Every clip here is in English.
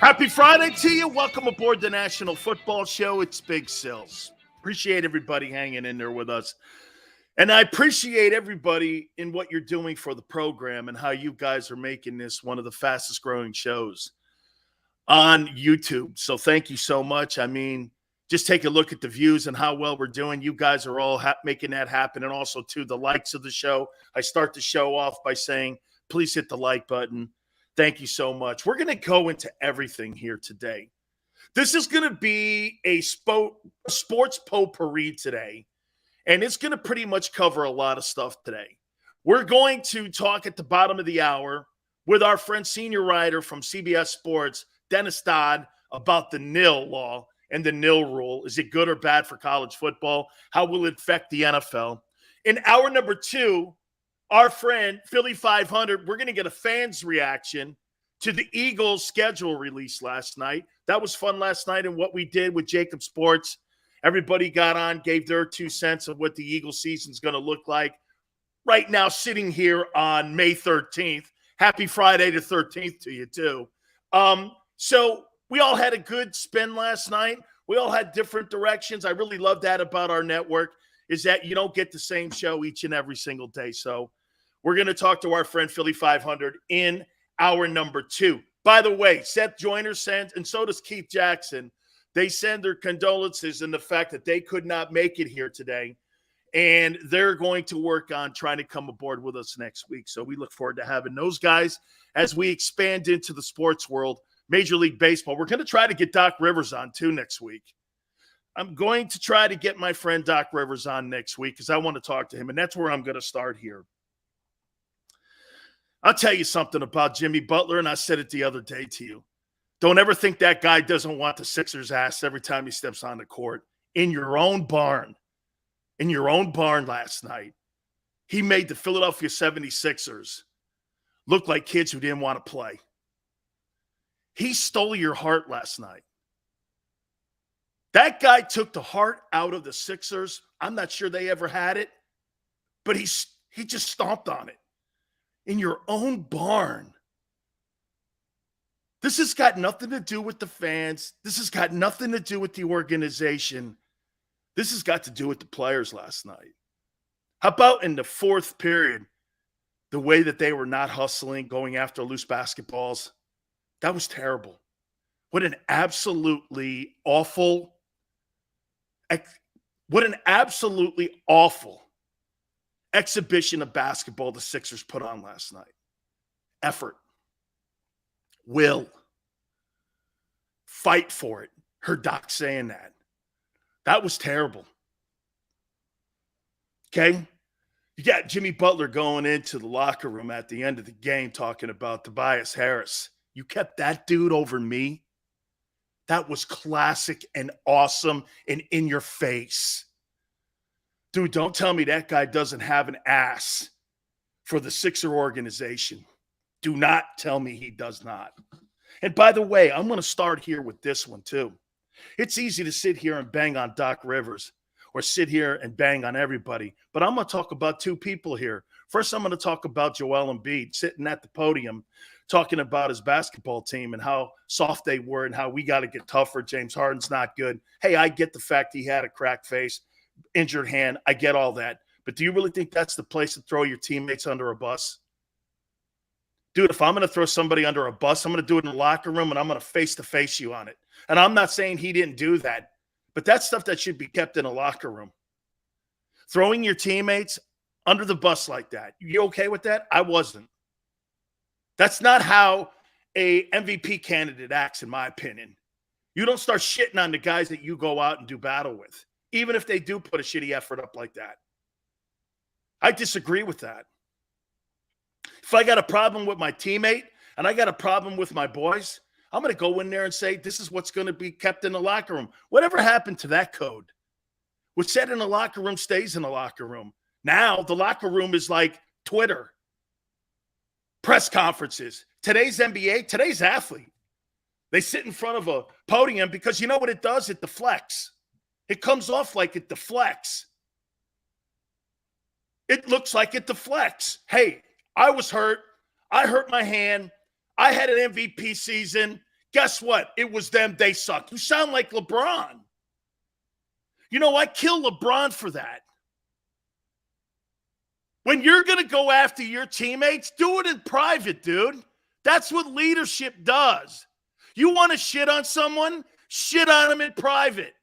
Happy Friday to you. Welcome aboard the National Football Show. It's Big Sills. Appreciate everybody hanging in there with us. And I appreciate everybody in what you're doing for the program and how you guys are making this one of the fastest growing shows on YouTube. So thank you so much. I mean, just take a look at the views and how well we're doing. You guys are all making that happen. And also, too, the likes of the show. I start the show off by saying, please hit the like button. Thank you so much. We're going to go into everything here today. This is going to be a sports potpourri today, and it's going to pretty much cover a lot of stuff today. We're going to talk at the bottom of the hour with our friend, senior writer from CBS Sports, Dennis Dodd, about the nil law and the nil rule. Is it good or bad for college football? How will it affect the NFL? In hour number 2, our friend, Philly 500, we're going to get a fan's reaction to the Eagles' schedule release last night. That was fun last night, and what we did with JAKIB Sports. Everybody got on, gave their 2 cents of what the Eagles season's going to look like. Right now, sitting here on May 13th. Happy Friday the 13th to you, too. So we all had a good spin last night. We all had different directions. I really love that about our network, is that you don't get the same show each and every single day. So we're going to talk to our friend Philly 500 in hour number 2. By the way, Seth Joyner sent, and so does Keith Jackson, they send their condolences in the fact that they could not make it here today. And they're going to work on trying to come aboard with us next week. So we look forward to having those guys as we expand into the sports world, Major League Baseball. We're going to try to get Doc Rivers on too next week. I'm going to try to get my friend Doc Rivers on next week because I want to talk to him, and that's where I'm going to start here. I'll tell you something about Jimmy Butler, and I said it the other day to you. Don't ever think that guy doesn't want the Sixers' ass every time he steps on the court. In your own barn last night, he made the Philadelphia 76ers look like kids who didn't want to play. He stole your heart last night. That guy took the heart out of the Sixers. I'm not sure they ever had it, but he just stomped on it. In your own barn. This has got nothing to do with the fans. This has got nothing to do with the organization. This has got to do with the players last night. How about in the fourth period, the way that they were not hustling, going after loose basketballs? That was terrible. What an absolutely awful exhibition of basketball the Sixers put on last night. Effort. Will. Fight for it. Heard Doc saying that. That was terrible. Okay? You got Jimmy Butler going into the locker room at the end of the game talking about Tobias Harris. You kept that dude over me? That was classic and awesome and in your face. Dude, don't tell me that guy doesn't have an ass for the Sixer organization. Do not tell me he does not. And by the way, I'm going to start here with this one too. It's easy to sit here and bang on Doc Rivers or sit here and bang on everybody, but I'm going to talk about 2 people here. First, I'm going to talk about Joel Embiid sitting at the podium talking about his basketball team and how soft they were and how we got to get tougher. James Harden's not good. Hey, I get the fact he had a cracked face, injured hand. I get all that. But do you really think that's the place to throw your teammates under a bus? Dude, if I'm going to throw somebody under a bus, I'm going to do it in the locker room, and I'm going to face-to-face you on it. And I'm not saying he didn't do that, but that's stuff that should be kept in a locker room. Throwing your teammates under the bus like that. You okay with that? I wasn't. That's not how a MVP candidate acts, in my opinion. You don't start shitting on the guys that you go out and do battle with, even if they do put a shitty effort up like that. I disagree with that. If I got a problem with my teammate and I got a problem with my boys, I'm going to go in there and say, this is what's going to be kept in the locker room. Whatever happened to that code? What's said in the locker room stays in the locker room. Now the locker room is like Twitter, press conferences. Today's NBA, today's athlete. They sit in front of a podium because you know what it does? It deflects. It comes off like it deflects. It looks like it deflects. Hey, I was hurt. I hurt my hand. I had an MVP season. Guess what? It was them. They suck. You sound like LeBron. You know, I kill LeBron for that. When you're going to go after your teammates, do it in private, dude. That's what leadership does. You want to shit on someone? Shit on them in private.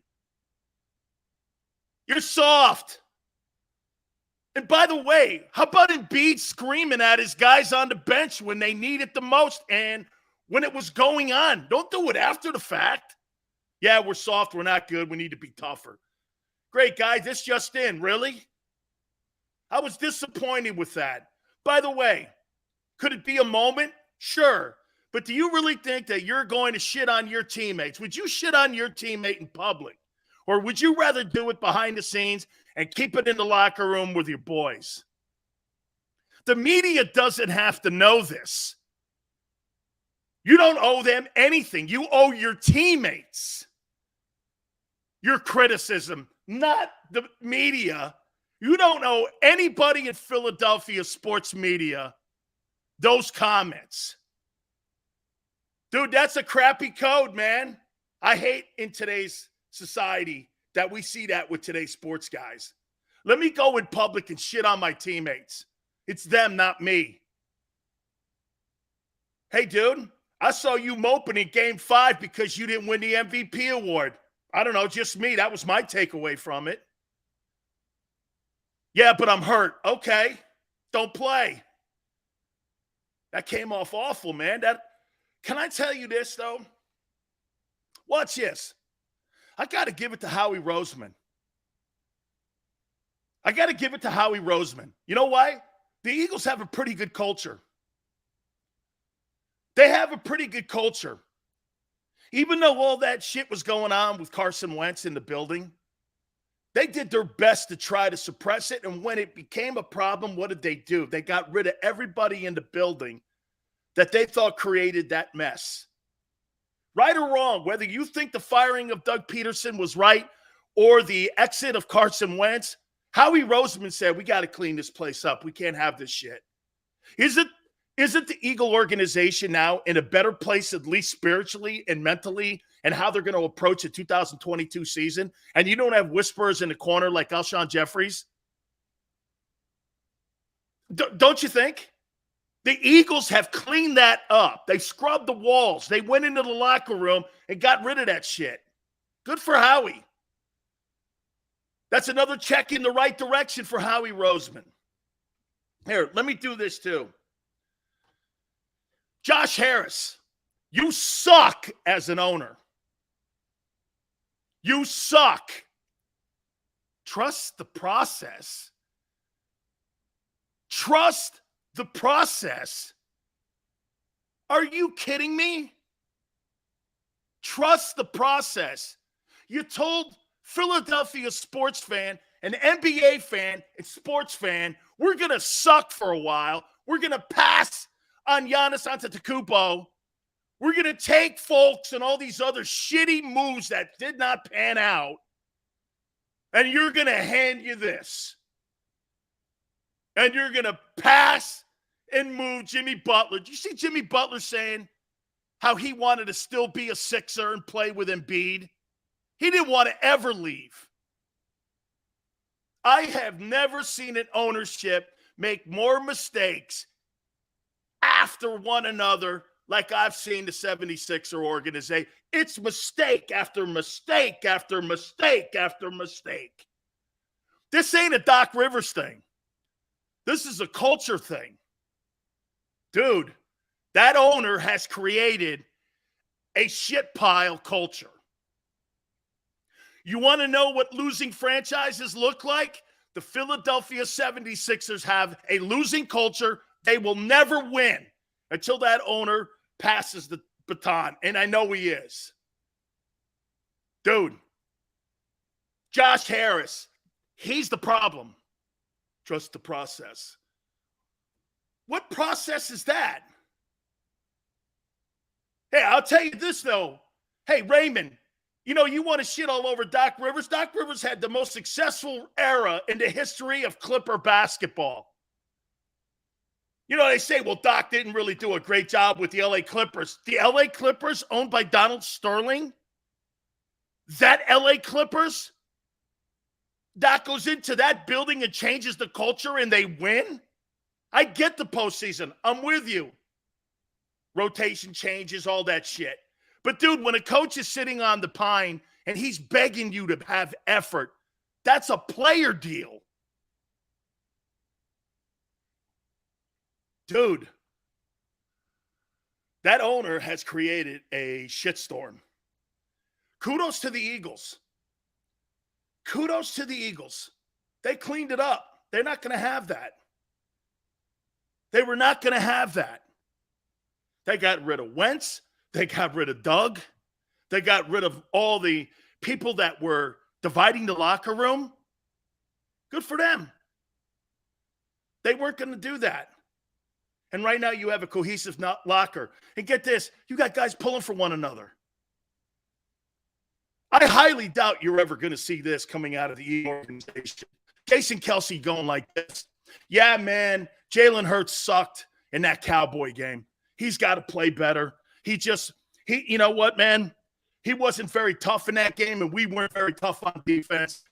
You're soft. And by the way, how about Embiid screaming at his guys on the bench when they need it the most and when it was going on? Don't do it after the fact. Yeah, we're soft. We're not good. We need to be tougher. Great, guys. This just in. Really? I was disappointed with that. By the way, could it be a moment? Sure. But do you really think that you're going to shit on your teammates? Would you shit on your teammate in public? Or would you rather do it behind the scenes and keep it in the locker room with your boys? The media doesn't have to know this. You don't owe them anything. You owe your teammates your criticism, not the media. You don't owe anybody in Philadelphia sports media those comments. Dude, that's a crappy code, man. I hate in today's society that we see that with today's sports guys. Let me go in public and shit on my teammates. It's them, not me. Hey, dude, I saw you moping in Game 5 because you didn't win the MVP award. I don't know, just me. That was my takeaway from it. Yeah, but I'm hurt. Okay, don't play. That came off awful, man. Can I tell you this, though? Watch this. I got to give it to Howie Roseman. You know why? The Eagles have a pretty good culture. They have a pretty good culture. Even though all that shit was going on with Carson Wentz in the building, they did their best to try to suppress it. And when it became a problem, what did they do? They got rid of everybody in the building that they thought created that mess. Right or wrong, whether you think the firing of Doug Peterson was right or the exit of Carson Wentz, Howie Roseman said, we got to clean this place up. We can't have this shit. Isn't the Eagle organization now in a better place, at least spiritually and mentally, and how they're going to approach the 2022 season? And you don't have whisperers in the corner like Alshon Jeffries? Don't you think? The Eagles have cleaned that up. They scrubbed the walls. They went into the locker room and got rid of that shit. Good for Howie. That's another check in the right direction for Howie Roseman. Here, let me do this too. Josh Harris, you suck as an owner. You suck. Trust the process. Trust the process. Are you kidding me? Trust the process. You told Philadelphia sports fan, an NBA fan, and sports fan, we're going to suck for a while. We're going to pass on Giannis Antetokounmpo. We're going to take folks and all these other shitty moves that did not pan out, and you're going to hand you this. And you're going to pass and move Jimmy Butler. Did you see Jimmy Butler saying how he wanted to still be a Sixer and play with Embiid? He didn't want to ever leave. I have never seen an ownership make more mistakes after one another like I've seen the 76er organization. It's mistake after mistake after mistake after mistake. This ain't a Doc Rivers thing. This is a culture thing. Dude, that owner has created a shit pile culture. You want to know what losing franchises look like? The Philadelphia 76ers have a losing culture. They will never win until that owner passes the baton. And I know he is. Dude, Josh Harris, he's the problem. Trust the process. What process is that? Hey, I'll tell you this, though. Hey, Raymond, you know, you want to shit all over Doc Rivers. Doc Rivers had the most successful era in the history of Clipper basketball. You know, they say, well, Doc didn't really do a great job with the LA Clippers. The LA Clippers, owned by Donald Sterling, that LA Clippers, Doc goes into that building and changes the culture and they win. I get the postseason. I'm with you. Rotation changes, all that shit. But, dude, when a coach is sitting on the pine and he's begging you to have effort, that's a player deal. Dude, that owner has created a shitstorm. Kudos to the Eagles. Kudos to the Eagles. They cleaned it up. They're not going to have that. They were not going to have that. They got rid of Wentz. They got rid of Doug. They got rid of all the people that were dividing the locker room. Good for them. They weren't going to do that. And right now you have a cohesive locker. And get this, you got guys pulling for one another. I highly doubt you're ever going to see this coming out of the Eagles organization. Jason Kelce going like this. Yeah, man, Jalen Hurts sucked in that Cowboy game. He's got to play better. You know what, man? He wasn't very tough in that game, and we weren't very tough on defense.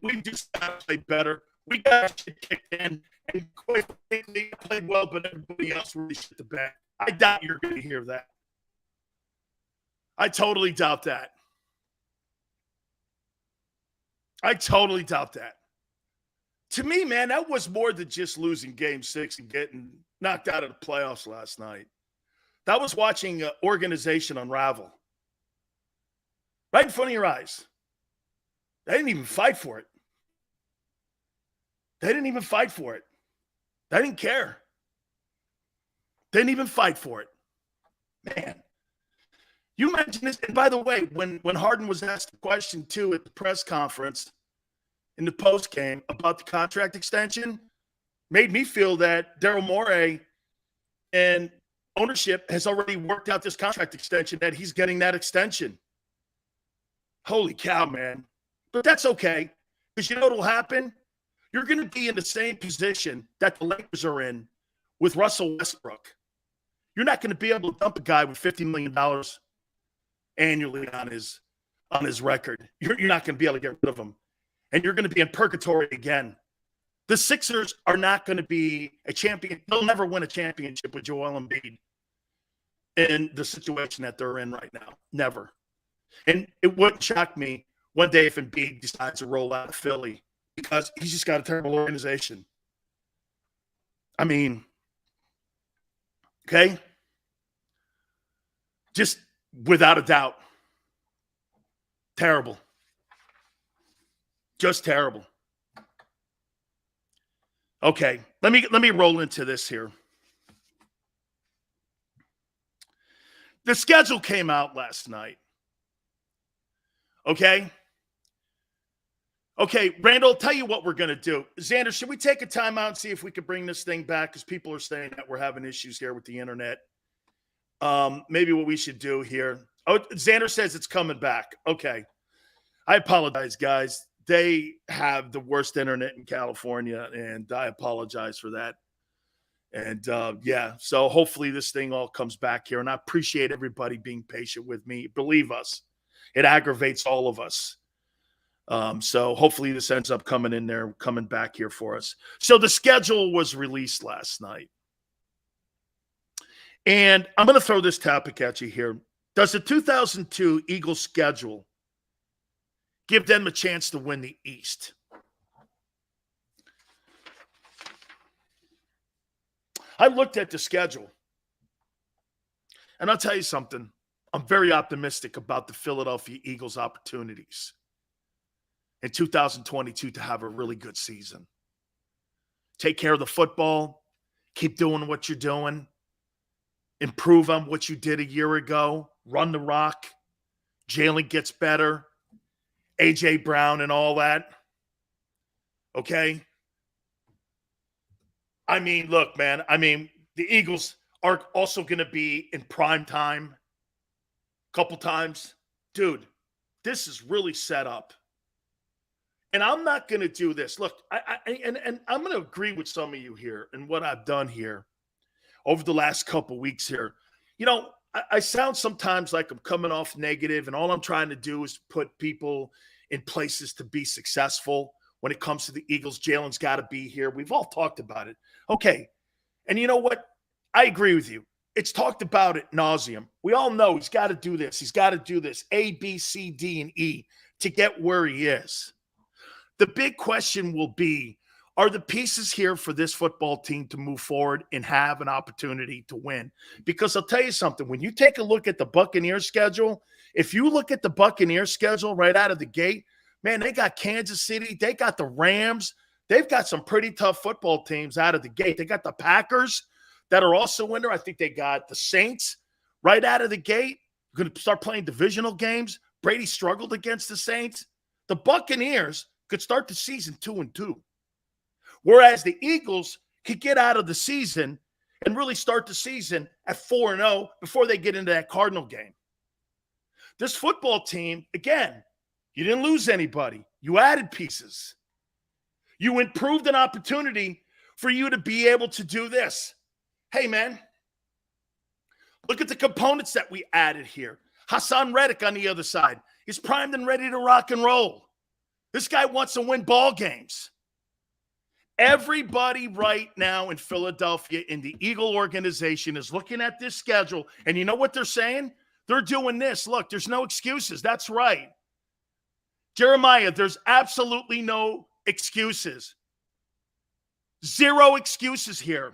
We just got to play better. We got shit kicked in, and quite frankly, played well, but everybody else really shit the bed. I doubt you're going to hear that. I totally doubt that. I totally doubt that. To me, man, that was more than just losing Game 6 and getting knocked out of the playoffs last night. That was watching an organization unravel. Right in front of your eyes. They didn't even fight for it. They didn't even fight for it. They didn't care. They didn't even fight for it. Man. You mentioned this, and by the way, when Harden was asked the question, too, at the press conference in the postgame about the contract extension, made me feel that Daryl Morey and ownership has already worked out this contract extension, that he's getting that extension. Holy cow, man. But that's okay, because you know what will happen? You're going to be in the same position that the Lakers are in with Russell Westbrook. You're not going to be able to dump a guy with $50 million annually on his record. You're not going to be able to get rid of him. And you're going to be in purgatory again. The Sixers are not going to be a champion. They'll never win a championship with Joel Embiid in the situation that they're in right now. Never. And it wouldn't shock me one day if Embiid decides to roll out of Philly, because he's just got a terrible organization. I mean, okay? Just without a doubt. Terrible. Just terrible. Okay, let me roll into this here. The schedule came out last night. Okay? Okay, Randall, I'll tell you what we're going to do. Xander, should we take a timeout and see if we can bring this thing back? Because people are saying that we're having issues here with the internet. Maybe what we should do here. Oh, Xander says it's coming back. Okay. I apologize, guys. They have the worst internet in California, and I apologize for that. And, yeah, so hopefully this thing all comes back here. And I appreciate everybody being patient with me. Believe us, it aggravates all of us. So hopefully this ends up coming back here for us. So the schedule was released last night. And I'm going to throw this topic at you here. Does the 2002 Eagles schedule give them a chance to win the East? I looked at the schedule, and I'll tell you something. I'm very optimistic about the Philadelphia Eagles' opportunities in 2022 to have a really good season. Take care of the football. Keep doing what you're doing. Improve on what you did a year ago. Run the rock. Jalen gets better. A.J. Brown and all that. Okay? I mean, look, man. I mean, the Eagles are also going to be in prime time a couple times. Dude, this is really set up. And I'm not going to do this. Look, and I'm going to agree with some of you here and what I've done here. over the last couple weeks here. You know, I sound sometimes like I'm coming off negative, and all I'm trying to do is put people in places to be successful. When it comes to the Eagles, Jalen's got to be here. We've all talked about it. Okay. And you know what? I agree with you. It's talked about ad nauseum. We all know he's got to do this. He's got to do this. A, B, C, D, and E to get where he is. The big question will be, are the pieces here for this football team to move forward and have an opportunity to win? Because I'll tell you something, when you take a look at the Buccaneers schedule, if you look at the Buccaneers schedule right out of the gate, man, they got Kansas City, they got the Rams, they've got some pretty tough football teams out of the gate. They got the Packers that are also in there. I think they got the Saints right out of the gate. Going to start playing divisional games. Brady struggled against the Saints. The Buccaneers could start the season 2-2. Whereas the Eagles could get out of the season and really start the season at 4-0 before they get into that Cardinal game. This football team, again, you didn't lose anybody. You added pieces. You improved an opportunity for you to be able to do this. Hey, man, look at the components that we added here. Hassan Reddick on the other side. He's primed and ready to rock and roll. This guy wants to win ball games. Everybody right now in Philadelphia in the Eagle organization is looking at this schedule, and you know what they're saying? They're doing this. Look, there's no excuses. That's right. Jeremiah, there's absolutely no excuses. Zero excuses here.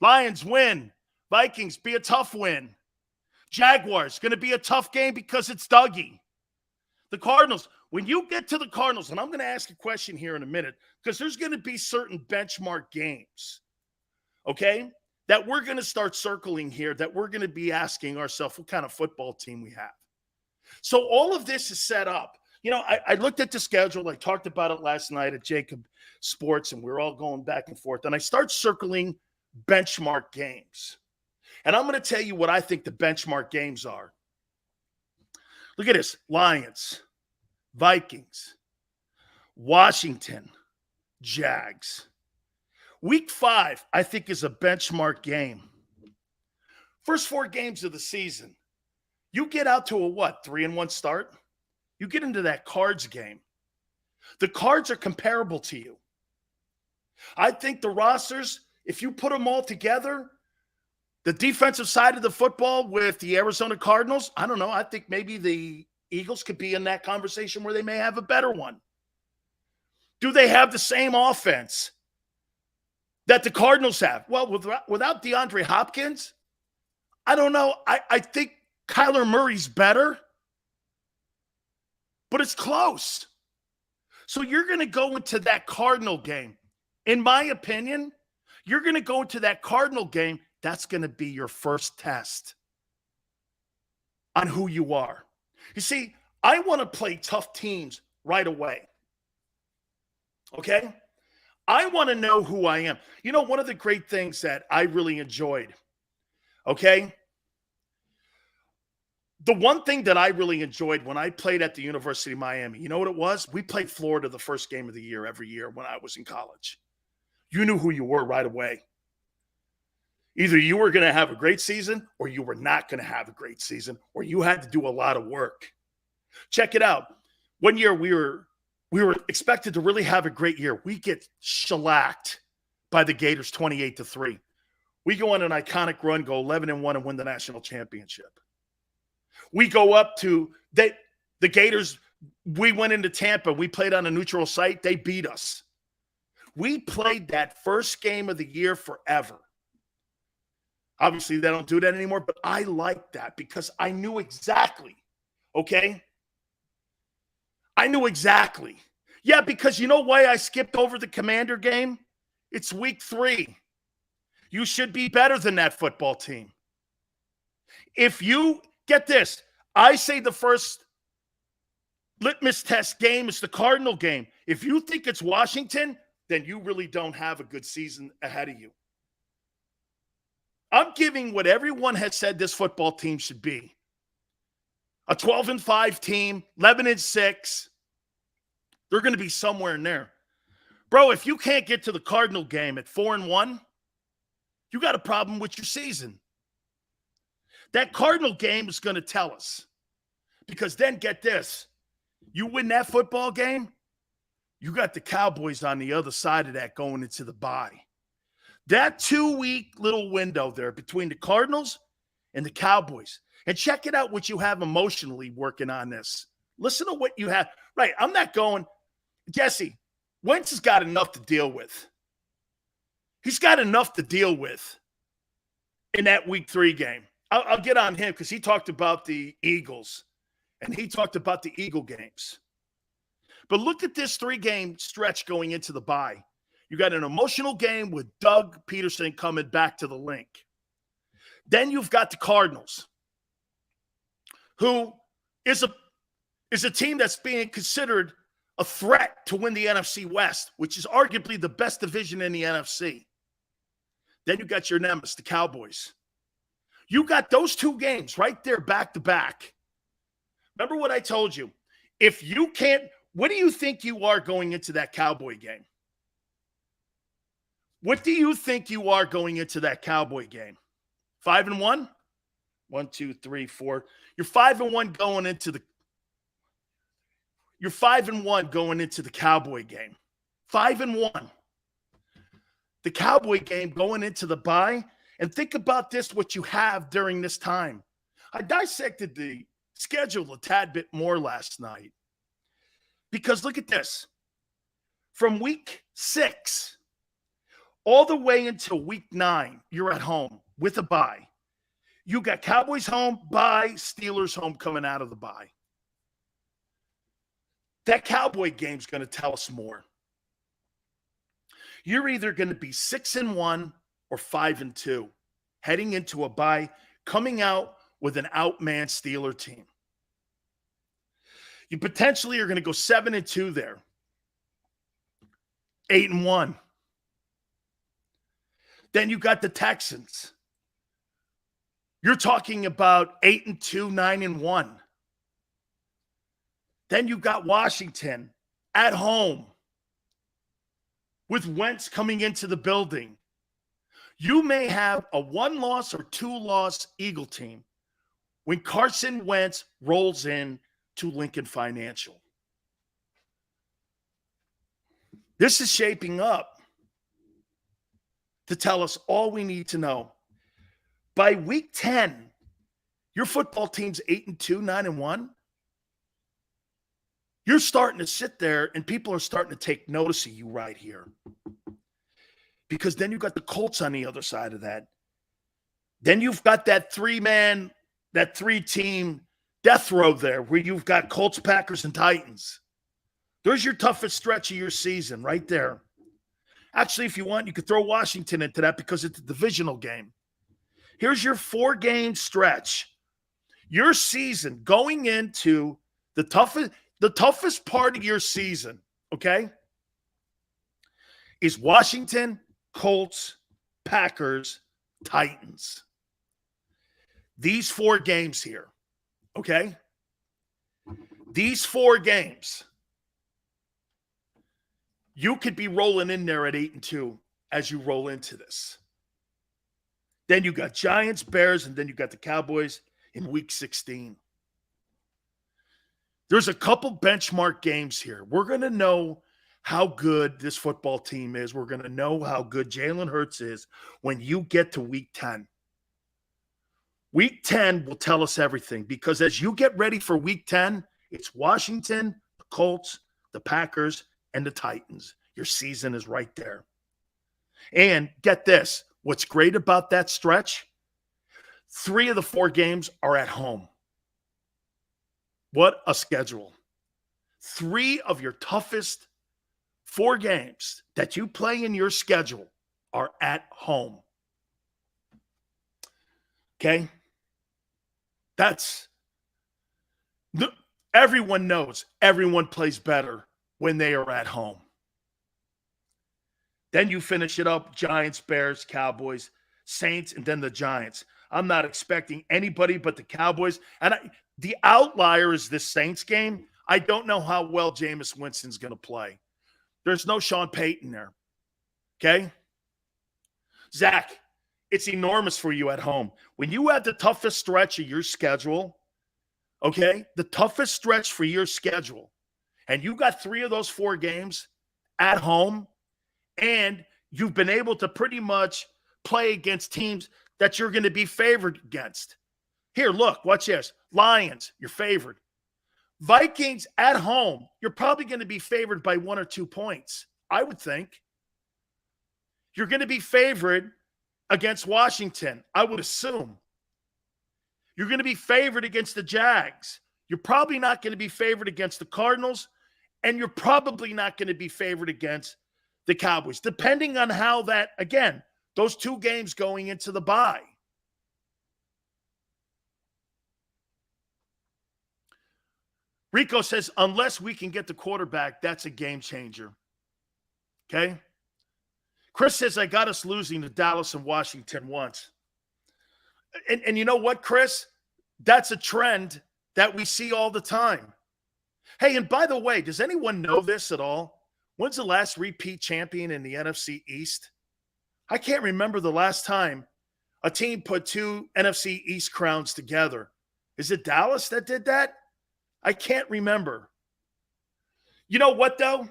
Lions win. Vikings be a tough win. Jaguars going to be a tough game because it's Dougie. The Cardinals, when you get to the Cardinals, and I'm going to ask a question here in a minute, because there's going to be certain benchmark games, okay, that we're going to start circling here, that we're going to be asking ourselves what kind of football team we have. So all of this is set up. You know, I looked at the schedule. I talked about it last night at JAKIB Sports, and we're all going back and forth. And I start circling benchmark games. And I'm going to tell you what I think the benchmark games are. Look at this. Lions, Vikings, Washington, Jags. Week 5, I think, is a benchmark game. First 4 games of the season. You get out to a what? 3-1 start? You get into that Cards game. The Cards are comparable to you. I think the rosters, if you put them all together, the defensive side of the football with the Arizona Cardinals, I don't know. I think maybe the Eagles could be in that conversation where they may have a better one. Do they have the same offense that the Cardinals have? Well, without DeAndre Hopkins, I don't know. I think Kyler Murray's better, but it's close. So you're going to go into that Cardinal game. In my opinion, you're going to go into that Cardinal game. That's going to be your first test on who you are. You see, I want to play tough teams right away. Okay? I want to know who I am. You know, one of the great things that I really enjoyed, okay? The one thing that I really enjoyed when I played at the University of Miami, you know what it was? We played Florida the first game of the year every year when I was in college. You knew who you were right away. Either you were going to have a great season or you were not going to have a great season, or you had to do a lot of work. Check it out. One year we were expected to really have a great year. We get shellacked by the Gators 28-3. We go on an iconic run, go 11-1 and win the national championship. We go up to the Gators. We went into Tampa. We played on a neutral site. They beat us. We played that first game of the year forever. Obviously, they don't do that anymore, but I like that because I knew exactly, okay? I knew exactly. Yeah, because you know why I skipped over the Commander game? It's week 3. You should be better than that football team. If you get this, I say the first litmus test game is the Cardinal game. If you think it's Washington, then you really don't have a good season ahead of you. I'm giving what everyone has said this football team should be. A 12-5 team, 11-6. They're going to be somewhere in there. Bro, if you can't get to the Cardinal game at 4-1, you got a problem with your season. That Cardinal game is going to tell us. Because then get this. You win that football game, you got the Cowboys on the other side of that going into the bye. That 2-week little window there between the Cardinals and the Cowboys. And check it out what you have emotionally working on this. Listen to what you have. Right, I'm not going, Jesse, Wentz has got enough to deal with. He's got enough to deal with in that week 3 game. I'll get on him because he talked about the Eagles and he talked about the Eagle games. But look at this 3-game stretch going into the bye. You got an emotional game with Doug Peterson coming back to the link. Then you've got the Cardinals, who is a team that's being considered a threat to win the NFC West, which is arguably the best division in the NFC. Then you got your nemesis, the Cowboys. You got those 2 games right there back to back. Remember what I told you. If you can't, what do you think you are going into that Cowboy game? What do you think you are going into that Cowboy game? 5-1? 1, 2, 3, 4. You're 5-1 going into the. You're 5-1 going into the Cowboy game. 5-1. The Cowboy game going into the bye. And think about this, what you have during this time. I dissected the schedule a tad bit more last night. Because look at this. From week 6 all the way until week 9, you're at home with a bye. You got Cowboys home, bye, Steelers home coming out of the bye. That Cowboy game's going to tell us more. You're either going to be 6-1 or 5-2, heading into a bye, coming out with an outmanned Steeler team. You potentially are going to go 7-2 there. 8-1. Then you got the Texans. You're talking about 8-2, 9-1. Then you got Washington at home with Wentz coming into the building. You may have a 1-loss or 2-loss Eagle team when Carson Wentz rolls in to Lincoln Financial. This is shaping up to tell us all we need to know. By week 10, your football team's 8-2, 9-1. You're starting to sit there and people are starting to take notice of you right here. Because then you've got the Colts on the other side of that. Then you've got that 3-man, that 3-team death row there where you've got Colts, Packers, and Titans. There's your toughest stretch of your season right there. Actually, if you want, you could throw Washington into that because it's a divisional game. Here's your 4-game stretch. Your season going into the toughest part of your season, okay, is Washington, Colts, Packers, Titans. These 4 games here, okay? These 4 games, you could be rolling in there at 8-2 as you roll into this. Then you got Giants, Bears, and then you got the Cowboys in week 16. There's a couple benchmark games here. We're going to know how good this football team is. We're going to know how good Jalen Hurts is when you get to week 10. Week 10 will tell us everything because as you get ready for week 10, it's Washington, the Colts, the Packers, and the Titans. Your season is right there. And get this. What's great about that stretch, 3 of the 4 games are at home. What a schedule. 3 of your toughest 4 games that you play in your schedule are at home. Okay? Everyone knows everyone plays better when they are at home. Then you finish it up, Giants, Bears, Cowboys, Saints, and then the Giants. I'm not expecting anybody but the Cowboys. And the outlier is this Saints game. I don't know how well Jameis Winston's going to play. There's no Sean Payton there. Okay? Zach, it's enormous for you at home. When you have the toughest stretch of your schedule, okay, the toughest stretch for your schedule, and you got 3 of those 4 games at home, and you've been able to pretty much play against teams that you're going to be favored against. Here, look, watch this. Lions, you're favored. Vikings at home, you're probably going to be favored by 1 or 2 points, I would think. You're going to be favored against Washington, I would assume. You're going to be favored against the Jags. You're probably not going to be favored against the Cardinals, and you're probably not going to be favored against the Cowboys, depending on how that, again, those 2 games going into the bye. Rico says, unless we can get the quarterback, that's a game changer. Okay? Chris says, I got us losing to Dallas and Washington once. And you know what, Chris? That's a trend that we see all the time. Hey, and by the way, does anyone know this at all? When's the last repeat champion in the NFC East? I can't remember the last time a team put 2 NFC East crowns together. Is it Dallas that did that? I can't remember. You know what, though?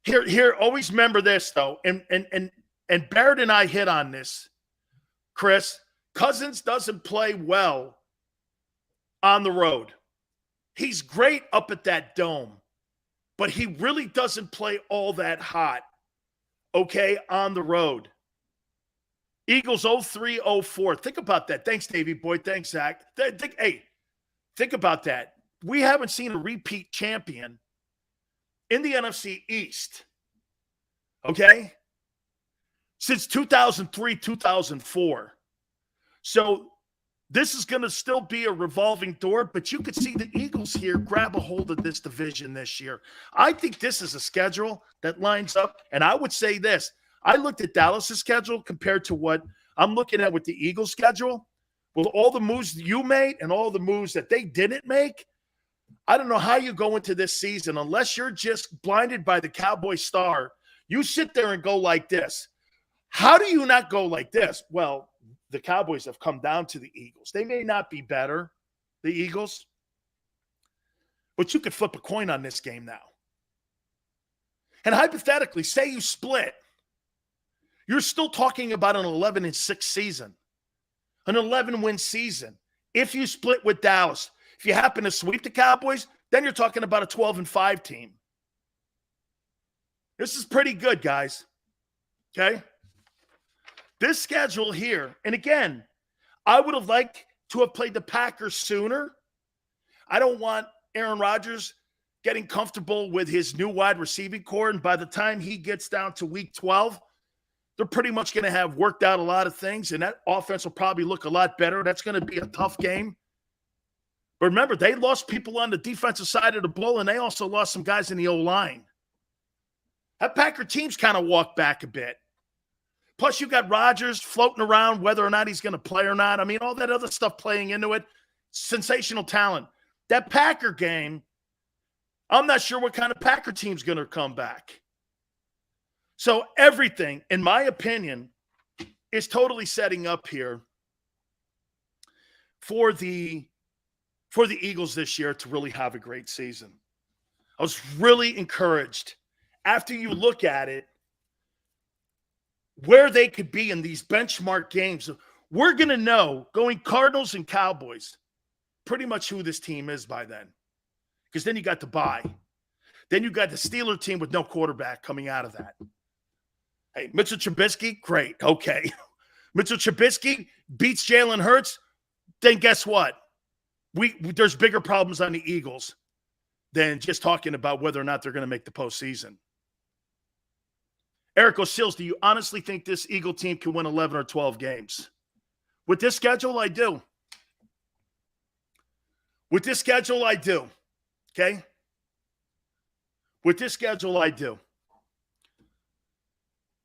Here, always remember this, though, and Barrett and I hit on this, Chris. Cousins doesn't play well on the road. He's great up at that dome, but he really doesn't play all that hot, okay, on the road. Eagles 0-3-0-4. Think about that. Thanks, Davey Boy. Thanks, Zach. Think about that. We haven't seen a repeat champion in the NFC East, okay, since 2003, 2004. So this is going to still be a revolving door, but you could see the Eagles here grab a hold of this division this year. I think this is a schedule that lines up, and I would say this. I looked at Dallas' schedule compared to what I'm looking at with the Eagles' schedule. With all the moves you made and all the moves that they didn't make, I don't know how you go into this season unless you're just blinded by the Cowboy star. You sit there and go like this. How do you not go like this? Well, the Cowboys have come down to the Eagles. They may not be better, the Eagles, but you could flip a coin on this game now. And hypothetically, say you split. You're still talking about an 11-6 season, an 11-win season. If you split with Dallas, if you happen to sweep the Cowboys, then you're talking about a 12-5 team. This is pretty good, guys. Okay? This schedule here, and again, I would have liked to have played the Packers sooner. I don't want Aaron Rodgers getting comfortable with his new wide receiving core, and by the time he gets down to week 12, they're pretty much going to have worked out a lot of things, and that offense will probably look a lot better. That's going to be a tough game. But remember, they lost people on the defensive side of the ball, and they also lost some guys in the O-line. That Packer team's kind of walked back a bit. Plus, you got Rodgers floating around whether or not he's going to play or not. I mean, all that other stuff playing into it. Sensational talent. That Packer game, I'm not sure what kind of Packer team's going to come back. So everything, in my opinion, is totally setting up here for the Eagles this year to really have a great season. I was really encouraged after you look at it, where they could be in these benchmark games. We're going to know, going Cardinals and Cowboys, pretty much who this team is by then. Because then you got the bye. Then you got the Steeler team with no quarterback coming out of that. Hey, Mitchell Trubisky, great. Okay. Mitchell Trubisky beats Jalen Hurts. Then guess what? There's bigger problems on the Eagles than just talking about whether or not they're going to make the postseason. Eric O'Seals, do you honestly think this Eagle team can win 11 or 12 games? With this schedule, I do. With this schedule, I do. Okay? With this schedule, I do.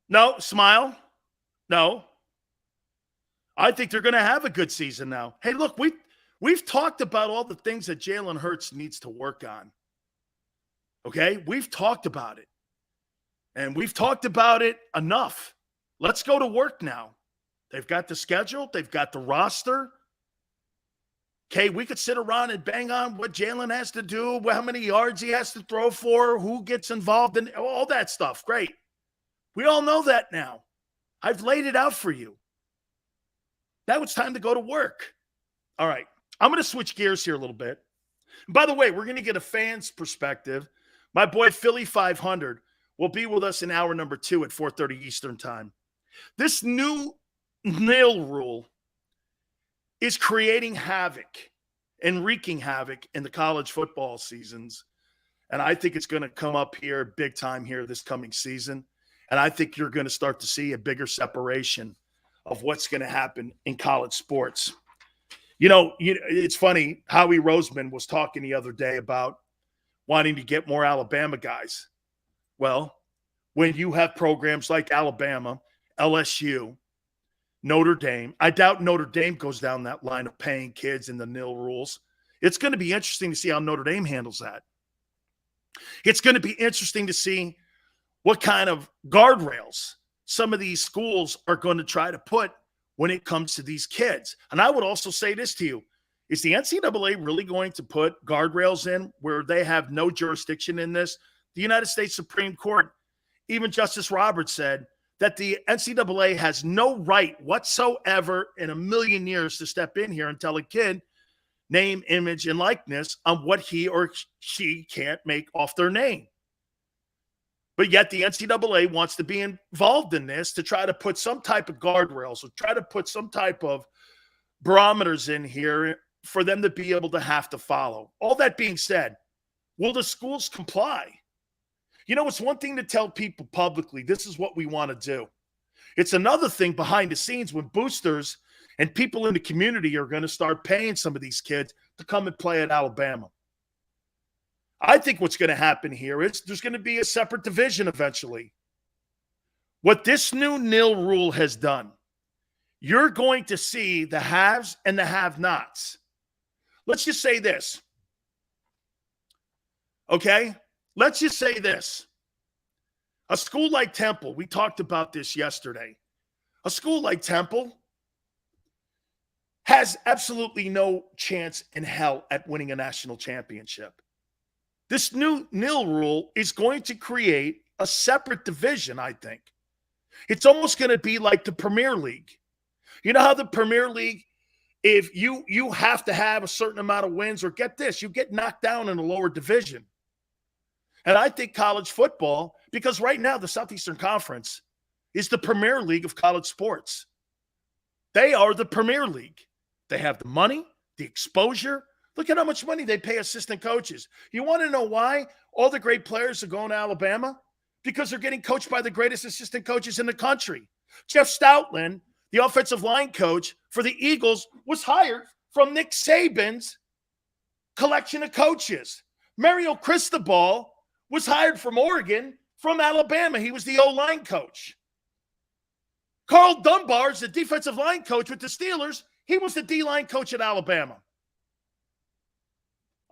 No, smile. No. I think they're going to have a good season now. Hey, look, we've talked about all the things that Jalen Hurts needs to work on. Okay? We've talked about it. And we've talked about it enough. Let's go to work now. They've got the schedule. They've got the roster. Okay, we could sit around and bang on what Jalen has to do, how many yards he has to throw for, who gets involved in all that stuff. Great. We all know that now. I've laid it out for you. Now it's time to go to work. All right. I'm going to switch gears here a little bit. By the way, we're going to get a fan's perspective. My boy Philly 500 will be with us in hour number 2 at 4:30 Eastern time. This new nil rule is creating havoc and wreaking havoc in the college football seasons. And I think it's going to come up here big time here this coming season. And I think you're going to start to see a bigger separation of what's going to happen in college sports. It's funny. Howie Roseman was talking the other day about wanting to get more Alabama guys. Well, when you have programs like Alabama, LSU, Notre Dame, I doubt Notre Dame goes down that line of paying kids in the nil rules. It's going to be interesting to see how Notre Dame handles that. It's going to be interesting to see what kind of guardrails some of these schools are going to try to put when it comes to these kids. And I would also say this to you. Is the NCAA really going to put guardrails in where they have no jurisdiction in this? The United States Supreme Court, even Justice Roberts said that the NCAA has no right whatsoever in a million years to step in here and tell a kid name, image, and likeness on what he or she can't make off their name. But yet the NCAA wants to be involved in this to try to put some type of guardrails or try to put some type of barometers in here for them to be able to have to follow. All that being said, will the schools comply? It's one thing to tell people publicly, this is what we want to do. It's another thing behind the scenes when boosters and people in the community are going to start paying some of these kids to come and play at Alabama. I think what's going to happen here is there's going to be a separate division eventually. What this new nil rule has done, you're going to see the haves and the have-nots. Let's just say this. Okay? Let's just say this. A school like Temple, we talked about this yesterday. A school like Temple has absolutely no chance in hell at winning a national championship. This new nil rule is going to create a separate division, I think. It's almost going to be like the Premier League. You know how the Premier League, if you have to have a certain amount of wins, or get this, you get knocked down in a lower division. And I think college football, because right now the Southeastern Conference is the Premier League of college sports. They are the Premier League. They have the money, the exposure. Look at how much money they pay assistant coaches. You want to know why all the great players are going to Alabama? Because they're getting coached by the greatest assistant coaches in the country. Jeff Stoutland, the offensive line coach for the Eagles, was hired from Nick Saban's collection of coaches. Mario Cristobal was hired from Oregon from Alabama. He was the O-line coach. Carl Dunbar is the defensive line coach with the Steelers. He was the D-line coach at Alabama.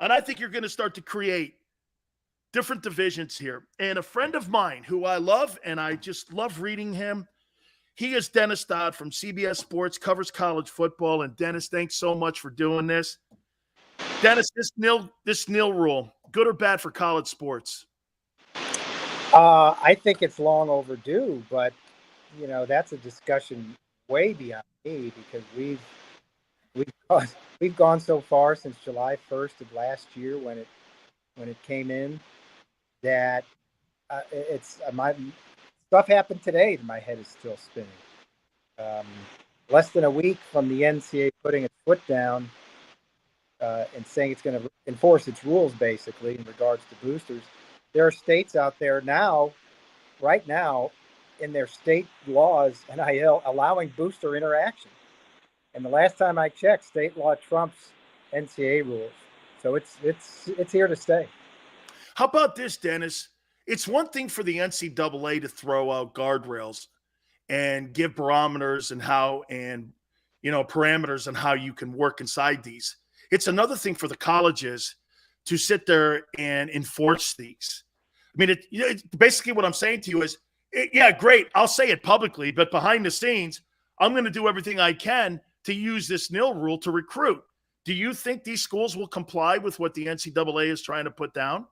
And I think you're going to start to create different divisions here. And a friend of mine who I love, and I just love reading him, he is Dennis Dodd from CBS Sports, covers college football. And Dennis, thanks so much for doing this. Dennis, this nil rule, good or bad for college sports? I think it's long overdue, but that's a discussion way beyond me, because we've gone so far since July 1st of last year when it came in that it's my stuff happened today. My head is still spinning. Less than a week from the NCAA putting its foot down and saying it's going to enforce its rules, basically, in regards to boosters. There are states out there right now, in their state laws, NIL, allowing booster interaction. And the last time I checked, state law trumps NCAA rules. So it's here to stay. How about this, Dennis? It's one thing for the NCAA to throw out guardrails and give barometers and parameters on how you can work inside these. It's another thing for the colleges to sit there and enforce these. I mean, basically what I'm saying to you is, yeah, great, I'll say it publicly, but behind the scenes, I'm going to do everything I can to use this nil rule to recruit. Do you think these schools will comply with what the NCAA is trying to put down?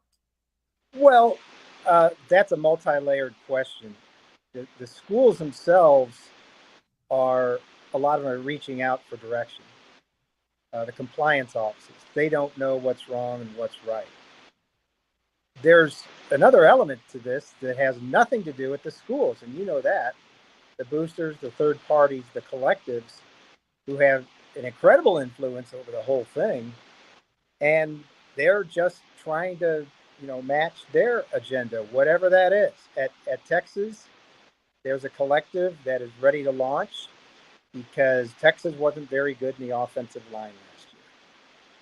Well, that's a multi-layered question. The schools themselves a lot of them are reaching out for direction. The compliance offices, they don't know what's wrong and what's right. There's another element to this that has nothing to do with the schools, and you know that. The boosters, the third parties, the collectives who have an incredible influence over the whole thing, and they're just trying to, match their agenda, whatever that is. At Texas, there's a collective that is ready to launch because Texas wasn't very good in the offensive line last year.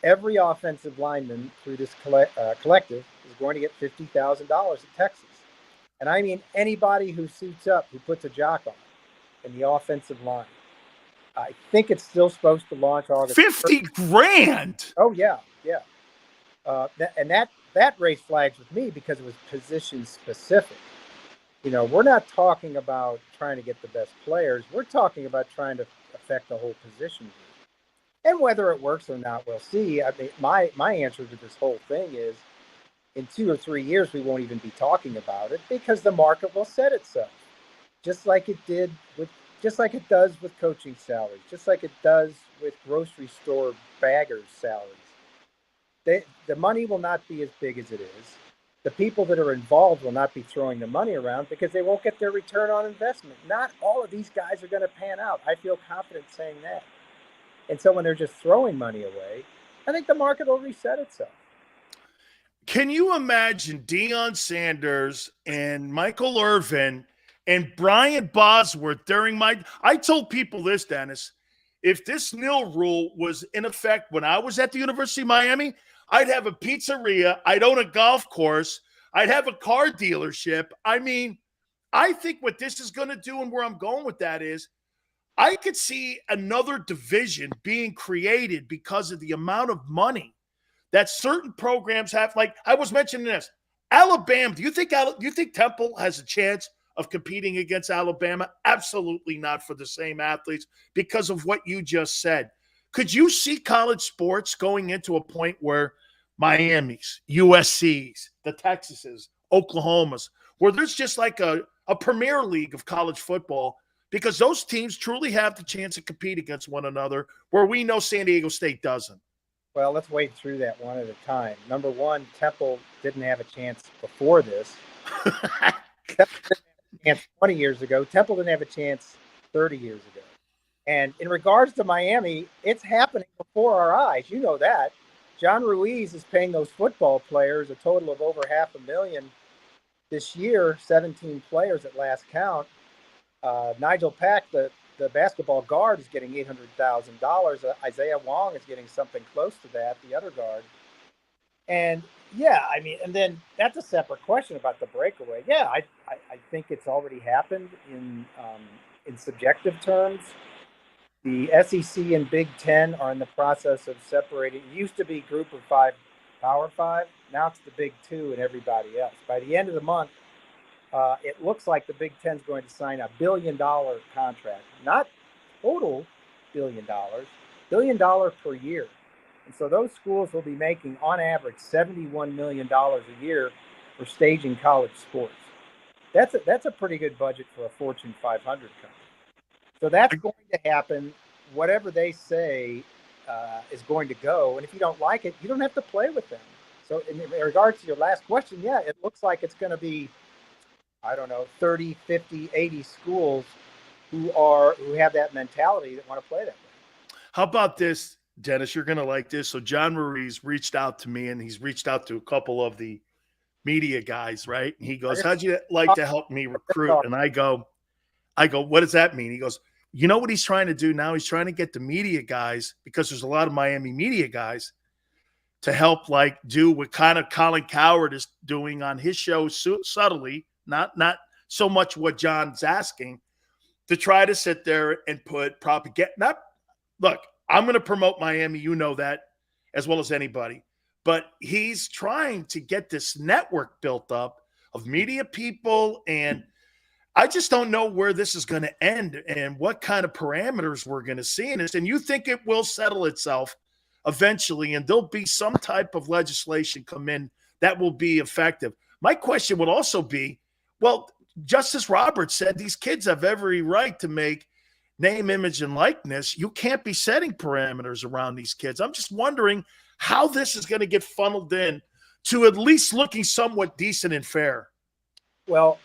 Every offensive lineman through this collective is going to get $50,000 at Texas. And I mean anybody who suits up, who puts a jock on in the offensive line. I think it's still supposed to launch August 50 1st. grand. Oh, yeah. That raised flags with me because it was position specific. We're not talking about trying to get the best players. We're talking about trying to affect the whole position group. And whether it works or not, we'll see. I mean, my answer to this whole thing is in 2 or 3 years, we won't even be talking about it because the market will set itself, just like it does with coaching salaries, just like it does with grocery store baggers' salaries. The money will not be as big as it is. The people that are involved will not be throwing the money around because they won't get their return on investment. Not all of these guys are going to pan out. I feel confident saying that. And so when they're just throwing money away, I think the market will reset itself. Can you imagine Deion Sanders and Michael Irvin and Brian Bosworth I told people this, Dennis, if this nil rule was in effect when I was at the University of Miami, I'd have a pizzeria. I'd own a golf course. I'd have a car dealership. I mean, I think what this is going to do and where I'm going with that is I could see another division being created because of the amount of money that certain programs have. Like I was mentioning this, Alabama. Do you think Temple has a chance of competing against Alabama? Absolutely not for the same athletes because of what you just said. Could you see college sports going into a point where Miami's, USC's, the Texases, Oklahomas, where there's just like a premier league of college football because those teams truly have the chance to compete against one another where we know San Diego State doesn't? Well, let's wade through that one at a time. Number one, Temple didn't have a chance before this. Temple didn't have a chance 20 years ago. Temple didn't have a chance 30 years ago. And in regards to Miami, it's happening before our eyes. You know that. John Ruiz is paying those football players a total of over $500,000 this year, 17 players at last count. Nigel Pack, the basketball guard, is getting $800,000. Isaiah Wong is getting something close to that, the other guard. And yeah, I mean, and then that's a separate question about the breakaway. Yeah, I think it's already happened in subjective terms. The SEC and Big Ten are in the process of separating. It used to be Group of Five, Power Five. Now it's the Big Two and everybody else. By the end of the month, it looks like the Big Ten is going to sign a $1 billion contract, not total $1 billion per year. And so those schools will be making, on average, $71 million a year for staging college sports. That's a pretty good budget for a Fortune 500 company. So that's going to happen. Whatever they say is going to go. And if you don't like it, you don't have to play with them. So in regards to your last question, yeah, it looks like it's going to be, 30, 50, 80 schools who have that mentality that want to play that way. How about this, Dennis? You're going to like this. So John Ruiz reached out to me, and he's reached out to a couple of the media guys, right? And he goes, how'd you like to help me recruit? And I go, what does that mean? He goes, you know what he's trying to do now? He's trying to get the media guys, because there's a lot of Miami media guys, to help do what kind of Colin Cowherd is doing on his show subtly, not so much what John's asking, to try to sit there and put propaganda. Look, I'm going to promote Miami. You know that as well as anybody. But he's trying to get this network built up of media people. And I just don't know where this is going to end and what kind of parameters we're going to see in this. And you think it will settle itself eventually, and there'll be some type of legislation come in that will be effective. My question would also be, well, Justice Roberts said these kids have every right to make name, image, and likeness. You can't be setting parameters around these kids. I'm just wondering how this is going to get funneled in to at least looking somewhat decent and fair. Well,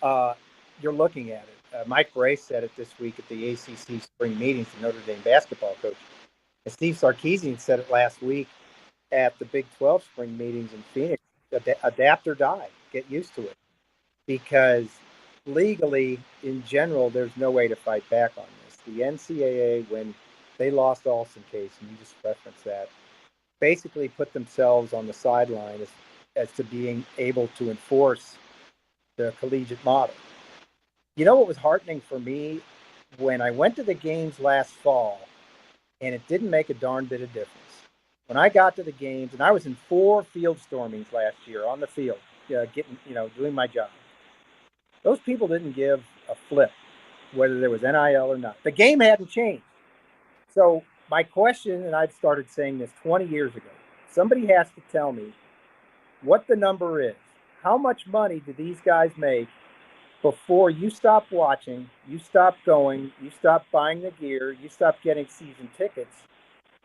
you're looking at it. Mike Bray said it this week at the ACC spring meetings, the Notre Dame basketball coach. And Steve Sarkisian said it last week at the Big 12 spring meetings in Phoenix. Adapt or die. Get used to it. Because legally, in general, there's no way to fight back on this. The NCAA, when they lost Alston case, and you just referenced that, basically put themselves on the sideline as to being able to enforce the collegiate model. You know what was heartening for me? When I went to the games last fall, and it didn't make a darn bit of difference. When I got to the games, and I was in 4 field stormings last year on the field, doing my job. Those people didn't give a flip whether there was NIL or not. The game hadn't changed. So my question, and I've started saying this 20 years ago, somebody has to tell me what the number is. How much money do these guys make before you stop watching, you stop going, you stop buying the gear, you stop getting season tickets?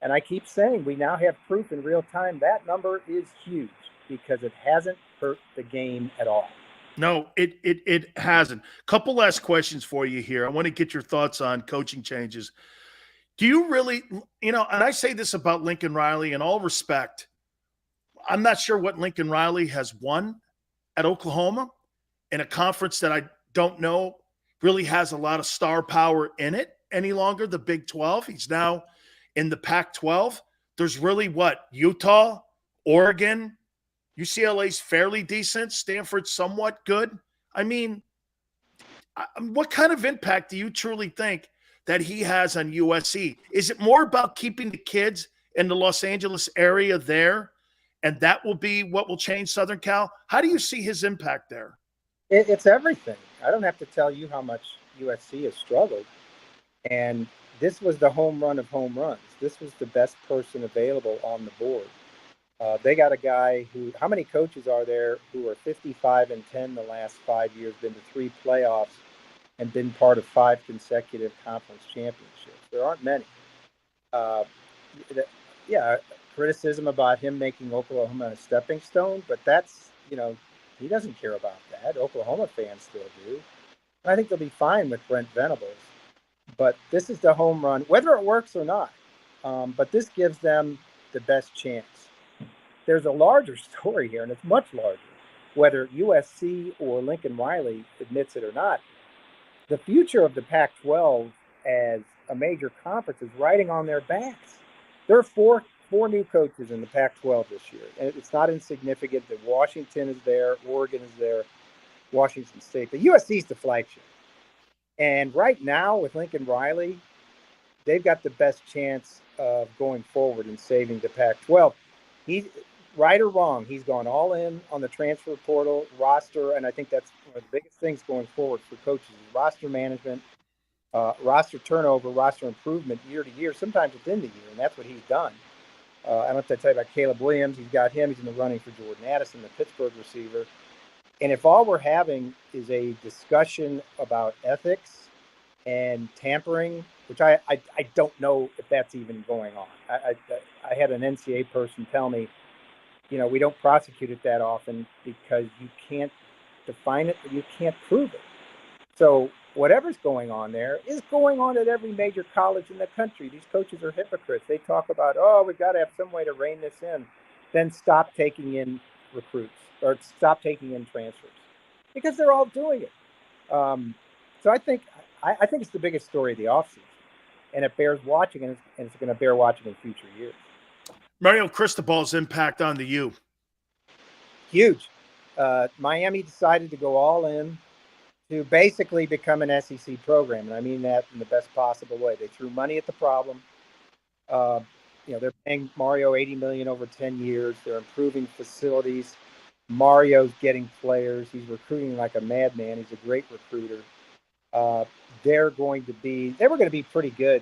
And I keep saying we now have proof in real time that number is huge because it hasn't hurt the game at all. No, it hasn't. Couple last questions for you here. I want to get your thoughts on coaching changes. Do you really, and I say this about Lincoln Riley in all respect, I'm not sure what Lincoln Riley has won at Oklahoma in a conference that I don't know really has a lot of star power in it any longer, the Big 12. He's now in the Pac-12. There's really Utah, Oregon, UCLA's fairly decent, Stanford's somewhat good. I mean, what kind of impact do you truly think that he has on USC? Is it more about keeping the kids in the Los Angeles area there, and that will be what will change Southern Cal? How do you see his impact there? It's everything. I don't have to tell you how much USC has struggled. And this was the home run of home runs. This was the best person available on the board. They got a guy who, how many coaches are there who are 55-10 the last 5 years, been to 3 playoffs, and been part of 5 consecutive conference championships? There aren't many. Criticism about him making Oklahoma a stepping stone, but that's, he doesn't care about that. Oklahoma fans still do. And I think they'll be fine with Brent Venables. But this is the home run, whether it works or not. But this gives them the best chance. There's a larger story here, and it's much larger, whether USC or Lincoln Riley admits it or not. The future of the Pac-12 as a major conference is riding on their backs. There are four new coaches in the Pac-12 this year, and it's not insignificant that Washington is there, Oregon is there, Washington State. But USC is the flagship. And right now with Lincoln Riley, they've got the best chance of going forward and saving the Pac-12. He's right or wrong, he's gone all in on the transfer portal roster, and I think that's one of the biggest things going forward for coaches is roster management, roster turnover, roster improvement year to year, sometimes within the year, and that's what he's done. I don't have to tell you about Caleb Williams. He's got him. He's in the running for Jordan Addison, the Pittsburgh receiver. And if all we're having is a discussion about ethics and tampering, which I don't know if that's even going on. I had an NCAA person tell me, we don't prosecute it that often because you can't define it, but you can't prove it. So whatever's going on there is going on at every major college in the country. These coaches are hypocrites. They talk about, we've got to have some way to rein this in. Then stop taking in recruits or stop taking in transfers because they're all doing it. So I think it's the biggest story of the offseason, and it bears watching, and it's going to bear watching in future years. Mario Cristobal's impact on the U. Huge. Miami decided to go all in to basically become an SEC program, and I mean that in the best possible way. They threw money at the problem. They're paying Mario $80 million over 10 years. They're improving facilities. Mario's getting players. He's recruiting like a madman. He's a great recruiter. they were going to be pretty good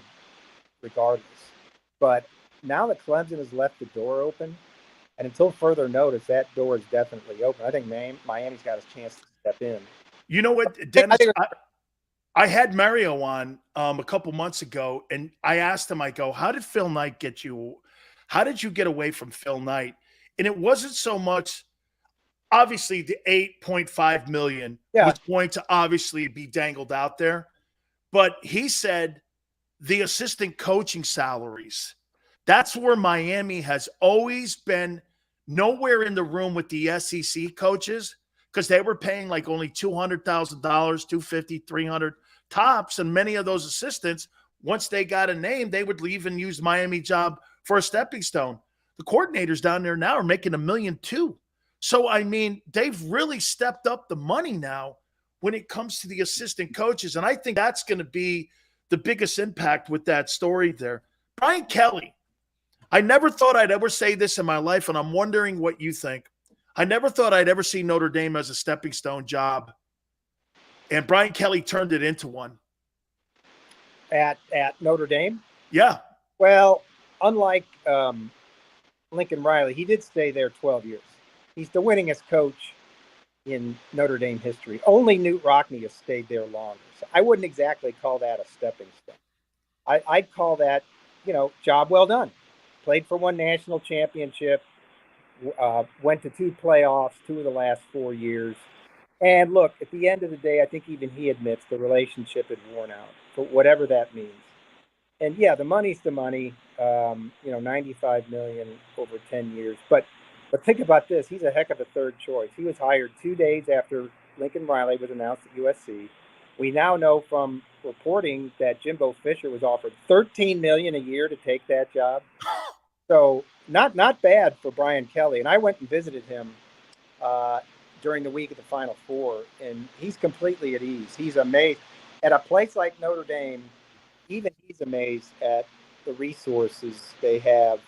regardless. But now that Clemson has left the door open, and until further notice, that door is definitely open. I think Miami's got a chance to step in. You know what, Dennis? I had Mario on a couple months ago, and I asked him, I go, how did Phil Knight get you? How did you get away from Phil Knight? And it wasn't so much, obviously, the $8.5 million was going to obviously be dangled out there. But he said the assistant coaching salaries, that's where Miami has always been nowhere in the room with the SEC coaches, because they were paying like only $200,000, $250,000, $300,000 tops. And many of those assistants, once they got a name, they would leave and use Miami job for a stepping stone. The coordinators down there now are making $1 million too. So, I mean, they've really stepped up the money now when it comes to the assistant coaches. And I think that's going to be the biggest impact with that story there. Brian Kelly, I never thought I'd ever say this in my life, and I'm wondering what you think. I never thought I'd ever see Notre Dame as a stepping stone job. And Brian Kelly turned it into one. At Notre Dame? Yeah. Well, unlike Lincoln Riley, he did stay there 12 years. He's the winningest coach in Notre Dame history. Only Knute Rockne has stayed there longer. So I wouldn't exactly call that a stepping stone. I'd call that, job well done. Played for one national championship, went to 2 playoffs, 2 of the last 4 years. And look, at the end of the day, I think even he admits the relationship had worn out, for whatever that means. And yeah, the money's the money, $95 million over 10 years. But think about this. He's a heck of a third choice. He was hired 2 days after Lincoln Riley was announced at USC. We now know from reporting that Jimbo Fisher was offered $13 million a year to take that job. So not bad for Brian Kelly. And I went and visited him during the week of the Final Four, and he's completely at ease. He's amazed at a place like Notre Dame. Even he's amazed at the resources they have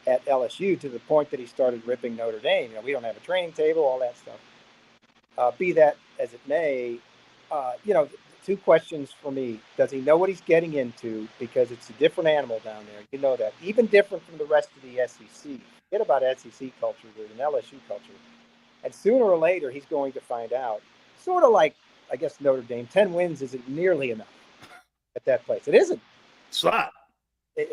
at LSU, to the point that he started ripping Notre Dame. We don't have a training table, all that stuff. Be that as it may, 2 questions for me. Does he know what he's getting into? Because it's a different animal down there. You know that. Even different from the rest of the SEC. Forget about SEC culture. There's an LSU culture. And sooner or later, he's going to find out. Sort of like, I guess, Notre Dame. 10 wins isn't nearly enough at that place. It isn't. It's not.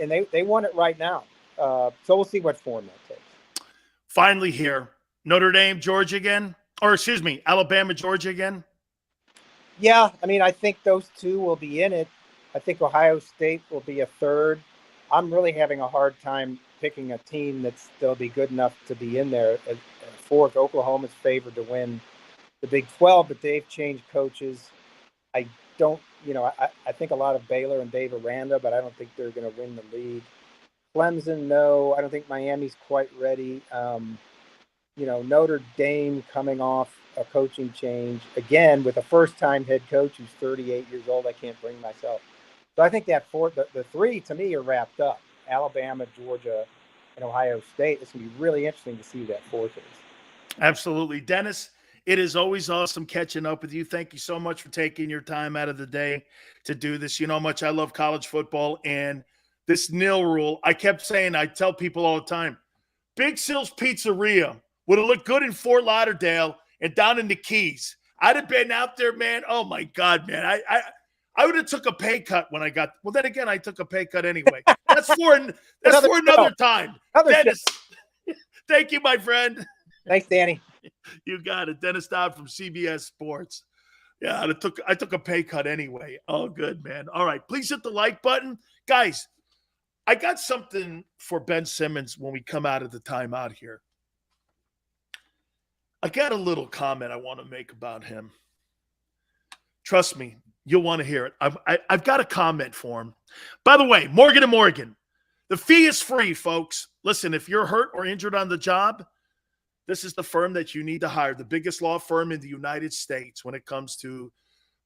And they want it right now. So we'll see what form that takes. Finally here, Notre Dame, Georgia again. Or excuse me, Alabama, Georgia again. Yeah, I think those 2 will be in it. I think Ohio State will be a third. I'm really having a hard time picking a team that's still be good enough to be in there. At fourth, Oklahoma's favored to win the Big 12, but they've changed coaches. I don't, I think a lot of Baylor and Dave Aranda, but I don't think they're going to win the league. Clemson, no. I don't think Miami's quite ready. Notre Dame coming off a coaching change, again, with a first-time head coach who's 38 years old. I can't bring myself. So I think that the 3, to me, are wrapped up. Alabama, Georgia, and Ohio State. It's going to be really interesting to see who that 4th is. Absolutely. Dennis, it is always awesome catching up with you. Thank you so much for taking your time out of the day to do this. You know how much I love college football, and this nil rule. I kept saying, I tell people all the time, Big Sil's Pizzeria would have looked good in Fort Lauderdale and down in the Keys. I'd have been out there, man. Oh my God, man. I would have took a pay cut when I got. Well, then again, I took a pay cut anyway. That's for another time. Dennis, thank you, my friend. Thanks, Danny. You got it. Dennis Dodd from CBS Sports. Yeah, I took a pay cut anyway. Oh, good, man. All right, please hit the like button, guys. I got something for Ben Simmons when we come out of the timeout here. I got a little comment I want to make about him. Trust me, you'll want to hear it. I've got a comment for him. By the way, Morgan & Morgan, the fee is free, folks. Listen, if you're hurt or injured on the job, this is the firm that you need to hire, the biggest law firm in the United States when it comes to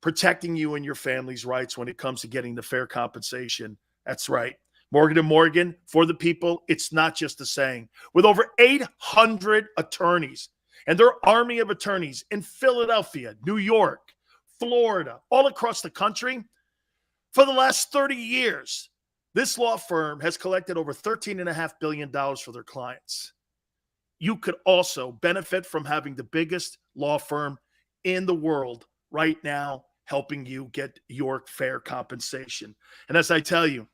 protecting you and your family's rights, when it comes to getting the fair compensation. That's right. Morgan & Morgan, for the people, it's not just a saying. With over 800 attorneys and their army of attorneys in Philadelphia, New York, Florida, all across the country. For the last 30 years, this law firm has collected over $13.5 billion for their clients. You could also benefit from having the biggest law firm in the world right now helping you get your fair compensation. And as I tell you,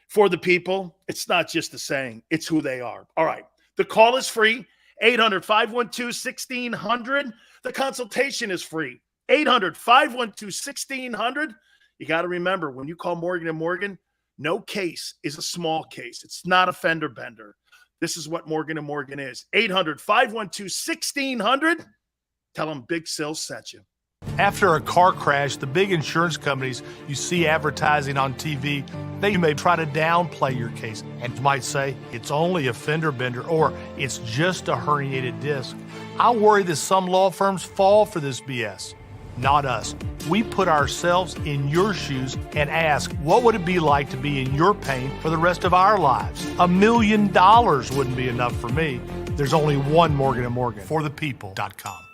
for the people, it's not just a saying, it's who they are. All right. The call is free, 800-512-1600. The consultation is free, 800-512-1600. You got to remember, when you call Morgan & Morgan, no case is a small case. It's not a fender bender. This is what Morgan & Morgan is. 800-512-1600. Tell them Big Sil sent you. After a car crash, the big insurance companies you see advertising on TV, they may try to downplay your case and might say it's only a fender bender or it's just a herniated disc. I worry that some law firms fall for this BS. Not us. We put ourselves in your shoes and ask, what would it be like to be in your pain for the rest of our lives? $1 million wouldn't be enough for me. There's only one Morgan & Morgan. ForThePeople.com.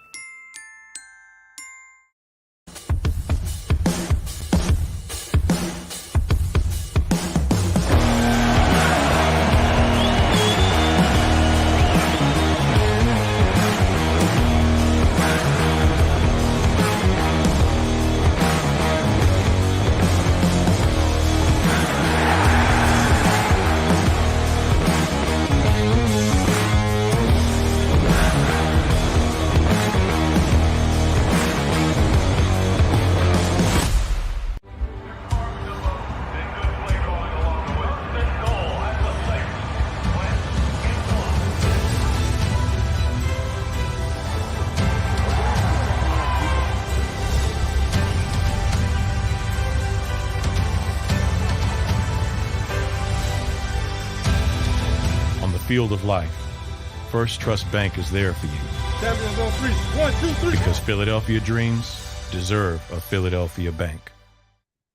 Field of life, First Trust Bank is there for you. 7 on 3. 1, 2, 3. Because Philadelphia dreams deserve a Philadelphia bank.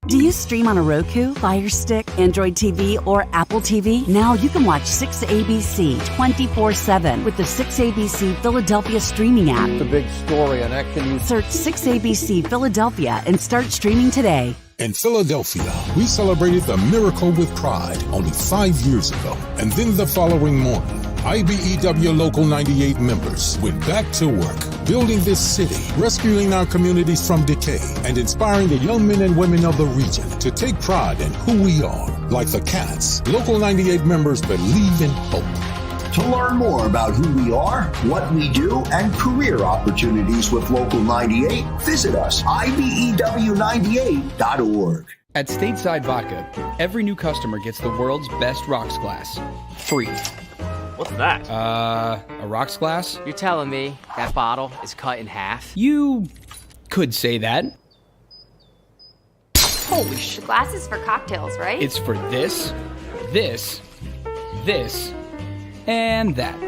Do you stream on a Roku, Fire Stick, Android TV, or Apple TV? Now you can watch 6ABC 24/7 with the 6ABC Philadelphia streaming app. The big story on Action. Search 6ABC Philadelphia and start streaming today. In Philadelphia, we celebrated the miracle with pride only 5 years ago. And then the following morning, IBEW Local 98 members went back to work, building this city, rescuing our communities from decay, and inspiring the young men and women of the region to take pride in who we are. Like the Cats, Local 98 members believe in hope. To learn more about who we are, what we do, and career opportunities with Local 98, visit us, IBEW98.org. At Stateside Vodka, every new customer gets the world's best rocks glass, free. What's that? A rocks glass? You're telling me that bottle is cut in half? You could say that. Holy shit. The glass is for cocktails, right? It's for this, this, this, and that.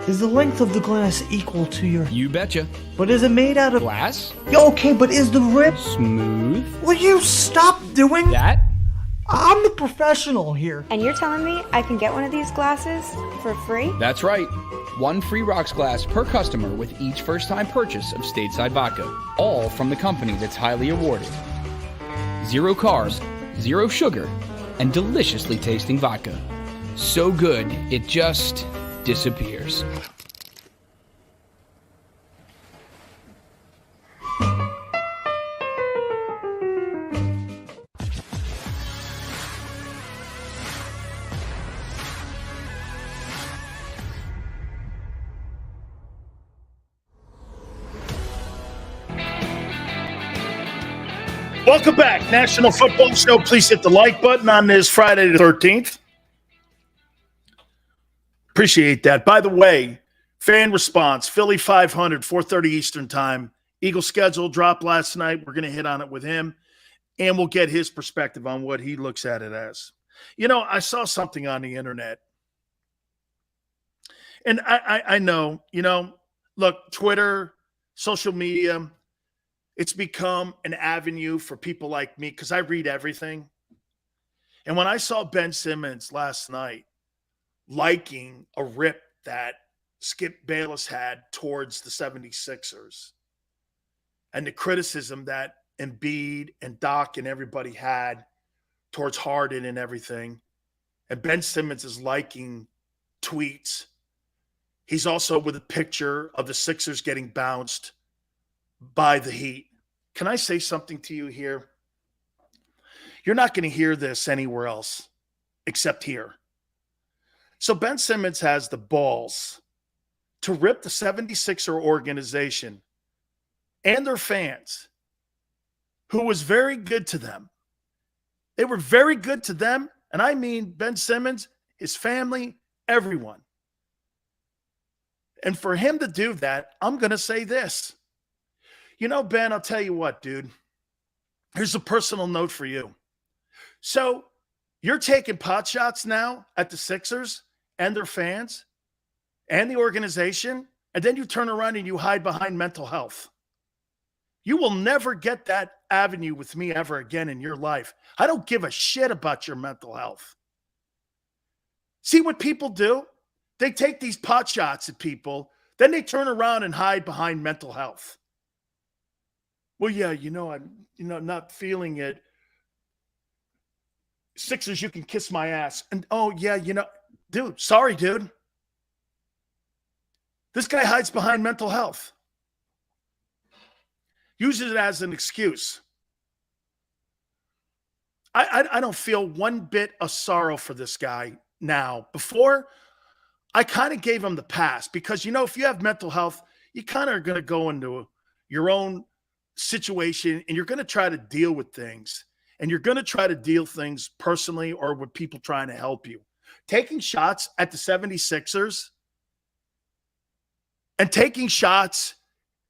Is the length of the glass equal to your... You betcha. But is it made out of... Glass? Okay, but is the rip... Smooth? Will you stop doing... That? I'm the professional here. And you're telling me I can get one of these glasses for free? That's right. One free rocks glass per customer with each first-time purchase of Stateside Vodka. All from the company that's highly awarded. 0 carbs, 0 sugar, and deliciously tasting vodka. So good, it just disappears. Welcome back, National Football Show. Please hit the like button on this Friday the 13th. Appreciate that. By the way, fan response, Philly 500, 4:30 Eastern time. Eagle schedule dropped last night. We're going to hit on it with him, and we'll get his perspective on what he looks at it as. You know, I saw something on the internet, and I know, you know, look, Twitter, social media, it's become an avenue for people like me because I read everything. And when I saw Ben Simmons last night liking a rip that Skip Bayless had towards the 76ers and the criticism that Embiid and Doc and everybody had towards Harden and everything, and Ben Simmons is liking tweets. He's also with a picture of the Sixers getting bounced by the Heat. Can I say something to you here? You're not going to hear this anywhere else except here. So Ben Simmons has the balls to rip the 76er organization and their fans, who was very good to them. They were very good to them, and I mean Ben Simmons, his family, everyone. And for him to do that, I'm going to say this. You know, Ben, I'll tell you what, dude. Here's a personal note for you. So you're taking pot shots now at the Sixers and their fans and the organization, and then you turn around and you hide behind mental health. You will never get that avenue with me ever again in your life. I don't give a shit about your mental health. See what people do? They take these pot shots at people, then they turn around and hide behind mental health. Well, yeah, I'm not feeling it. Sixers, you can kiss my ass. And oh, yeah, dude, sorry, dude. This guy hides behind mental health. Uses it as an excuse. I don't feel one bit of sorrow for this guy now. Before, I kind of gave him the pass because, if you have mental health, you kind of are going to go into your own situation and you're going to try to deal with things. And you're going to try to deal things personally or with people trying to help you. Taking shots at the 76ers and taking shots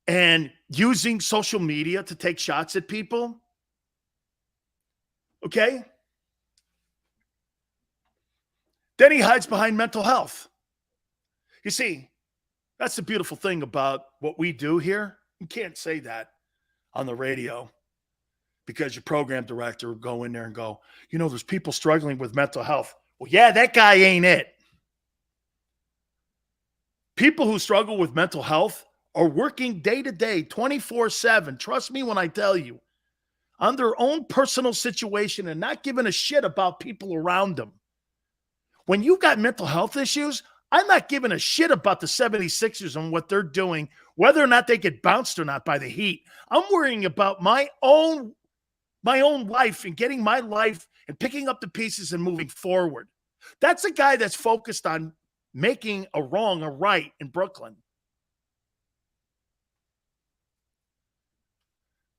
and using social media to take shots at people, okay? Then he hides behind mental health. You see, that's the beautiful thing about what we do here. You can't say that on the radio because your program director will go in there and go, there's people struggling with mental health. Well, yeah, that guy ain't it. People who struggle with mental health are working day to day, 24/7. Trust me when I tell you, on their own personal situation and not giving a shit about people around them. When you've got mental health issues, I'm not giving a shit about the 76ers and what they're doing, whether or not they get bounced or not by the Heat. I'm worrying about my own life and getting my life and picking up the pieces and moving forward. That's a guy that's focused on making a wrong a right in Brooklyn.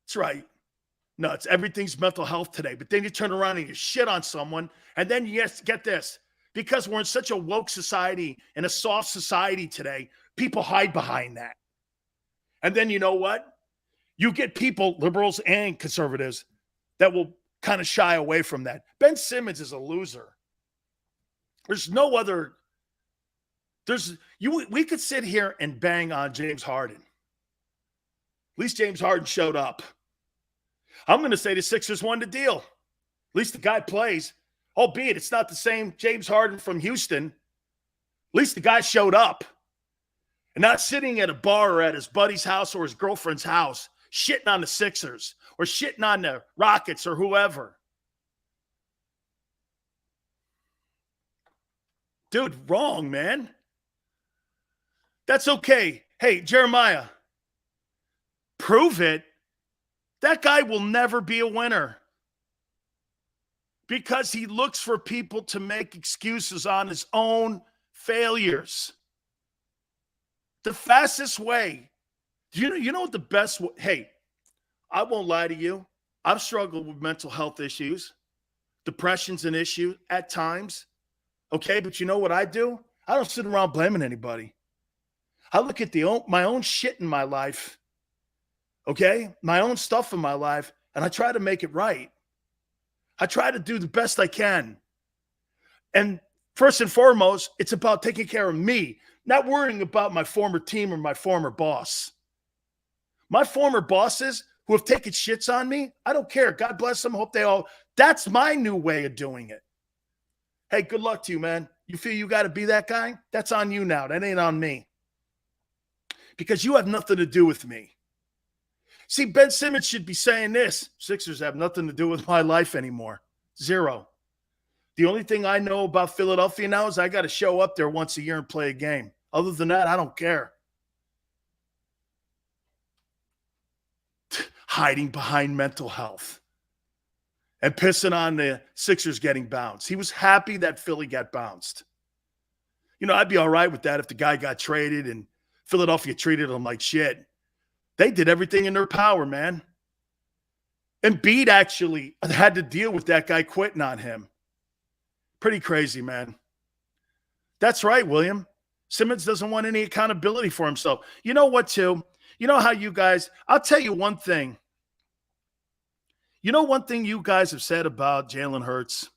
That's right. No, everything's mental health today. But then you turn around and you shit on someone. And then, yes, get this. Because we're in such a woke society and a soft society today, people hide behind that. And then you know what? You get people, liberals and conservatives, that will kind of shy away from that. Ben Simmons is a loser. There's no other. We could sit here and bang on James Harden. At least James Harden showed up. I'm going to say the Sixers won the deal. At least the guy plays. Albeit it's not the same James Harden from Houston. At least the guy showed up. And not sitting at a bar or at his buddy's house or his girlfriend's house, shitting on the Sixers or shitting on the Rockets or whoever. Dude, wrong, man. That's okay. Hey, Jeremiah, prove it. That guy will never be a winner. Because he looks for people to make excuses on his own failures. The fastest way. You know what the best way? Hey, I won't lie to you. I've struggled with mental health issues. Depression's an issue at times. Okay, but you know what I do? I don't sit around blaming anybody. I look at my own shit in my life. Okay? My own stuff in my life, and I try to make it right. I try to do the best I can. And first and foremost, it's about taking care of me, not worrying about my former team or my former boss. My former bosses who have taken shits on me, I don't care. God bless them. Hope that's my new way of doing it. Hey, good luck to you, man. You feel you got to be that guy? That's on you now. That ain't on me. Because you have nothing to do with me. See, Ben Simmons should be saying this. Sixers have nothing to do with my life anymore. Zero. The only thing I know about Philadelphia now is I got to show up there once a year and play a game. Other than that, I don't care. Hiding behind mental health and pissing on the Sixers getting bounced. He was happy that Philly got bounced. You know, I'd be all right with that if the guy got traded and Philadelphia treated him like shit. They did everything in their power, man. Embiid actually had to deal with that guy quitting on him. Pretty crazy, man. That's right, William. Simmons doesn't want any accountability for himself. You know what, too? You know how you guys, I'll tell you one thing. You know one thing you guys have said about Jalen Hurts?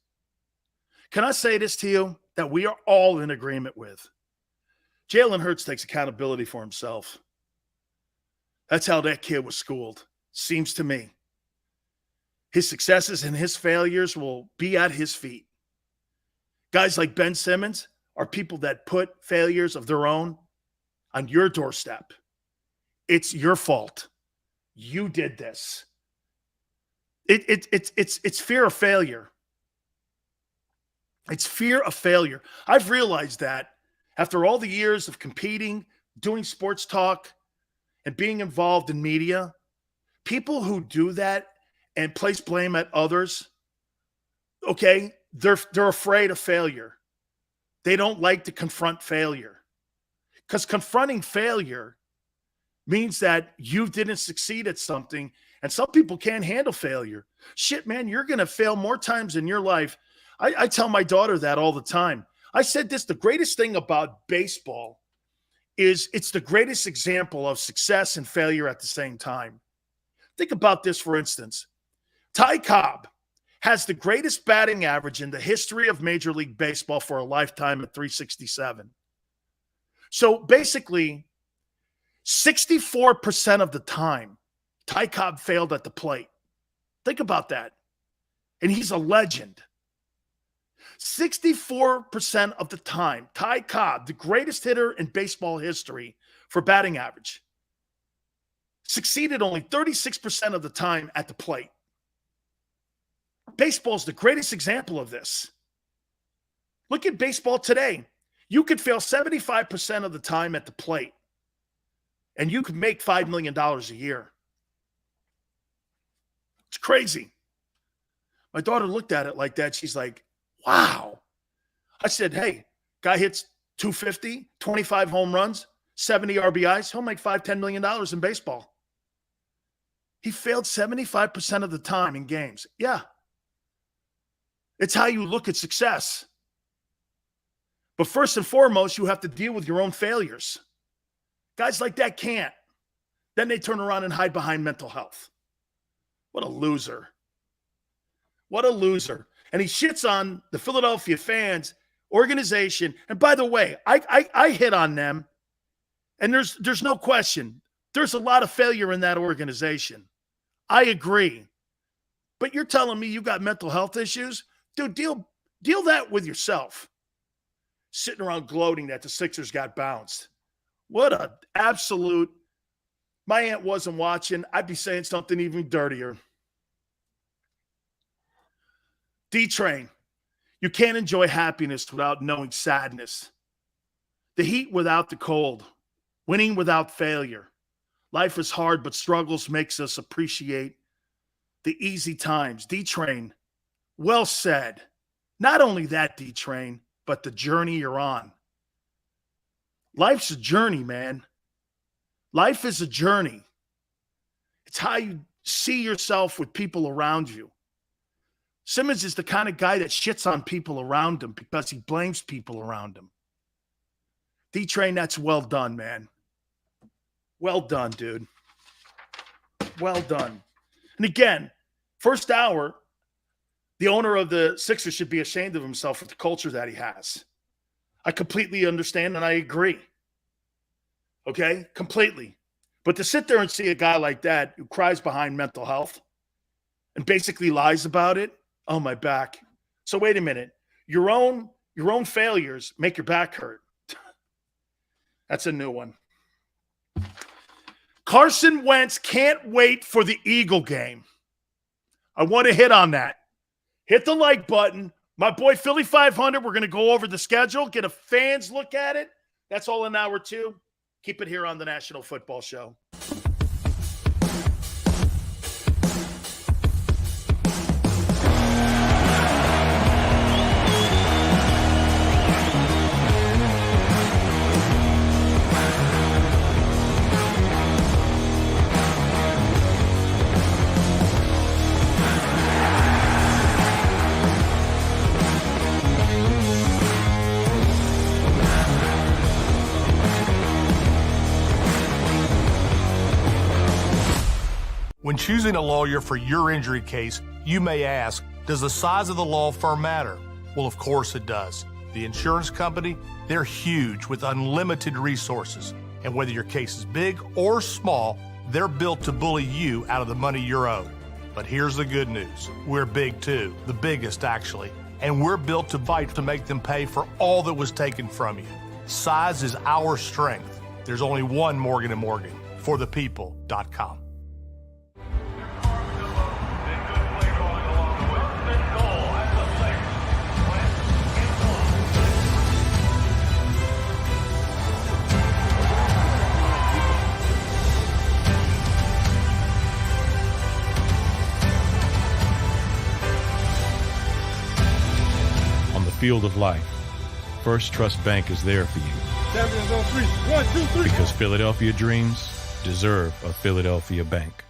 Can I say this to you that we are all in agreement with? Jalen Hurts takes accountability for himself. That's how that kid was schooled, seems to me. His successes and his failures will be at his feet. Guys like Ben Simmons are people that put failures of their own on your doorstep. It's your fault. You did this. It's fear of failure. It's fear of failure. I've realized that after all the years of competing, doing sports talk, and being involved in media, people who do that and place blame at others, okay, they're afraid of failure. They don't like to confront failure. Because confronting failure means that you didn't succeed at something, and some people can't handle failure. Shit, man, you're going to fail more times in your life. I tell my daughter that all the time. I said this, the greatest thing about baseball is it's the greatest example of success and failure at the same time. Think about this, for instance. Ty Cobb has the greatest batting average in the history of Major League Baseball for a lifetime at 367. So basically, 64% of the time, Ty Cobb failed at the plate. Think about that. And he's a legend. 64% of the time, Ty Cobb, the greatest hitter in baseball history for batting average, succeeded only 36% of the time at the plate. Baseball is the greatest example of this. Look at baseball today. You could fail 75% of the time at the plate, and you could make $5 million a year. It's crazy. My daughter looked at it like that. She's like, wow. I said, hey, guy hits 250, 25 home runs, 70 RBIs. He'll make $5-10 million in baseball. He failed 75% of the time in games. Yeah. It's how you look at success. But first and foremost, you have to deal with your own failures. Guys like that can't. Then they turn around and hide behind mental health. What a loser. What a loser. And he shits on the Philadelphia fans, organization. And by the way, I hit on them. And there's no question. There's a lot of failure in that organization. I agree. But you're telling me you got mental health issues? Dude, deal that with yourself. Sitting around gloating that the Sixers got bounced. What a absolute. My aunt wasn't watching. I'd be saying something even dirtier. D-Train, you can't enjoy happiness without knowing sadness. The heat without the cold. Winning without failure. Life is hard, but struggles makes us appreciate the easy times. D-Train, well said. Not only that, D-Train, but the journey you're on. Life's a journey, man. Life is a journey. It's how you see yourself with people around you. Simmons is the kind of guy that shits on people around him because he blames people around him. D-Train, that's well done, man. Well done, dude. Well done. And again, first hour, the owner of the Sixers should be ashamed of himself for the culture that he has. I completely understand and I agree. Okay? Completely. But to sit there and see a guy like that who cries behind mental health and basically lies about it, oh, my back. So wait a minute. Your own failures make your back hurt. That's a new one. Carson Wentz can't wait for the Eagle game. I want to hit on that. Hit the like button. My boy Philly 500, we're going to go over the schedule, get a fan's look at it. That's all in hour 2. Keep it here on the National Football Show. When choosing a lawyer for your injury case, you may ask, does the size of the law firm matter? Well, of course it does. The insurance company, they're huge with unlimited resources. And whether your case is big or small, they're built to bully you out of the money you're owed. But here's the good news. We're big too, the biggest actually. And we're built to fight to make them pay for all that was taken from you. Size is our strength. There's only one Morgan & Morgan, forthepeople.com. Field of life, First Trust Bank is there for you. Champions on 3. 1, 2, 3. Because Philadelphia dreams deserve a Philadelphia bank.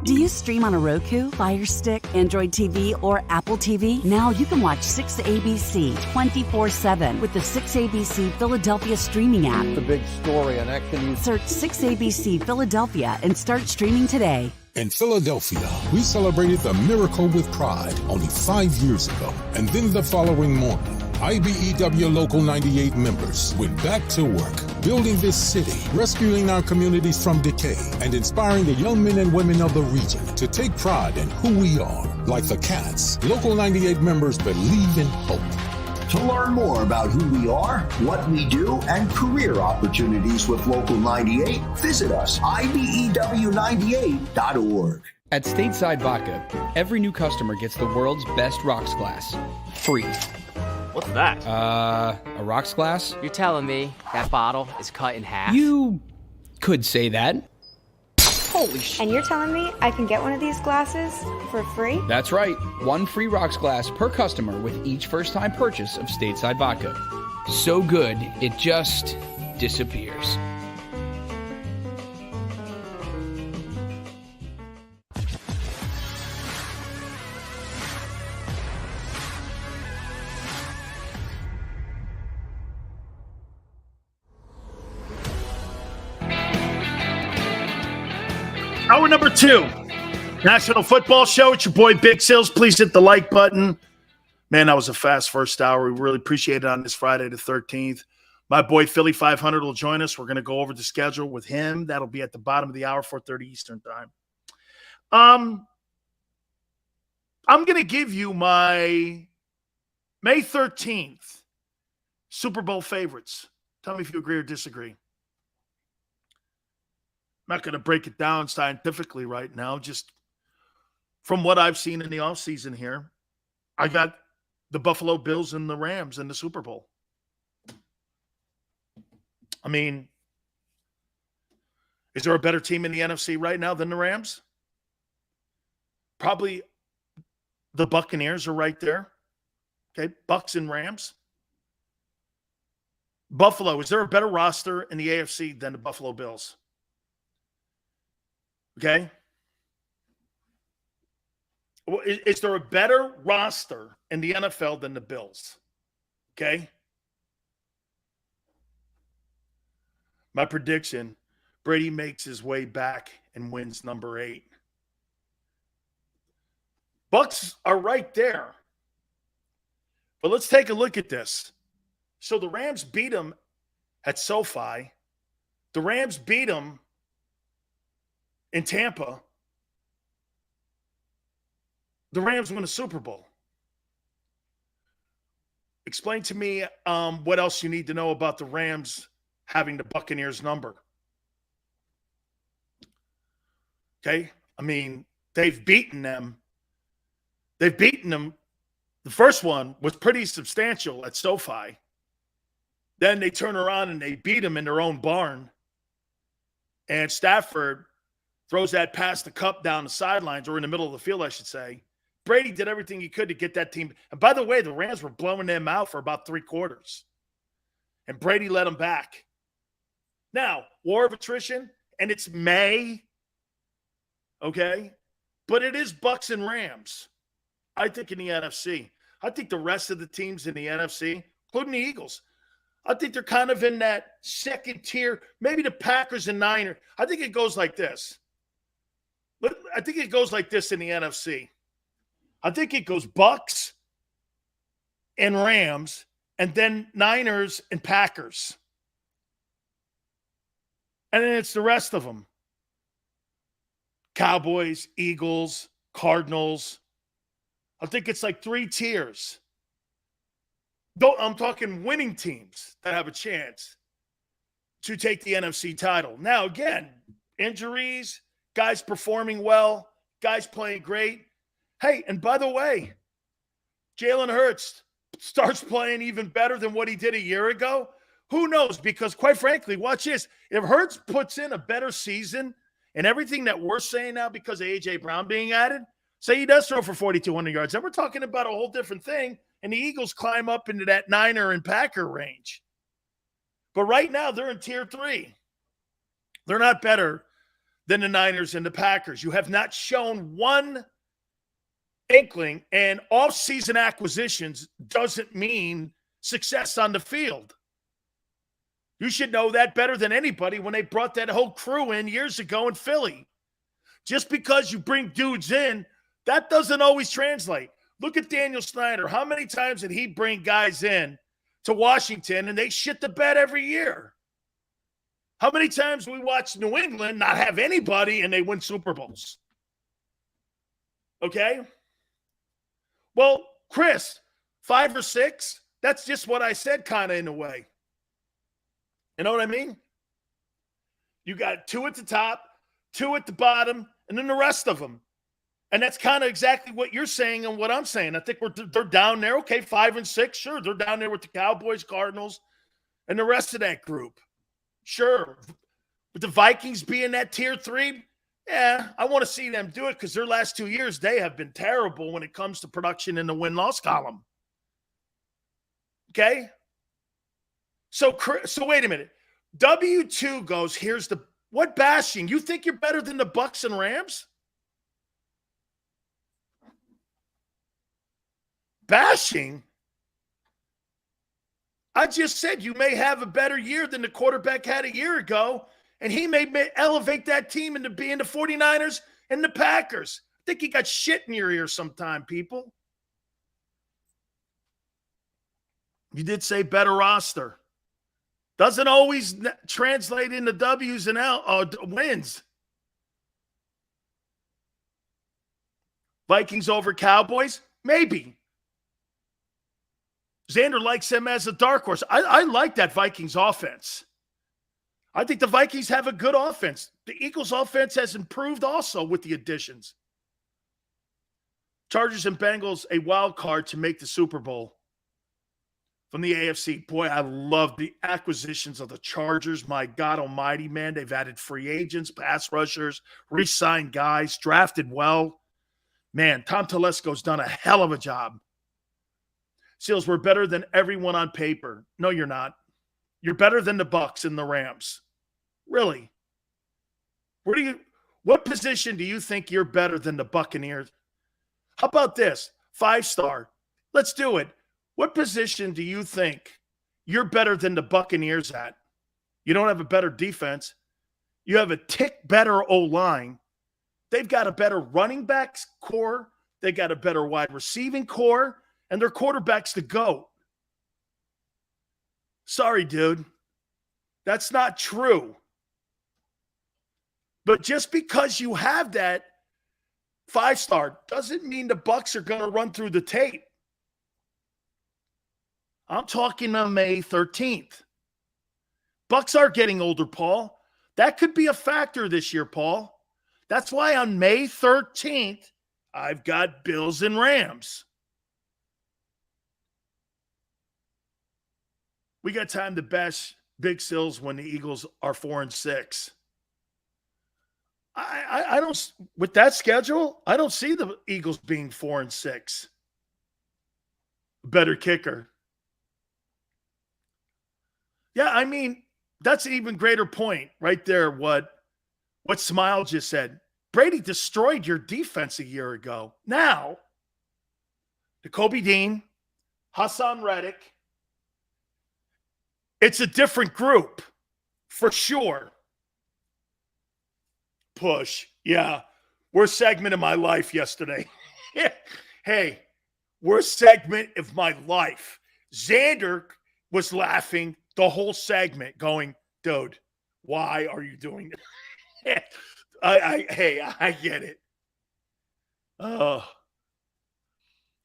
Do you stream on a Roku, Fire Stick, Android TV, or Apple TV? Now you can watch 6ABC 24/7 with the 6ABC Philadelphia streaming app. The big story on Action News. Search 6ABC Philadelphia and start streaming today. In Philadelphia, we celebrated the miracle with pride only 5 years ago. And then the following morning, IBEW Local 98 members went back to work, building this city, rescuing our communities from decay, and inspiring the young men and women of the region to take pride in who we are. Like the Cats, Local 98 members believe in hope. To learn more about who we are, what we do, and career opportunities with Local 98, visit us, IBEW98.org. At Stateside Vodka, every new customer gets the world's best rocks glass. Free. What's that? A rocks glass? You're telling me that bottle is cut in half? You could say that. Holy shit. And you're telling me I can get one of these glasses for free? That's right. 1 free rocks glass per customer with each first-time purchase of Stateside Vodka. So good, it just disappears. Hour number 2, National Football Show. It's your boy Big Sills. Please hit the like button. Man, that was a fast first hour. We really appreciate it on this Friday the 13th. My boy Philly 500 will join us. We're going to go over the schedule with him. That'll be at the bottom of the hour, 4:30 Eastern time. I'm going to give you my May 13th Super Bowl favorites. Tell me if you agree or disagree. I'm not going to break it down scientifically right now. Just from what I've seen in the offseason here, I got the Buffalo Bills and the Rams in the Super Bowl. I mean, is there a better team in the NFC right now than the Rams? Probably the Buccaneers are right there. Okay, Bucs and Rams. Buffalo, is there a better roster in the AFC than the Buffalo Bills? Okay. Well, is there a better roster in the NFL than the Bills? Okay. My prediction, Brady makes his way back and wins number 8. Bucs are right there. But let's take a look at this. So the Rams beat them at SoFi. The Rams beat them in Tampa. The Rams win a Super Bowl. Explain to me what else you need to know about the Rams having the Buccaneers number. Okay? I mean, they've beaten them. They've beaten them. The first one was pretty substantial at SoFi. Then they turn around and they beat them in their own barn. And Stafford throws that past the cup down the sidelines, or in the middle of the field, I should say. Brady did everything he could to get that team. And by the way, the Rams were blowing them out for about 3 quarters. And Brady let them back. Now, war of attrition, and it's May. Okay? But it is Bucks and Rams, I think, in the NFC. I think the rest of the teams in the NFC, including the Eagles, I think they're kind of in that second tier, maybe the Packers and Niners. I think it goes like this. I think it goes like this in the NFC. I think it goes Bucks and Rams, and then Niners and Packers. And then it's the rest of them. Cowboys, Eagles, Cardinals. I think it's like 3 tiers. I'm talking winning teams that have a chance to take the NFC title. Now, again, injuries, guys performing well, guys playing great. Hey, and by the way, Jalen Hurts starts playing even better than what he did a year ago. Who knows? Because quite frankly, watch this. If Hurts puts in a better season and everything that we're saying now because of A.J. Brown being added, say he does throw for 4,200 yards, then we're talking about a whole different thing, and the Eagles climb up into that Niner and Packer range. But right now, they're in tier 3. They're not better than the Niners and the Packers. You have not shown one inkling, and off-season acquisitions doesn't mean success on the field. You should know that better than anybody when they brought that whole crew in years ago in Philly. Just because you bring dudes in, that doesn't always translate. Look at Daniel Snyder. How many times did he bring guys in to Washington and they shit the bed every year? How many times we watch New England not have anybody and they win Super Bowls? Okay? Well, Chris, 5 or 6, that's just what I said kind of in a way. You know what I mean? You got 2 at the top, 2 at the bottom, and then the rest of them. And that's kind of exactly what you're saying and what I'm saying. I think they're down there. Okay, 5 and 6, sure. They're down there with the Cowboys, Cardinals, and the rest of that group. Sure. But the Vikings being that tier 3, yeah, I want to see them do it because their last 2 years, they have been terrible when it comes to production in the win-loss column. Okay? So wait a minute. W2 goes, here's the – what bashing? You think you're better than the Bucks and Rams? Bashing? I just said you may have a better year than the quarterback had a year ago, and he may elevate that team into being the 49ers and the Packers. I think you got shit in your ear sometime, people. You did say better roster. Doesn't always translate into W's and wins. Vikings over Cowboys? Maybe. Xander likes them as a dark horse. I like that Vikings offense. I think the Vikings have a good offense. The Eagles offense has improved also with the additions. Chargers and Bengals, a wild card to make the Super Bowl from the AFC. Boy, I love the acquisitions of the Chargers. My God almighty, man. They've added free agents, pass rushers, re-signed guys, drafted well. Man, Tom Telesco's done a hell of a job. Seals, we're better than everyone on paper. No, you're not. You're better than the Bucks and the Rams. Really? What position do you think you're better than the Buccaneers? How about this? 5-star. Let's do it. What position do you think you're better than the Buccaneers at? You don't have a better defense. You have a tick better O-line. They've got a better running backs core. They got a better wide receiving core. And their quarterback's the GOAT. Sorry, dude. That's not true. But just because you have that 5-star doesn't mean the Bucs are going to run through the tape. I'm talking on May 13th. Bucs are getting older, Paul. That could be a factor this year, Paul. That's why on May 13th, I've got Bills and Rams. We got time to bash Big Sills when the Eagles are 4-6. I don't, with that schedule, I don't see the Eagles being 4-6. Better kicker. Yeah, I mean, that's an even greater point right there. What Smile just said. Brady destroyed your defense a year ago. Now, Jacoby Dean, Hassan Reddick, it's a different group for sure. Push. Yeah. Worst segment of my life yesterday. Hey, worst segment of my life. Xander was laughing the whole segment going, dude, why are you doing it? I get it. Oh.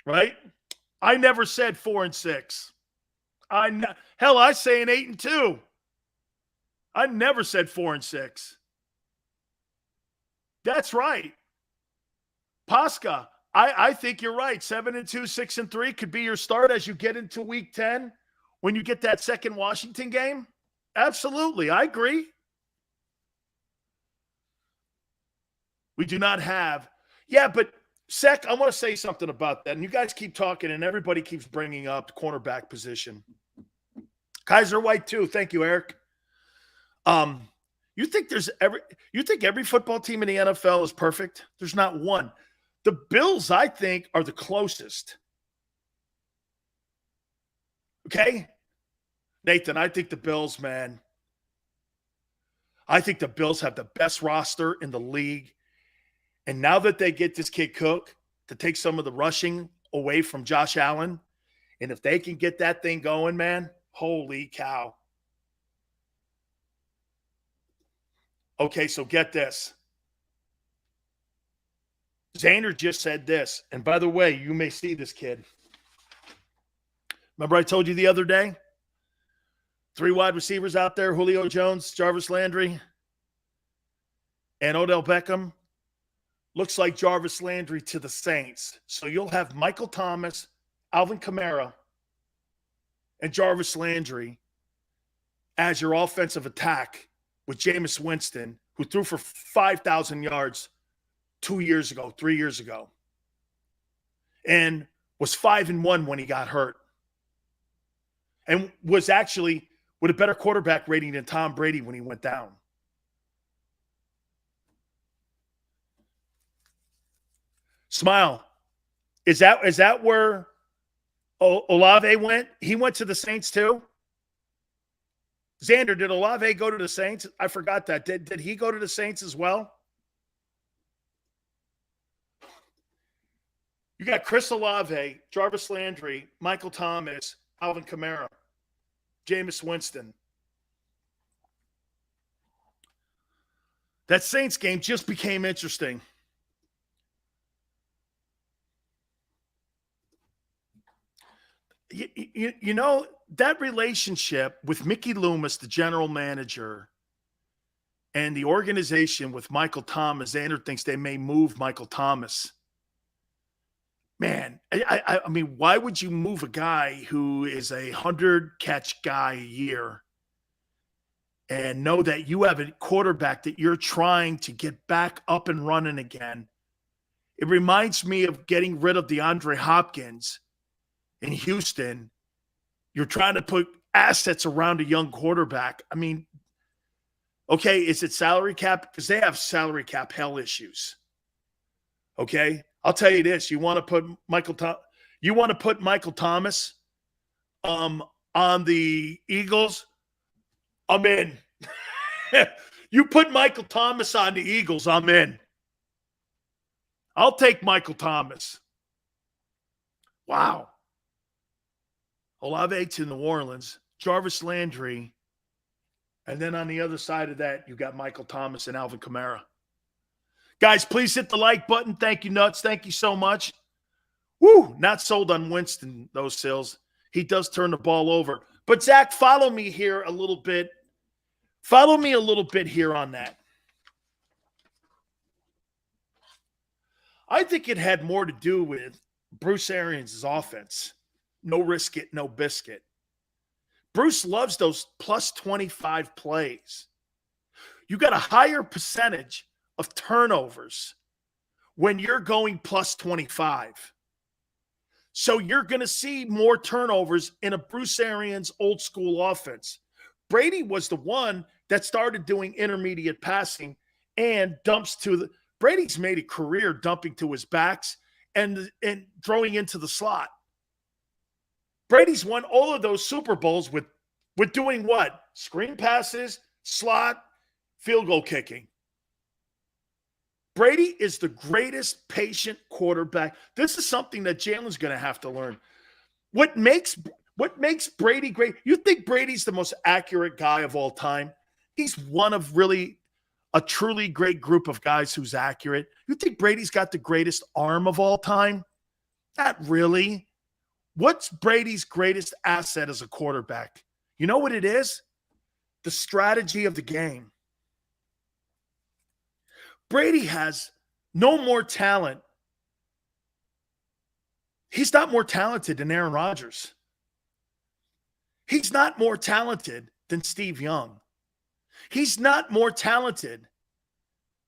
Right? I never said 4-6. Hell, I say an 8-2. I never said 4-6. That's right. Pasca, I think you're right. 7-2, 6-3 could be your start as you get into week 10 when you get that second Washington game. Absolutely. I agree. We do not have. Yeah, but Sec, I want to say something about that. And you guys keep talking and everybody keeps bringing up the cornerback position. Kaiser White too. Thank you, Eric. You think every football team in the NFL is perfect? There's not one. The Bills, I think, are the closest. Okay? Nathan, I think the Bills, man. I think the Bills have the best roster in the league. And now that they get this kid Cook to take some of the rushing away from Josh Allen, and if they can get that thing going, man, holy cow. Okay, so get this. Xander just said this. And by the way, you may see this kid. Remember I told you the other day? 3 wide receivers out there, Julio Jones, Jarvis Landry, and Odell Beckham. Looks like Jarvis Landry to the Saints. So you'll have Michael Thomas, Alvin Kamara, and Jarvis Landry as your offensive attack with Jameis Winston, who threw for 5,000 yards 3 years ago, and was 5-1 when he got hurt, and was actually with a better quarterback rating than Tom Brady when he went down. Smile. Is that where Olave went? He went to the Saints too? Xander, did Olave go to the Saints? I forgot that. Did he go to the Saints as well? You got Chris Olave, Jarvis Landry, Michael Thomas, Alvin Kamara, Jameis Winston. That Saints game just became interesting. You know, that relationship with Mickey Loomis, the general manager, and the organization with Michael Thomas, Xander thinks they may move Michael Thomas. Man, I mean, why would you move a guy who is a 100-catch guy a year and know that you have a quarterback that you're trying to get back up and running again? It reminds me of getting rid of DeAndre Hopkins in Houston. You're trying to put assets around a young quarterback. I mean, okay, is it salary cap? Because they have salary cap hell issues. Okay, I'll tell you this: you want to put Michael Thomas on the Eagles? I'm in. You put Michael Thomas on the Eagles, I'm in. I'll take Michael Thomas. Wow. Olave to New Orleans, Jarvis Landry, and then on the other side of that, you got Michael Thomas and Alvin Kamara. Guys, please hit the like button. Thank you, Nuts. Thank you so much. Woo! Not sold on Winston, those sales. He does turn the ball over. But, Zach, follow me here a little bit. Follow me a little bit here on that. I think it had more to do with Bruce Arians' offense. No risk it, no biscuit. Bruce loves those plus 25 plays. You got a higher percentage of turnovers when you're going plus 25. So you're going to see more turnovers in a Bruce Arians old school offense. Brady was the one that started doing intermediate passing and dumps to the – Brady's made a career dumping to his backs and throwing into the slot. Brady's won all of those Super Bowls with doing what? Screen passes, slot, field goal kicking. Brady is the greatest patient quarterback. This is something that Jalen's going to have to learn. What makes Brady great? You think Brady's the most accurate guy of all time? He's one of really a truly great group of guys who's accurate. You think Brady's got the greatest arm of all time? Not really. What's Brady's greatest asset as a quarterback? You know what it is? The strategy of the game. Brady has no more talent. He's not more talented than Aaron Rodgers. He's not more talented than Steve Young. He's not more talented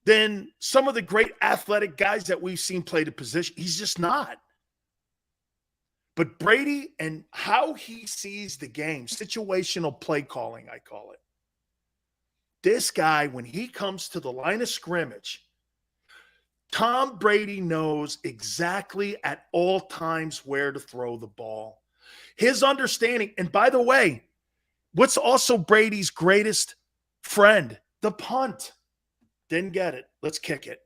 than some of the great athletic guys that we've seen play the position. He's just not. But Brady and how he sees the game, situational play calling, I call it. This guy, when he comes to the line of scrimmage, Tom Brady knows exactly at all times where to throw the ball. His understanding, and by the way, what's also Brady's greatest friend? The punt. Didn't get it. Let's kick it.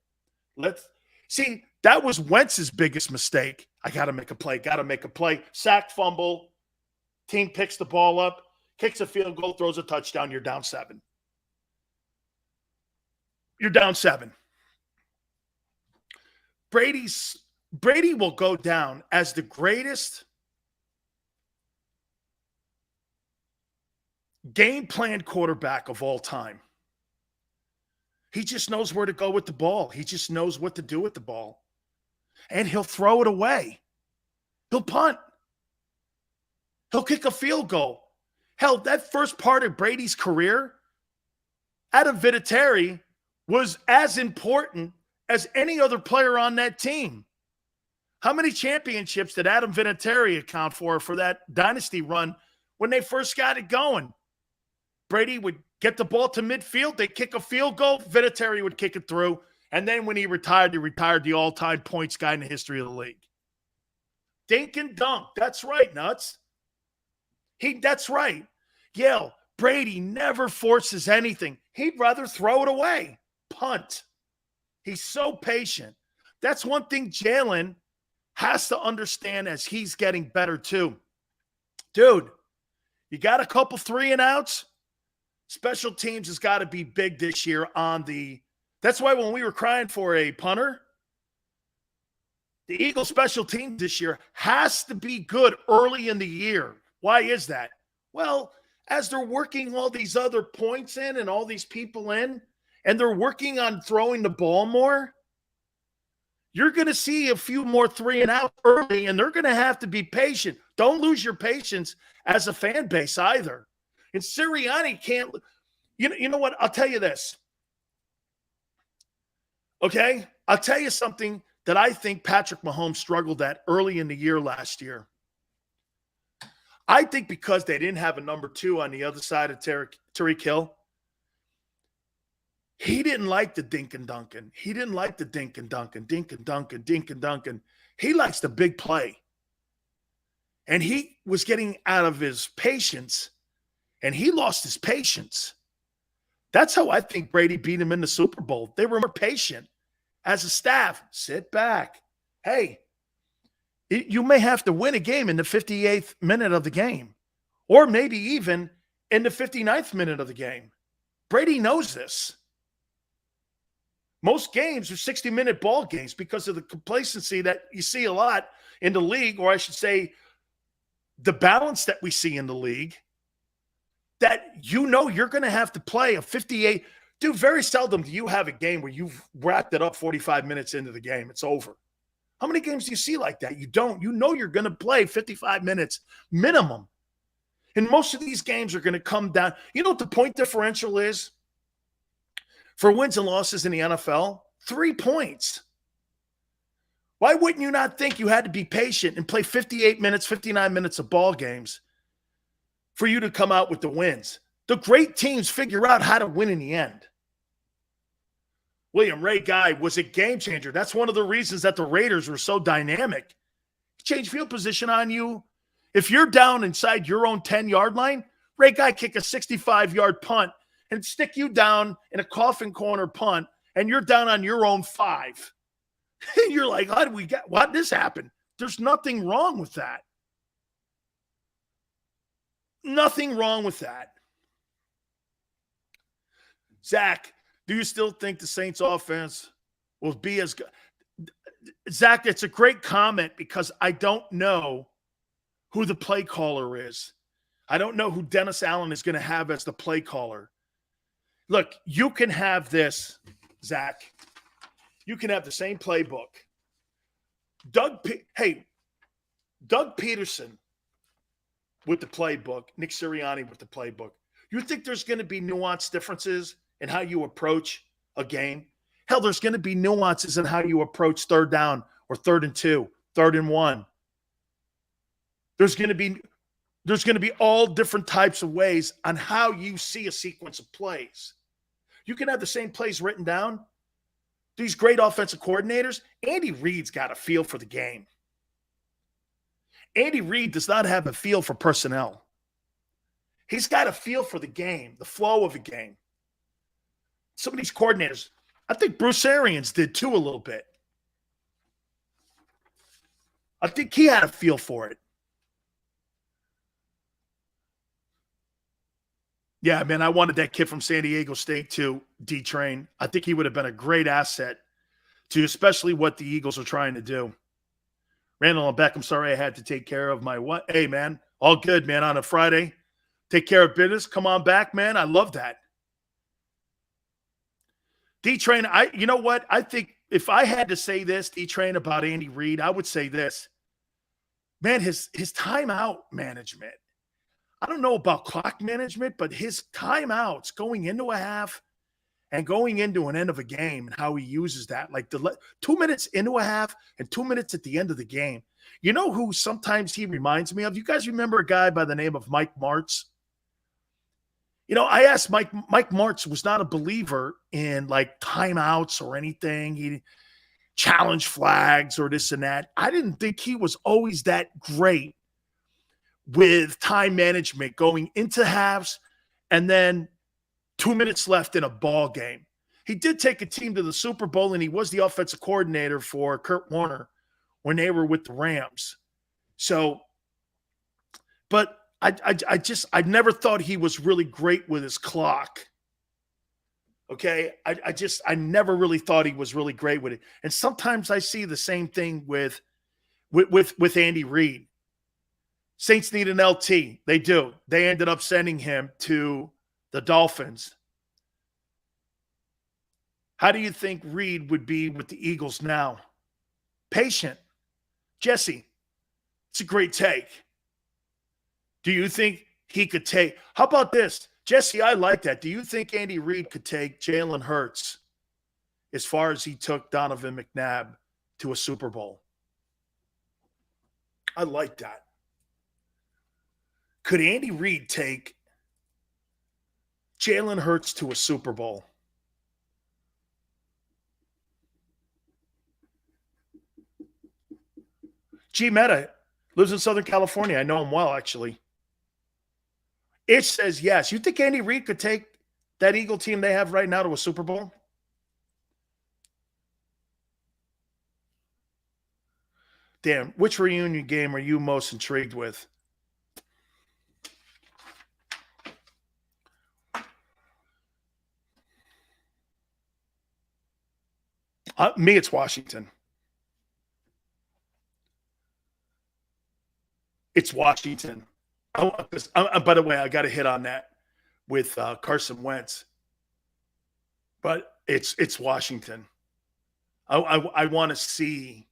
See, that was Wentz's biggest mistake. I got to make a play. Sack, fumble. Team picks the ball up, kicks a field goal, throws a touchdown. You're down 7. Brady will go down as the greatest game plan quarterback of all time. He just knows where to go with the ball. He just knows what to do with the ball. And he'll throw it away. He'll punt. He'll kick a field goal. Hell, that first part of Brady's career, Adam Vinatieri was as important as any other player on that team. How many championships did Adam Vinatieri account for that dynasty run when they first got it going? Brady would get the ball to midfield. They'd kick a field goal. Vinatieri would kick it through. And then when he retired the all-time points guy in the history of the league. Dink and dunk. That's right, Nuts. That's right. Yale, Brady never forces anything. He'd rather throw it away. Punt. He's so patient. That's one thing Jalen has to understand as he's getting better too. Dude, you got a couple 3-and-outs? Special teams has got to be big this year that's why when we were crying for a punter, the Eagles special teams this year has to be good early in the year. Why is that? Well, as they're working all these other points in and all these people in, and they're working on throwing the ball more, you're going to see a few more 3-and-out early, and they're going to have to be patient. Don't lose your patience as a fan base either. And Sirianni can't – you know what? I'll tell you this. Okay? I'll tell you something that I think Patrick Mahomes struggled at early in the year last year. I think because they didn't have a number 2 on the other side of Tyreek Hill, he didn't like the dink and dunkin'. He didn't like the dink and dunkin', dink and dunkin', dink and dunkin'. He likes the big play. And he was getting out of his patience, and he lost his patience. That's how I think Brady beat him in the Super Bowl. They were more patient. As a staff, sit back. Hey, you may have to win a game in the 58th minute of the game, or maybe even in the 59th minute of the game. Brady knows this. Most games are 60-minute ball games because of the complacency that you see a lot in the league, or I should say the balance that we see in the league, that you're going to have to play a 58. Dude, very seldom do you have a game where you've wrapped it up 45 minutes into the game. It's over. How many games do you see like that? You don't. You know you're going to play 55 minutes minimum. And most of these games are going to come down. You know what the point differential is for wins and losses in the NFL? 3 points. Why wouldn't you not think you had to be patient and play 58 minutes, 59 minutes of ball games for you to come out with the wins? The great teams figure out how to win in the end. William Ray Guy was a game changer. That's one of the reasons that the Raiders were so dynamic. Change field position on you. If you're down inside your own 10-yard line, Ray Guy kick a 65-yard punt and stick you down in a coffin corner punt, and you're down on your own 5. And you're like, how did this happen? There's nothing wrong with that. Nothing wrong with that. Zach, do you still think the Saints offense will be as good? Zach, it's a great comment because I don't know who the play caller is. I don't know who Dennis Allen is going to have as the play caller. Look, you can have this, Zach. You can have the same playbook. Doug Peterson with the playbook, Nick Sirianni with the playbook. You think there's going to be nuanced differences in how you approach a game? Hell, there's going to be nuances in how you approach third down or 3rd and 2, 3rd and 1. There's going to be all different types of ways on how you see a sequence of plays. You can have the same plays written down. These great offensive coordinators, Andy Reid's got a feel for the game. Andy Reid does not have a feel for personnel. He's got a feel for the game, the flow of the game. Some of these coordinators, I think Bruce Arians did too a little bit. I think he had a feel for it. Yeah, man, I wanted that kid from San Diego State too, D-Train. I think he would have been a great asset to especially what the Eagles are trying to do. Randall and Beck, I'm sorry I had to take care of my what? Hey, man, all good, man, on a Friday. Take care of business. Come on back, man. I love that. D-Train, you know what? I think if I had to say this, D-Train, about Andy Reid, I would say this. Man, his timeout management. I don't know about clock management, but his timeouts going into a half and going into an end of a game and how he uses that, like the 2 minutes into a half and 2 minutes at the end of the game. You know who sometimes he reminds me of? You guys remember a guy by the name of Mike Martz? You know, I asked Mike Martz was not a believer in like timeouts or anything. He challenge flags or this and that. I didn't think he was always that great with time management going into halves and then 2 minutes left in a ball game. He did take a team to the Super Bowl, and he was the offensive coordinator for Kurt Warner when they were with the Rams. So, but I never thought he was really great with his clock. Okay. I never really thought he was really great with it. And sometimes I see the same thing with Andy Reid. Saints need an LT. They do. They ended up sending him to the Dolphins. How do you think Reid would be with the Eagles now? Patient. Jesse, it's a great take. Do you think he could take – how about this? Jesse, I like that. Do you think Andy Reid could take Jalen Hurts as far as he took Donovan McNabb to a Super Bowl? I like that. Could Andy Reid take Jalen Hurts to a Super Bowl? G Meta lives in Southern California. I know him well, actually. It says yes. You think Andy Reid could take that Eagle team they have right now to a Super Bowl? Damn, which reunion game are you most intrigued with? Me, it's Washington. It's Washington. By the way, I got a hit on that with Carson Wentz. But it's Washington. I want to see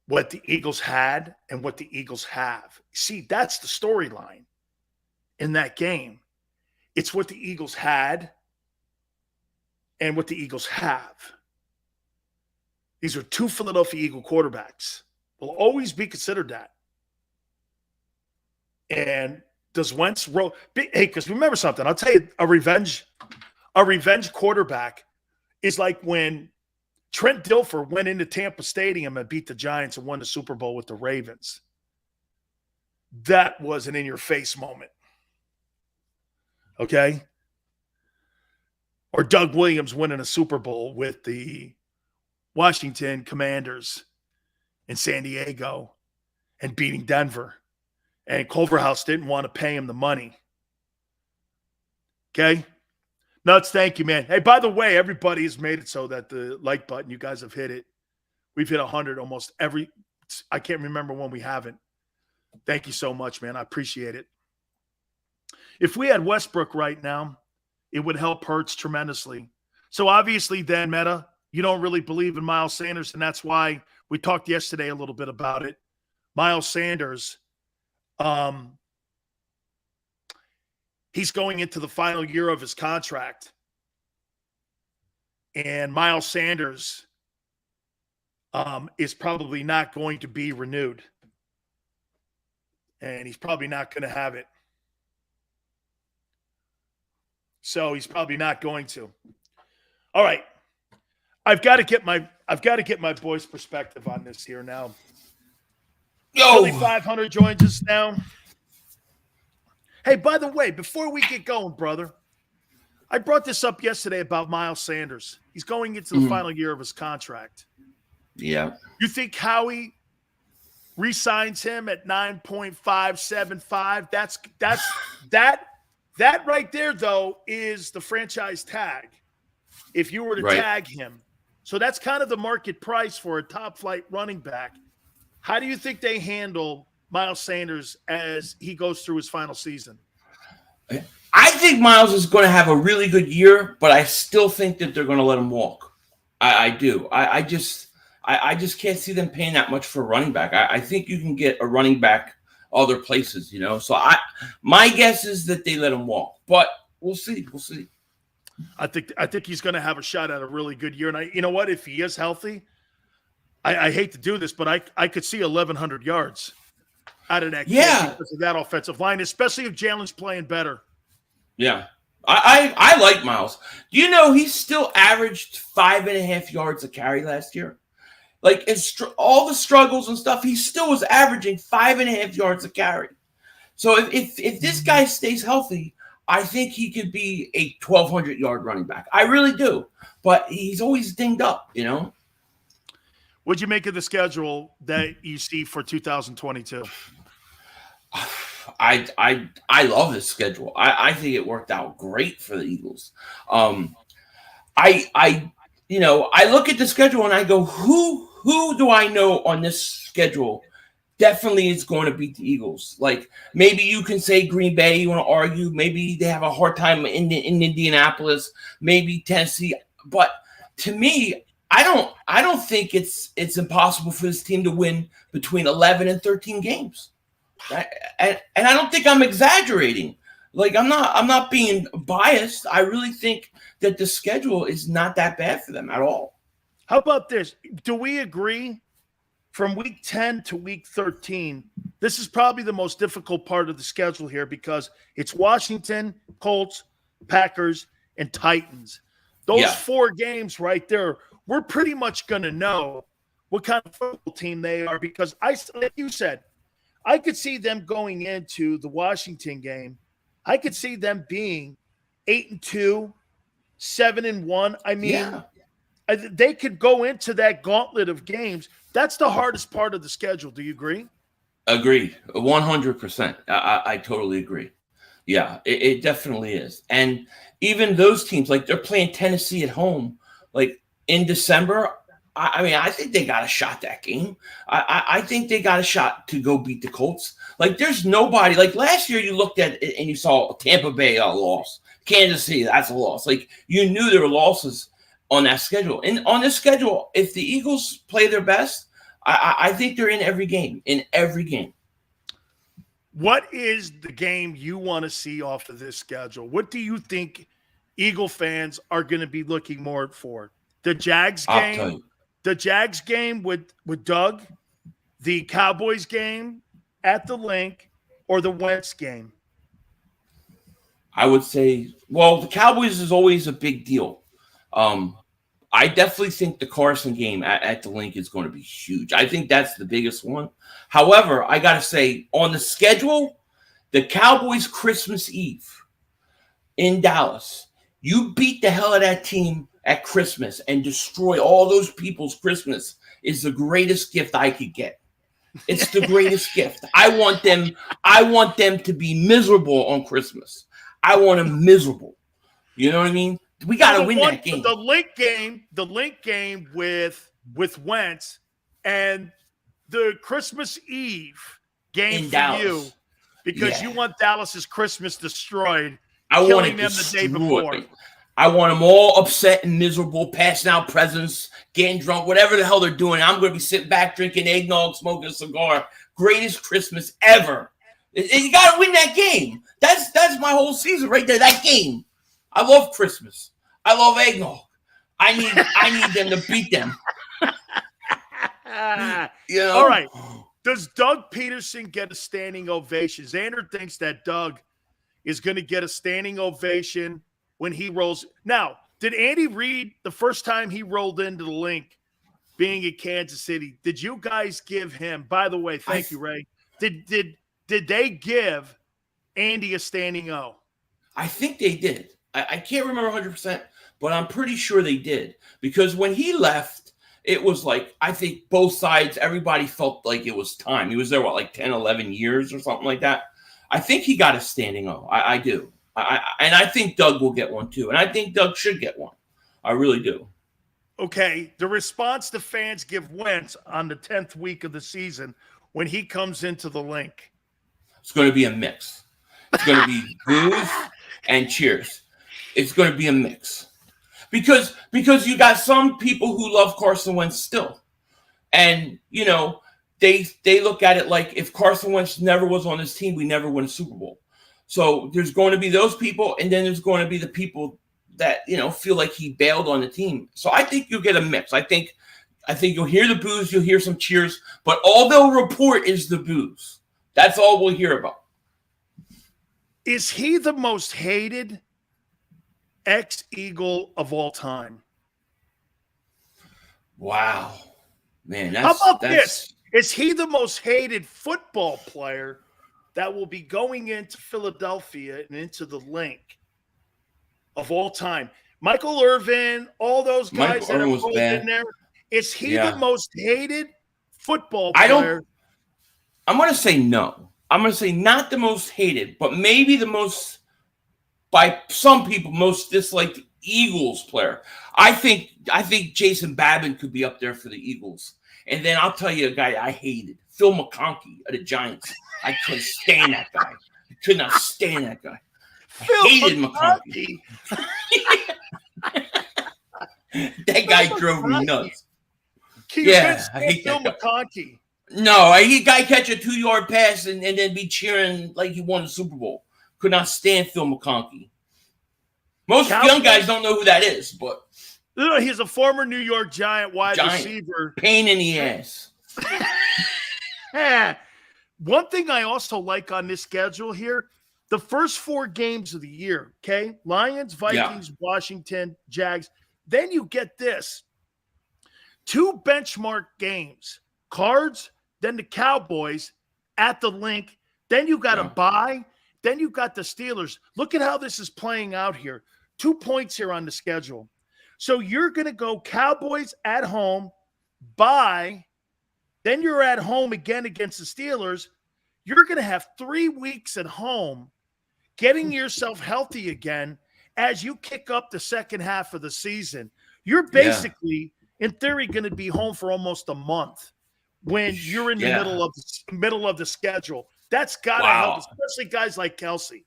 what the Eagles had and what the Eagles have. See, that's the storyline in that game. It's what the Eagles had and what the Eagles have. These are two Philadelphia Eagle quarterbacks. Will always be considered that. And does Wentz roll? Hey, because remember something. I'll tell you, a revenge quarterback is like when Trent Dilfer went into Tampa Stadium and beat the Giants and won the Super Bowl with the Ravens. That was an in-your-face moment. Okay? Or Doug Williams winning a Super Bowl with the Washington Commanders in San Diego and beating Denver. And Culverhouse didn't want to pay him the money. Okay? Nuts, thank you, man. Hey, by the way, everybody has made it so that the like button, you guys have hit it. We've hit 100 almost every – I can't remember when we haven't. Thank you so much, man. I appreciate it. If we had Westbrook right now, it would help Hurts tremendously. So obviously then, Meta, you don't really believe in Miles Sanders, and that's why we talked yesterday a little bit about it. Miles Sanders, he's going into the final year of his contract. And Miles Sanders is probably not going to be renewed. And he's probably not going to have it. So he's probably not going to. All right. I've got to get my boys' perspective on this here now. Yo, 500 joins us now. Hey, by the way, before we get going, brother, I brought this up yesterday about Miles Sanders. He's going into the final year of his contract. Yeah. You think Howie re-signs him at 9.575? That right there, though, is the franchise tag. If you were to tag him. So that's kind of the market price for a top flight running back. How do you think they handle Miles Sanders as he goes through his final season? I think Miles is going to have a really good year, but I still think that they're going to let him walk. I do. I just can't see them paying that much for a running back. I think you can get a running back other places, you know. So my guess is that they let him walk, but we'll see. We'll see. I think he's going to have a shot at a really good year. And you know what? If he is healthy, I hate to do this, but I could see 1,100 yards out of that kid because of that offensive line, especially if Jalen's playing better. Yeah. I like Miles. Do you know he still averaged 5.5 yards a carry last year? Like, all the struggles and stuff, he still was averaging 5.5 yards a carry. So if this guy stays healthy, I think he could be a 1,200-yard running back. I really do. But he's always dinged up, you know? What'd you make of the schedule that you see for 2022? I love this schedule. I think it worked out great for the Eagles. I look at the schedule and I go, who do I know on this schedule definitely is going to beat the Eagles? Like, maybe you can say Green Bay, you want to argue. Maybe they have a hard time in Indianapolis, maybe Tennessee. But to me, I don't think it's impossible for this team to win between 11 and 13 games. Right? And I don't think I'm exaggerating. Like, I'm not being biased. I really think that the schedule is not that bad for them at all. How about this? Do we agree from week 10 to week 13, this is probably the most difficult part of the schedule here because it's Washington, Colts, Packers, and Titans. Those 4 games right there, we're pretty much going to know what kind of football team they are because, like you said, I could see them going into the Washington game. I could see them being 8-2, 7-1. I mean, they could go into that gauntlet of games. That's the hardest part of the schedule. Do you agree? Agree. 100%. I totally agree. Yeah, it definitely is. And even those teams, like they're playing Tennessee at home, like in December. I mean, I think they got a shot that game. I think they got a shot to go beat the Colts. Like, there's nobody. Like, last year you looked at it and you saw Tampa Bay loss. Kansas City, that's a loss. Like, you knew there were losses on that schedule. And on this schedule, if the Eagles play their best, I think they're in every game. What is the game you want to see off of this schedule? What do you think Eagle fans are going to be looking more for? The Jags game? The Jags game with Doug? The Cowboys game at the Link? Or the Wentz game? I would say, well, the Cowboys is always a big deal. I definitely think the Carson game at the Link is going to be huge. I think that's the biggest one. However, I got to say, on the schedule, the Cowboys Christmas Eve in Dallas, you beat the hell out of that team at Christmas and destroy all those people's Christmas is the greatest gift I could get. It's the greatest gift. I want them to be miserable on Christmas. I want them miserable. You know what I mean? We got to win that game. The Link game with Wentz and the Christmas Eve game in for Dallas. you because you want Dallas's Christmas destroyed. I want them the day before. I want them all upset and miserable, passing out presents, getting drunk, whatever the hell they're doing. I'm going to be sitting back drinking eggnog, smoking a cigar. Greatest Christmas ever. You got to win that game. That's my whole season right there. That game. I love Christmas. I love eggnog. I need them to beat them. You know? All right. Does Doug Peterson get a standing ovation? Xander thinks that Doug is going to get a standing ovation when he rolls. Now, did Andy Reid, the first time he rolled into the Link, being in Kansas City, did you guys give him, by the way, thank you, Ray, did they give Andy a standing O? I think they did. I can't remember 100%, but I'm pretty sure they did. Because when he left, it was like, I think both sides, everybody felt like it was time. He was there, like 10, 11 years or something like that. I think he got a standing O. I do. And I think Doug will get one too. And I think Doug should get one. I really do. Okay. The response the fans give Wentz on the 10th week of the season when he comes into the Link. It's going to be a mix. It's going to be boos and cheers. It's going to be a mix. Because you got some people who love Carson Wentz still. And, you know, they look at it like if Carson Wentz never was on this team, we never win a Super Bowl. So there's going to be those people, and then there's going to be the people that, you know, feel like he bailed on the team. So I think you'll get a mix. I think you'll hear the boos, you'll hear some cheers, but all they'll report is the boos. That's all we'll hear about. Is he the most hated ex-Eagle of all time? Wow. Man, how about this? Is he the most hated football player that will be going into Philadelphia and into the Link of all time? Michael Irvin, all those guys that are rolled in there. Is he the most hated football player? I'm going to say no. I'm going to say not the most hated, but maybe the most, by some people, most disliked Eagles player. I think Jason Babin could be up there for the Eagles. And then I'll tell you a guy I hated, Phil McConkey of the Giants. I couldn't stand that guy. I could not stand that guy. I hated McConkey. That guy drove me nuts. I hate Phil McConkey. No, guy catch a 2-yard pass and then be cheering like he won the Super Bowl. Could not stand Phil McConkey. Most young guys don't know who that is, but he's a former New York Giant wide receiver. Pain in the ass. One thing I also like on this schedule here, the first 4 games of the year, okay? Lions, Vikings, Washington, Jags. Then you get this. 2 benchmark games. Cards, then the Cowboys at the Link. Then you got a bye. Then you got the Steelers. Look at how this is playing out here. 2 points here on the schedule. So you're going to go Cowboys at home, bye. Then you're at home again against the Steelers. You're going to have 3 weeks at home getting yourself healthy again as you kick up the second half of the season. You're basically, in theory, going to be home for almost a month when you're in the middle of the schedule. That's got to help, especially guys like Kelsey.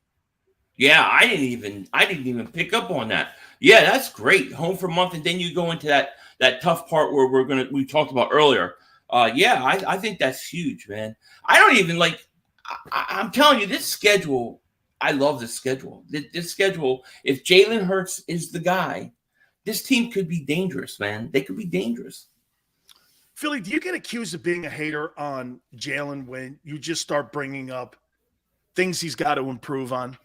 Yeah, I didn't even pick up on that. Yeah, that's great. Home for a month, and then you go into that tough part where we talked about earlier. I think that's huge, man. I don't even I'm telling you, this schedule, I love this schedule. This schedule, if Jalen Hurts is the guy, this team could be dangerous, man. They could be dangerous. Philly, do you get accused of being a hater on Jalen when you just start bringing up things he's got to improve on?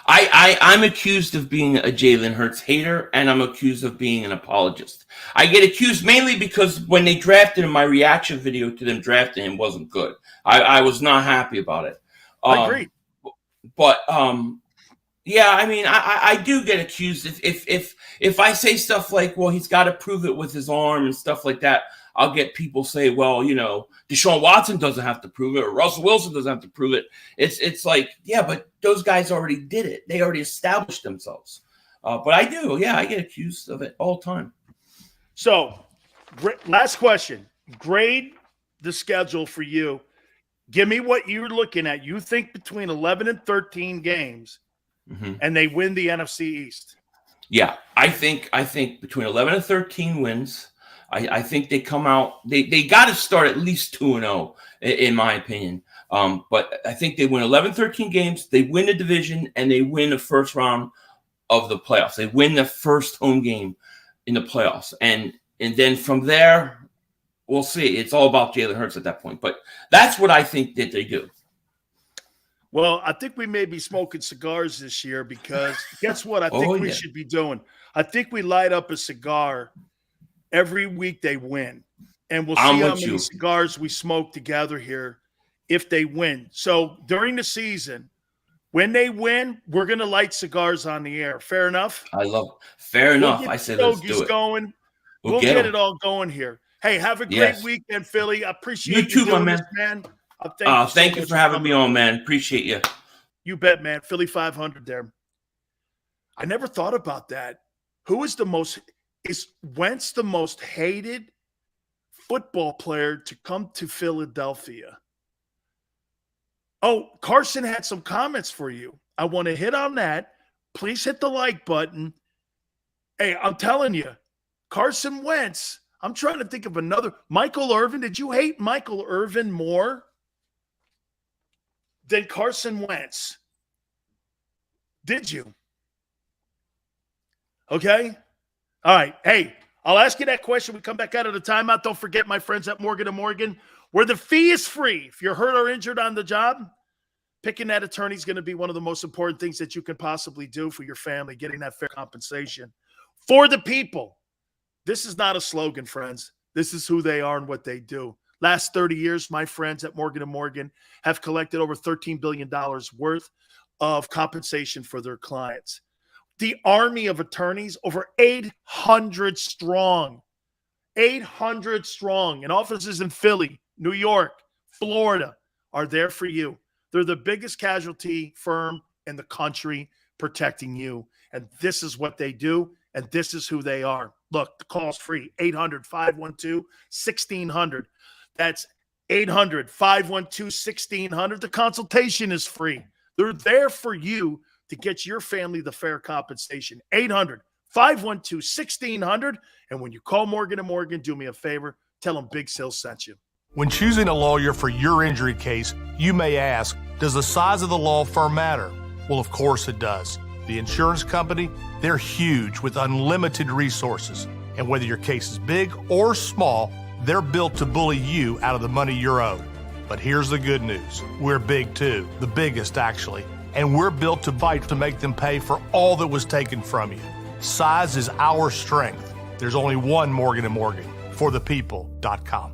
I'm accused of being a Jalen Hurts hater, and I'm accused of being an apologist. I get accused mainly because when they drafted him, my reaction video to them drafting him wasn't good. I was not happy about it. I agree. But yeah, I mean, I do get accused if I say stuff like, well, he's got to prove it with his arm and stuff like that. I'll get people say, well, Deshaun Watson doesn't have to prove it, or Russell Wilson doesn't have to prove it. It's like, yeah, but those guys already did it. They already established themselves. But I do, yeah, I get accused of it all the time. So, last question. Grade the schedule for you. Give me what you're looking at. You think between 11 and 13 games, and they win the NFC East. Yeah, I think between 11 and 13 wins. I think they come out. They got to start at least 2-0, in my opinion. But I think they win 11, 13 games. They win the division, and they win the first round of the playoffs. They win the first home game in the playoffs, and then from there, we'll see. It's all about Jalen Hurts at that point. But that's what I think that they do. Well, I think we may be smoking cigars this year because guess what? I think we should be doing. I think we light up a cigar every week they win, and we'll see how many cigars we smoke together here if they win. So during the season, when they win, we're going to light cigars on the air. Fair enough? I love it. Fair enough. I said let's do it. Going. We'll get it all going here. Hey, have a great weekend, Philly. I appreciate you too, my man. Thank you for having me on, man. Appreciate you. You bet, man. Philly 500 there. I never thought about that. Who is is Wentz the most hated football player to come to Philadelphia? Oh, Carson had some comments for you. I want to hit on that. Please hit the like button. Hey, I'm telling you, Carson Wentz, I'm trying to think of another. Michael Irvin, did you hate Michael Irvin more than Carson Wentz? Did you? Okay. All right. Hey, I'll ask you that question. We come back out of the timeout. Don't forget, my friends at Morgan & Morgan, where the fee is free. If you're hurt or injured on the job, picking that attorney is going to be one of the most important things that you can possibly do for your family, getting that fair compensation for the people. This is not a slogan, friends. This is who they are and what they do. Last 30 years, my friends at Morgan & Morgan have collected over $13 billion worth of compensation for their clients. The army of attorneys, over 800 strong, 800 strong, and offices in Philly, New York, Florida are there for you. They're the biggest casualty firm in the country protecting you. And this is what they do, and this is who they are. Look, the call's free, 800-512-1600. That's 800-512-1600. The consultation is free. They're there for you to get your family the fair compensation. 800-512-1600. And when you call Morgan & Morgan, do me a favor, tell them Big Sil sent you. When choosing a lawyer for your injury case, you may ask, does the size of the law firm matter? Well, of course it does. The insurance company, they're huge with unlimited resources. And whether your case is big or small, they're built to bully you out of the money you're owed. But here's the good news. We're big too, the biggest actually. And we're built to fight to make them pay for all that was taken from you. Size is our strength. There's only one Morgan & Morgan, forthepeople.com.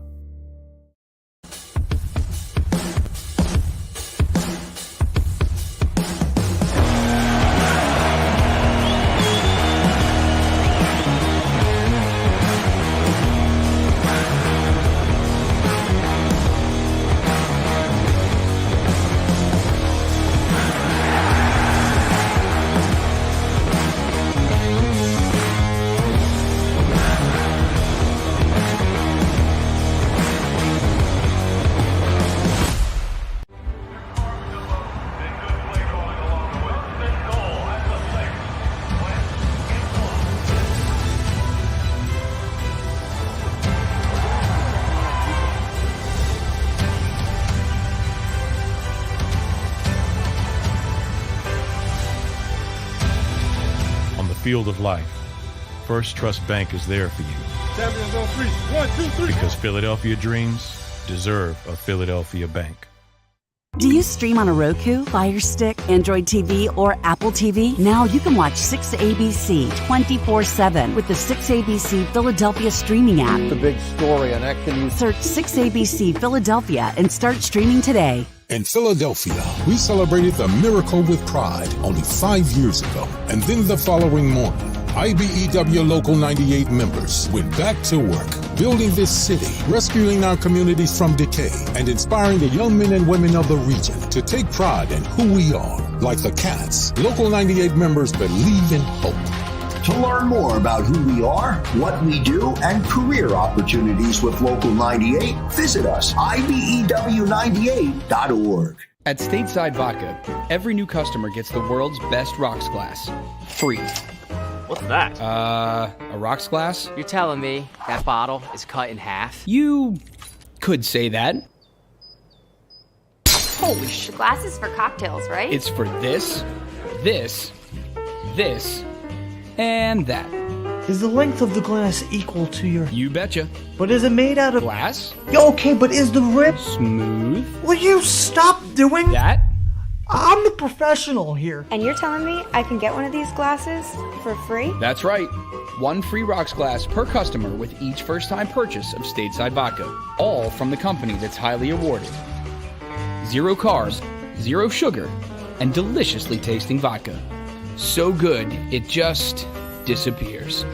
field of life, First Trust Bank is there for you. Champions on three. 1, 2, 3. Because Philadelphia dreams deserve a Philadelphia bank. Do you stream on a Roku, Fire Stick, Android TV, or Apple TV? Now you can watch 6ABC 24/7 with the 6ABC Philadelphia streaming app. The big story on Action News. Search 6ABC Philadelphia and start streaming today. In Philadelphia, we celebrated the miracle with pride only 5 years ago. And then the following morning, IBEW Local 98 members went back to work, building this city, rescuing our communities from decay, and inspiring the young men and women of the region to take pride in who we are. Like the Cats, Local 98 members believe in hope. To learn more about who we are, what we do, and career opportunities with Local 98, visit us, IBEW98.org. At Stateside Vodka, every new customer gets the world's best rocks glass. Free. What's that? A rocks glass? You're telling me that bottle is cut in half? You could say that. Holy shit. Glasses for cocktails, right? It's for this, this, this, and that. Is the length of the glass equal to your... You betcha. But is it made out of... Glass? Okay, but is the rip... Smooth? Will you stop doing... That? I'm the professional here. And you're telling me I can get one of these glasses for free? That's right. 1 free rocks glass per customer with each first-time purchase of Stateside Vodka. All from the company that's highly awarded. 0 carbs, 0 sugar, and deliciously tasting vodka. So good, it just disappears.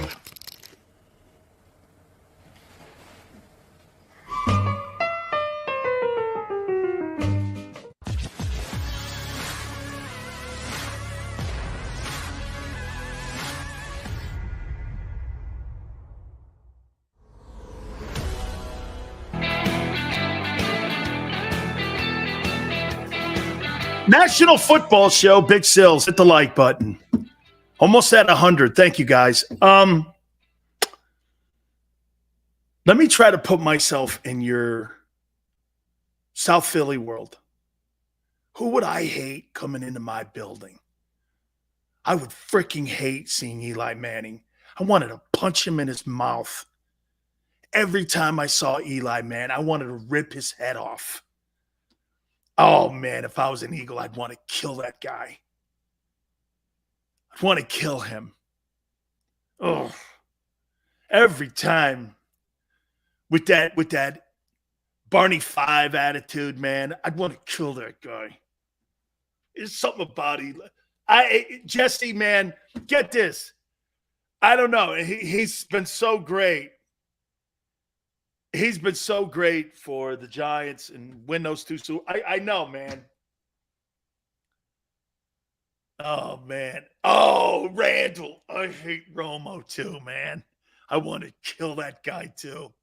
National Football Show, Big Sills. Hit the like button. Almost at 100. Thank you, guys. Let me try to put myself in your South Philly world. Who would I hate coming into my building? I would freaking hate seeing Eli Manning. I wanted to punch him in his mouth. Every time I saw Eli, man, I wanted to rip his head off. Oh, man, if I was an Eagle, I'd want to kill that guy. I'd want to kill him. Oh, every time with that Barney Five attitude, man, I'd want to kill that guy. There's something about Jesse, man, get this. I don't know. He's been so great. He's been so great for the Giants and win those two. So I know, man. Oh, man. Oh, Randall. I hate Romo too, man. I want to kill that guy too.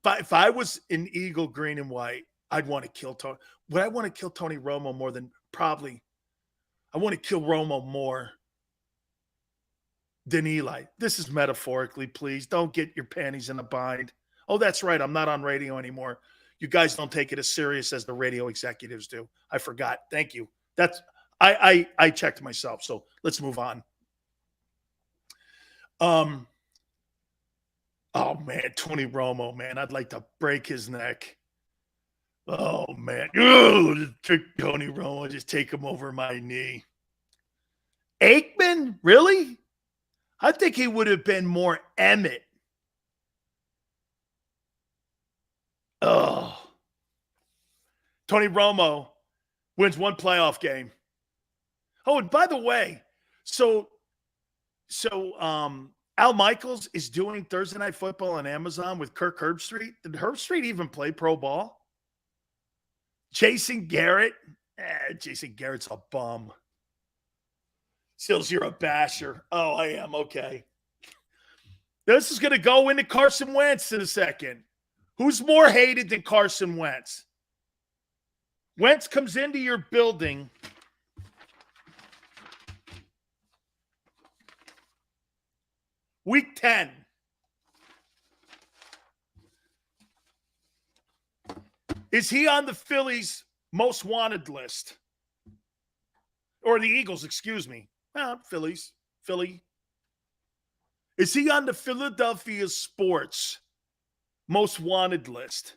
If I was in Eagle, green and white, I'd want to kill Tony. Would I want to kill Tony Romo more than probably? I want to kill Romo more than Eli. This is metaphorically, please. Don't get your panties in a bind. Oh, that's right. I'm not on radio anymore. You guys don't take it as serious as the radio executives do. I forgot. Thank you. That's I checked myself. So let's move on. Oh man, Tony Romo, man. I'd like to break his neck. Oh man. Tony Romo, just take him over my knee. Aikman? Really? I think he would have been more Emmett. Oh. Tony Romo wins one playoff game. Oh, and by the way, so Al Michaels is doing Thursday Night Football on Amazon with Kirk Herbstreit. Did Herbstreit even play pro ball? Jason Garrett? Jason Garrett's a bum. Sills, you're a basher. Oh, I am. Okay. This is going to go into Carson Wentz in a second. Who's more hated than Carson Wentz? Wentz comes into your building. Week 10. Is he on the Phillies' most wanted list? Or the Eagles, excuse me. Well, Philly. Is he on the Philadelphia Sports most wanted list?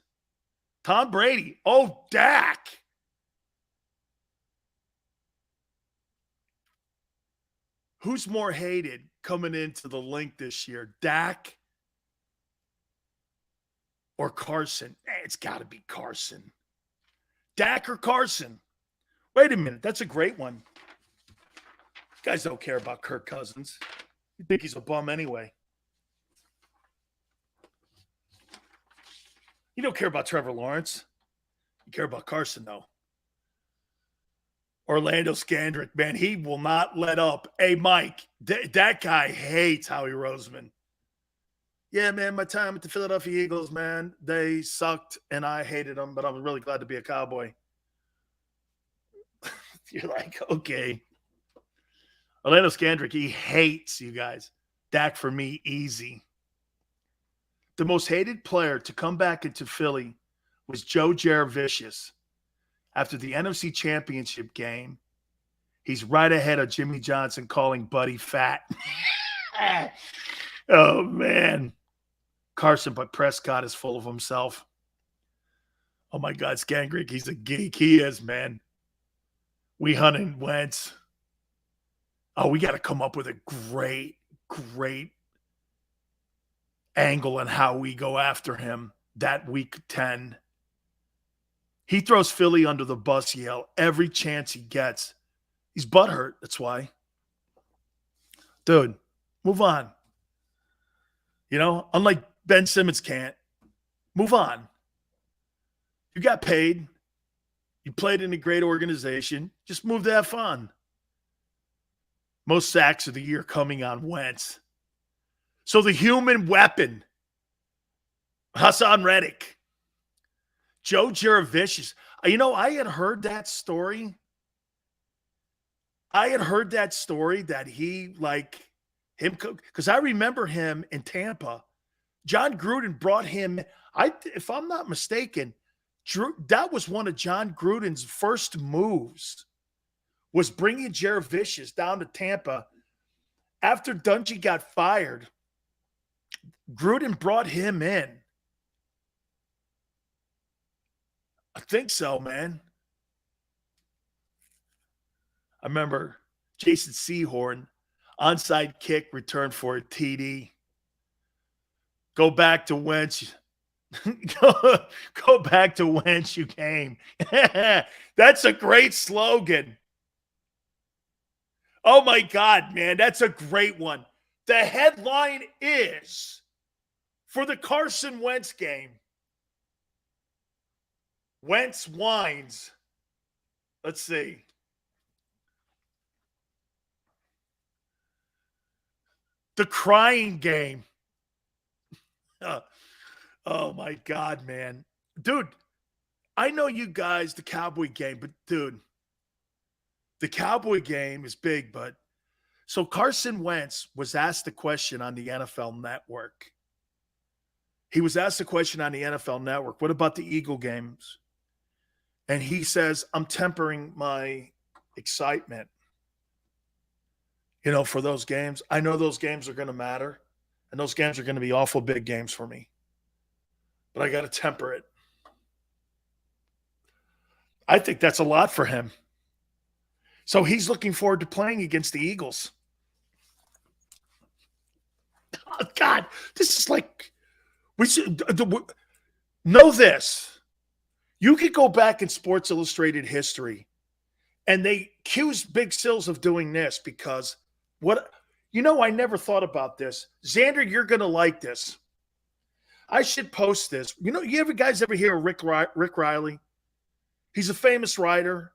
Tom Brady. Oh, Dak. Who's more hated coming into the link this year, Dak or Carson? It's got to be Carson. Dak or Carson? Wait a minute. That's a great one. You guys don't care about Kirk Cousins. You think he's a bum anyway. You don't care about Trevor Lawrence. You care about Carson, though. Orlando Scandrick, man, he will not let up. Hey, Mike, that guy hates Howie Roseman. Yeah, man, my time at the Philadelphia Eagles, man, they sucked, and I hated them, but I was really glad to be a Cowboy. You're like, okay. Orlando Scandrick, he hates you guys. Dak, for me, easy. The most hated player to come back into Philly was Joe Jaravicius. After the NFC Championship game, he's right ahead of Jimmy Johnson calling Buddy fat. Oh, man. Carson, but Prescott is full of himself. Oh, my God, Scandrick, he's a geek. He is, man. We hunting Wentz. Oh, we got to come up with a great angle on how we go after him that week 10. He throws Philly under the bus, Yale, every chance he gets. He's butthurt, that's why. Dude, move on. You know, unlike Ben Simmons can't. Move on. You got paid. You played in a great organization. Just move to have fun. Most sacks of the year coming on Wentz. So the human weapon, Hassan Reddick. Joe Jaravicius. You know, I had heard that story. That he, like, him, because I remember him in Tampa. John Gruden brought him, if I'm not mistaken, that was one of John Gruden's first moves, was bringing Jaravicius down to Tampa. After Dungy got fired, Gruden brought him in. I think so, man. I remember Jason Sehorn, onside kick, return for a TD. Go back to Wentz. Go back to Wentz you came. That's a great slogan. Oh, my God, man. That's a great one. The headline is, for the Carson Wentz game, Wentz whines. Let's see. The crying game. Oh, my God, man. Dude, I know you guys, the Cowboy game, but, dude, the Cowboy game is big, but so Carson Wentz was asked the question on the NFL Network. He was asked a question on the NFL Network. What about the Eagle games? And he says, I'm tempering my excitement, you know, for those games. I know those games are going to matter, and those games are going to be awful big games for me. But I got to temper it. I think that's a lot for him. So he's looking forward to playing against the Eagles. Oh, God, this is like, we should know this. You could go back in Sports Illustrated history, and they accused Big Sills of doing this because I never thought about this. Xander, you're going to like this. I should post this. You know, you guys ever hear of Rick Riley? He's a famous writer.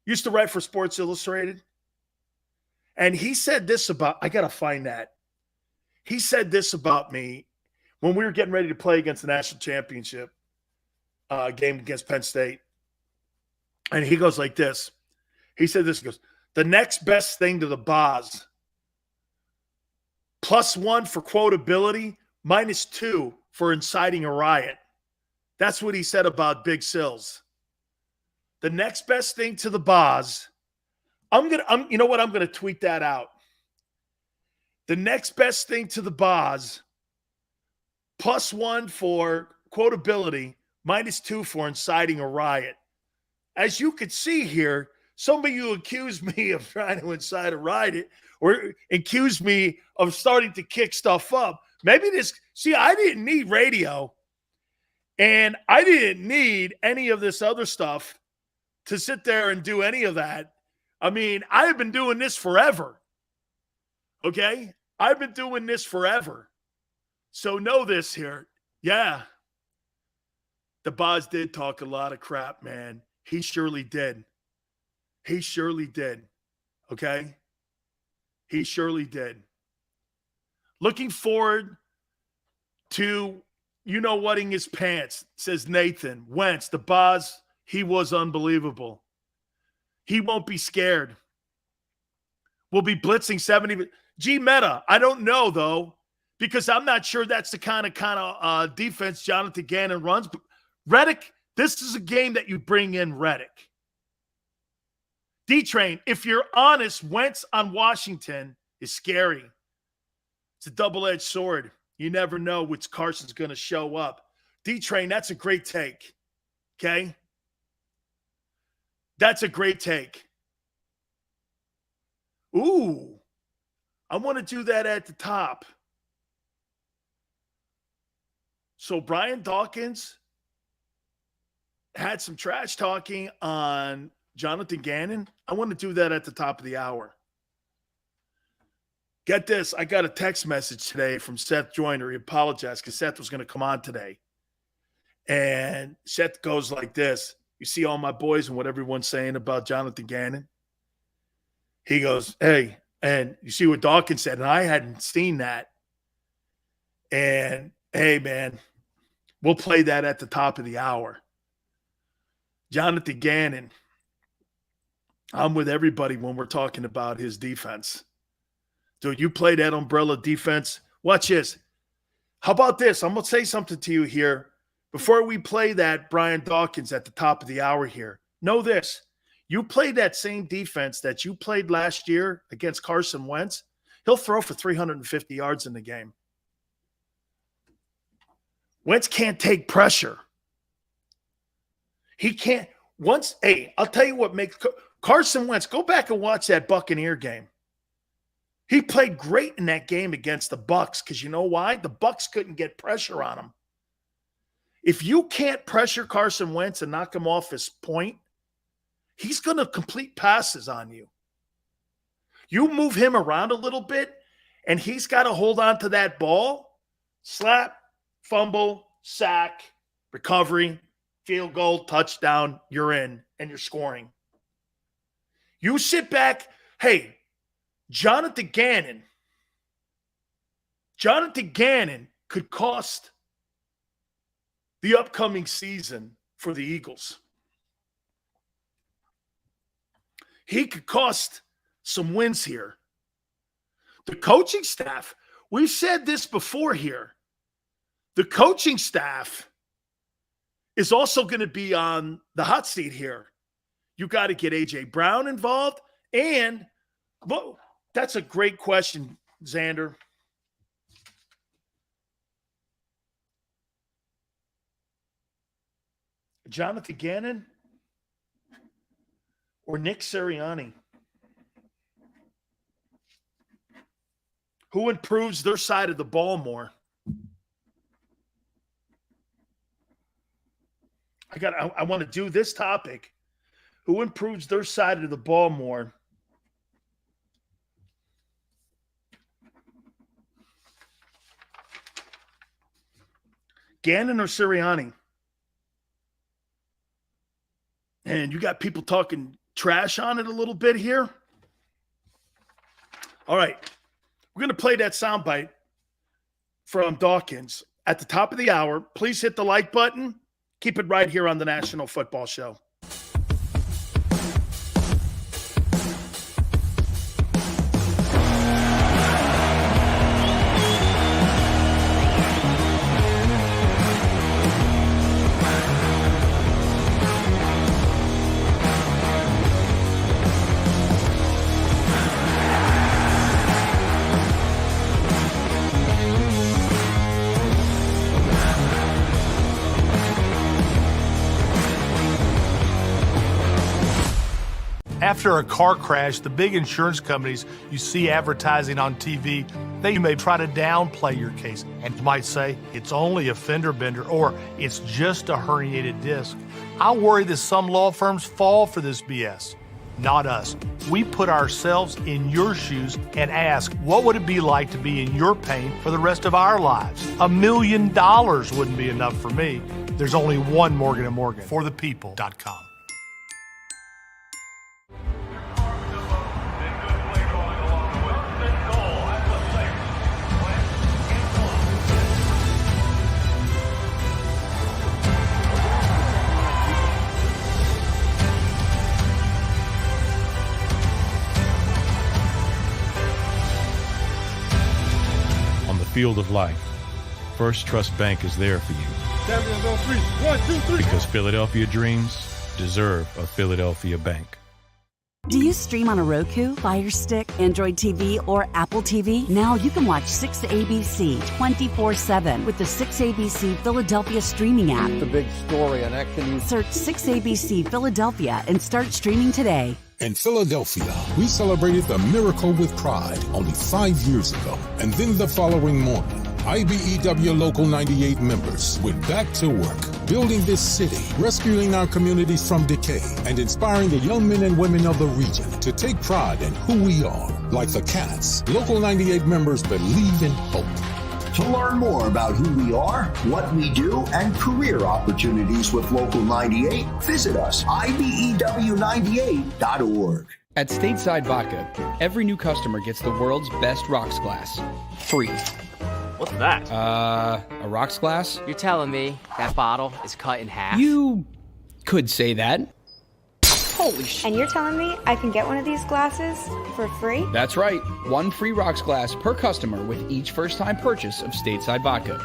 Used to write for Sports Illustrated. And he said this about, I got to find that. He said this about me when we were getting ready to play against the national championship game against Penn State. And he goes like this. He said this, he goes, the next best thing to the Boz, +1 for quotability, -2 for inciting a riot. That's what he said about Big Sills. The next best thing to the Boz, you know what? I'm gonna tweet that out. The next best thing to the Boz, +1 for quotability, -2 for inciting a riot. As you could see here, some of you accused me of trying to incite a riot or accused me of starting to kick stuff up. Maybe I didn't need radio and I didn't need any of this other stuff to sit there and do any of that. I mean, I have been doing this forever. Okay? I've been doing this forever. So know this here. Yeah. The Boz did talk a lot of crap, man. He surely did. He surely did. Okay? He surely did. Looking forward to, whatting his pants, says Nathan. Wentz, the Boz, he was unbelievable. He won't be scared. We'll be blitzing 70. Meta, I don't know, though, because I'm not sure that's the kind of defense Jonathan Gannon runs. But Reddick, this is a game that you bring in Reddick. D-Train, if you're honest, Wentz on Washington is scary. It's a double-edged sword. You never know which Carson's going to show up. D-Train, that's a great take. Okay? That's a great take. Ooh. I want to do that at the top. So Brian Dawkins had some trash talking on Jonathan Gannon. I want to do that at the top of the hour. Get this. I got a text message today from Seth Joyner. He apologized because Seth was going to come on today. And Seth goes like this. You see all my boys and what everyone's saying about Jonathan Gannon? He goes, hey, and you see what Dawkins said, and I hadn't seen that. And, hey, man, we'll play that at the top of the hour. Jonathan Gannon, I'm with everybody when we're talking about his defense. Dude, you play that umbrella defense. Watch this. How about this? I'm going to say something to you here. Before we play that Brian Dawkins at the top of the hour here, know this. You play that same defense that you played last year against Carson Wentz, he'll throw for 350 yards in the game. Wentz can't take pressure. He can't. I'll tell you what makes Carson Wentz, go back and watch that Buccaneer game. He played great in that game against the Bucs because you know why? The Bucs couldn't get pressure on him. If you can't pressure Carson Wentz and knock him off his point, he's going to complete passes on you. You move him around a little bit, and he's got to hold on to that ball, slap, fumble, sack, recovery, field goal, touchdown, you're in, and you're scoring. You sit back, hey, Jonathan Gannon could cost the upcoming season for the Eagles. He could cost some wins here. The coaching staff, we've said this before here. The coaching staff is also going to be on the hot seat here. You got to get A.J. Brown involved. And, well, that's a great question, Xander. Jonathan Gannon or Nick Sirianni? Who improves their side of the ball more? I want to do this topic. Who improves their side of the ball more? Gannon or Sirianni? And you got people talking trash on it a little bit here. All right. We're going to play that soundbite from Dawkins at the top of the hour. Please hit the like button. Keep it right here on the National Football Show. After a car crash, the big insurance companies you see advertising on TV, they may try to downplay your case and might say it's only a fender bender or it's just a herniated disc. I worry that some law firms fall for this BS. Not us. We put ourselves in your shoes and ask, what would it be like to be in your pain for the rest of our lives? $1 million wouldn't be enough for me. There's only one Morgan & Morgan. ForThePeople.com. Field of life, First Trust Bank is there for you. Champions on three. 1, 2, 3. Because Philadelphia dreams deserve a Philadelphia bank. Do you stream on a Roku, Fire Stick, Android TV, or Apple TV? Now you can watch 6ABC 24/7 with the 6ABC Philadelphia streaming app. The big story on Action News. Search 6ABC Philadelphia and start streaming today. In Philadelphia, we celebrated the miracle with pride only 5 years ago. And then the following morning, IBEW Local 98 members went back to work, building this city, rescuing our communities from decay, and inspiring the young men and women of the region to take pride in who we are. Like the Cats, Local 98 members believe in hope. To learn more about who we are, what we do, and career opportunities with Local 98, visit us, IBEW98.org. At Stateside Vodka, every new customer gets the world's best rocks glass. Free. What's that? A rocks glass? You're telling me that bottle is cut in half? You could say that. Holy shit. And you're telling me I can get one of these glasses for free? That's right. One free rocks glass per customer with each first-time purchase of Stateside Vodka.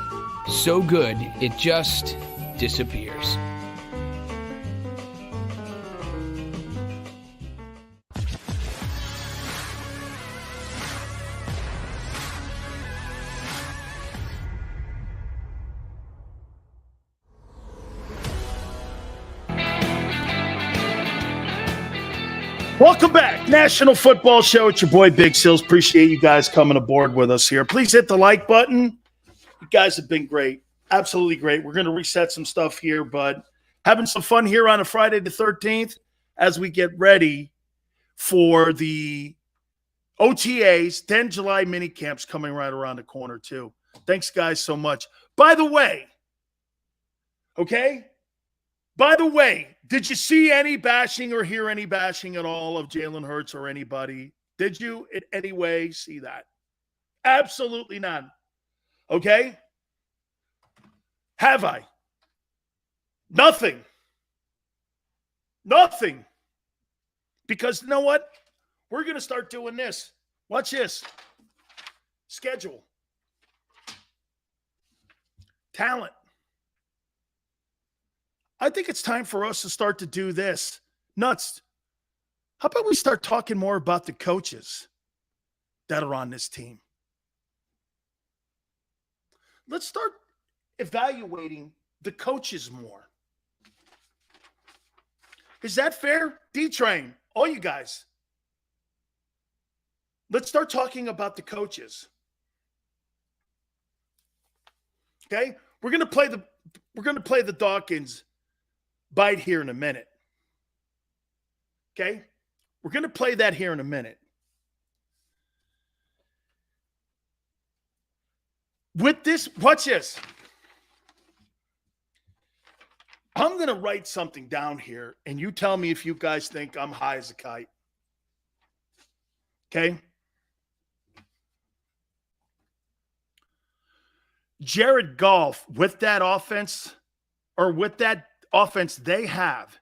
So good, it just disappears. Welcome back. National Football Show. It's your boy Big Sills. Appreciate you guys coming aboard with us here. Please hit the like button. You guys have been great. Absolutely great. We're going to reset some stuff here, but having some fun here on a Friday the 13th as we get ready for the OTAs, 10 July mini camps coming right around the corner too. Thanks, guys, so much. By the way, did you see any bashing or hear any bashing at all of Jalen Hurts or anybody? Did you in any way see that? Absolutely none. Okay? Have I? Nothing. Nothing. Because you know what? We're going to start doing this. Watch this. Schedule. Talent. I think it's time for us to start to do this. Nuts. How about we start talking more about the coaches that are on this team? Let's start evaluating the coaches more. Is that fair? D-Train, all you guys. Let's start talking about the coaches. Okay? We're going to play the Dawkins bite here in a minute. Okay? We're going to play that here in a minute. With this, watch this. I'm going to write something down here, and you tell me if you guys think I'm high as a kite. Okay? Jared Goff, with that offense, or with that offense they have,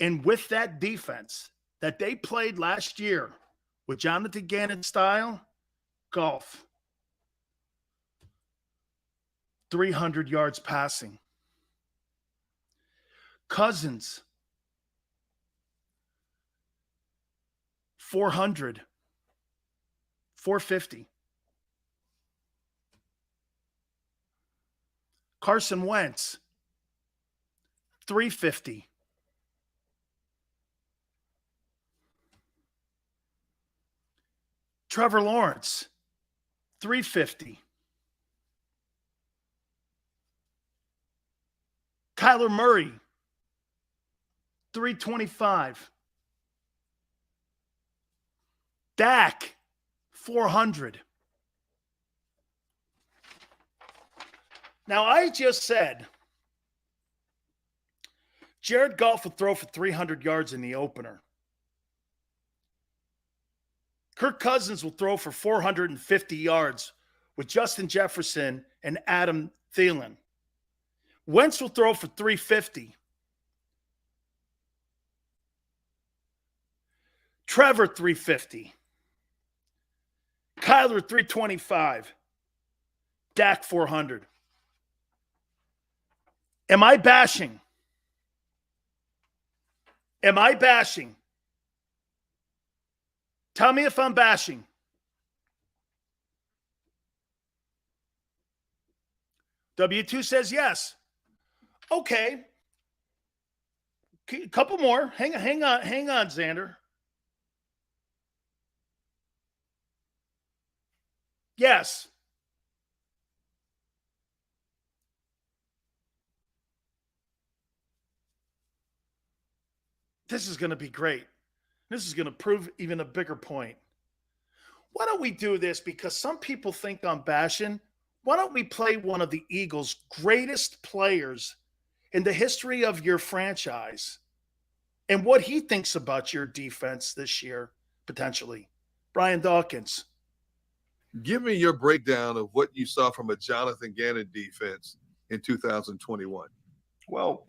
and with that defense that they played last year with Jonathan Gannon style, Goff, 300 yards passing. Cousins, 400, 450. Carson Wentz, 350. Trevor Lawrence, 350. Kyler Murray, 325. Dak, 400. Now, I just said Jared Goff will throw for 300 yards in the opener. Kirk Cousins will throw for 450 yards with Justin Jefferson and Adam Thielen. Wentz will throw for 350. Trevor, 350. Kyler, 325. Dak, 400. Am I bashing? Am I bashing? Tell me if I'm bashing. W2 says yes. Okay. A couple more. Hang on, Xander. Yes. This is going to be great. This is going to prove even a bigger point. Why don't we do this? Because some people think I'm bashing. Why don't we play one of the Eagles' greatest players in the history of your franchise and what he thinks about your defense this year, potentially? Brian Dawkins. Give me your breakdown of what you saw from a Jonathan Gannon defense in 2021. Well,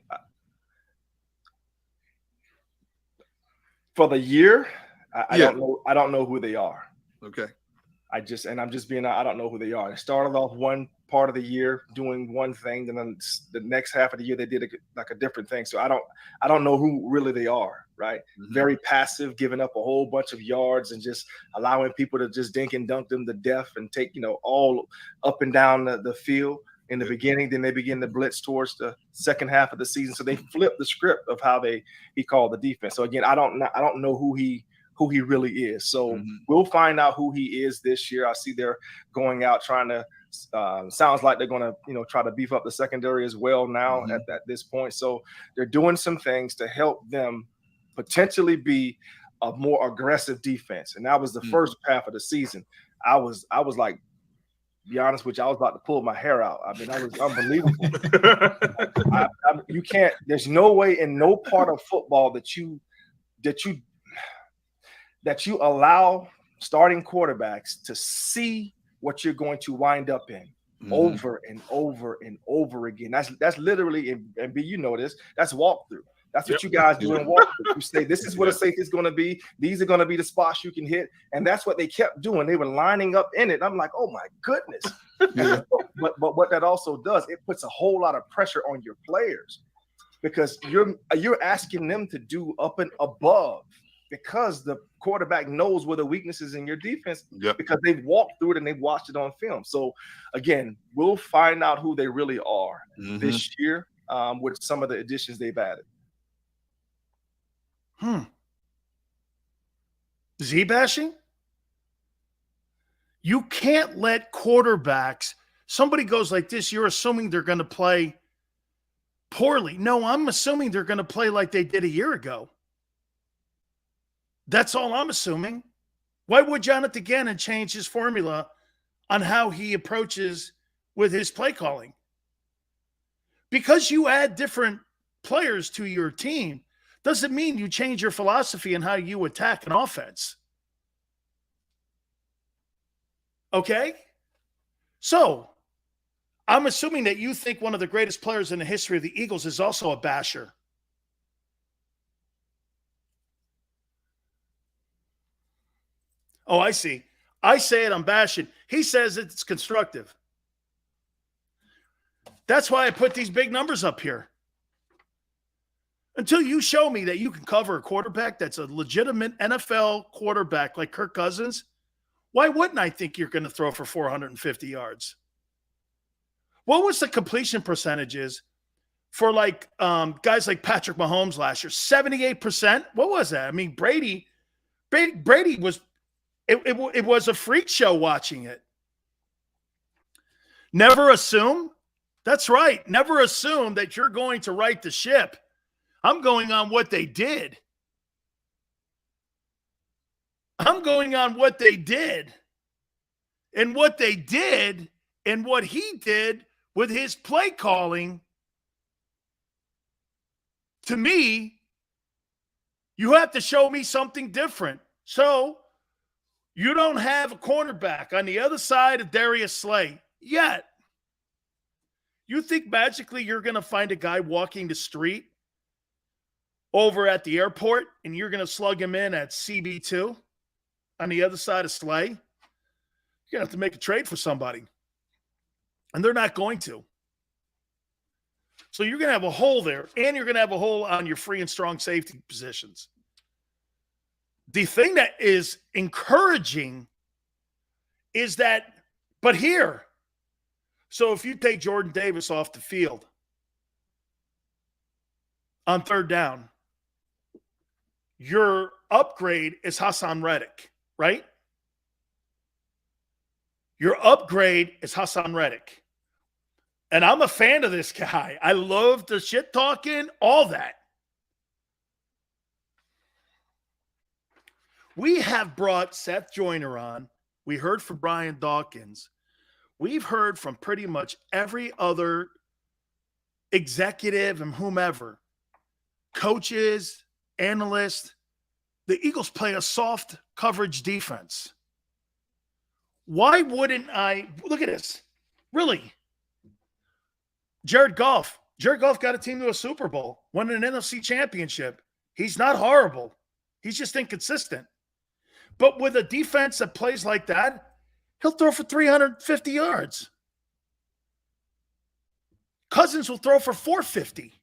for the year, I don't know. I don't know who they are. Okay. I don't know who they are. They started off one part of the year doing one thing, and then the next half of the year they did a different thing. So I don't know who really they are. Right? Mm-hmm. Very passive, giving up a whole bunch of yards and just allowing people to just dink and dunk them to death and take all up and down the field in the beginning. Then they begin to blitz towards the second half of the season. So they flipped the script of how he called the defense. So again, I don't know who he really is. So we'll find out who he is this year. I see they're going out trying to sounds like they're going to try to beef up the secondary as well now at this point. So they're doing some things to help them potentially be a more aggressive defense. And that was the first half of the season. I was like, be honest with you, I was about to pull my hair out. I mean, that was unbelievable. You can't, there's no way in no part of football that you allow starting quarterbacks to see what you're going to wind up in over and over and over again. That's literally, and B, you know this, that's walkthrough. That's what you guys do in walkthrough. You say, this is what a safety is going to be. These are going to be the spots you can hit. And that's what they kept doing. They were lining up in it. I'm like, oh, my goodness. But what that also does, it puts a whole lot of pressure on your players because you're asking them to do up and above because the quarterback knows where the weaknesses in your defense because they've walked through it and they've watched it on film. So, again, we'll find out who they really are this year with some of the additions they've added. Z bashing? You can't let quarterbacks, somebody goes like this, you're assuming they're going to play poorly. No, I'm assuming they're going to play like they did a year ago. That's all I'm assuming. Why would Jonathan Gannon change his formula on how he approaches with his play calling? Because you add different players to your team doesn't mean you change your philosophy and how you attack an offense. Okay? So, I'm assuming that you think one of the greatest players in the history of the Eagles is also a basher. Oh, I see. I say it, I'm bashing. He says it's constructive. That's why I put these big numbers up here. Until you show me that you can cover a quarterback that's a legitimate NFL quarterback like Kirk Cousins, why wouldn't I think you're going to throw for 450 yards? What was the completion percentages for guys like Patrick Mahomes last year? 78%? What was that? I mean, Brady was It was a freak show watching it. Never assume. That's right. Never assume that you're going to right the ship. I'm going on what they did. I'm going on what they did. And what they did and what he did with his play calling, to me, you have to show me something different. So you don't have a cornerback on the other side of Darius Slay yet. You think magically you're going to find a guy walking the street over at the airport and you're going to slug him in at CB2 on the other side of Slay? You're going to have to make a trade for somebody. And they're not going to. So you're going to have a hole there, and you're going to have a hole on your free and strong safety positions. The thing that is encouraging is that, but here, so if you take Jordan Davis off the field on third down, your upgrade is Hassan Reddick, right? Your upgrade is Hassan Reddick. And I'm a fan of this guy. I love the shit talking, all that. We have brought Seth Joyner on. We heard from Brian Dawkins. We've heard from pretty much every other executive and whomever, coaches, analysts. The Eagles play a soft coverage defense. Why wouldn't I? Look at this. Really? Jared Goff got a team to a Super Bowl, won an NFC championship. He's not horrible. He's just inconsistent. But with a defense that plays like that, he'll throw for 350 yards. Cousins will throw for 450.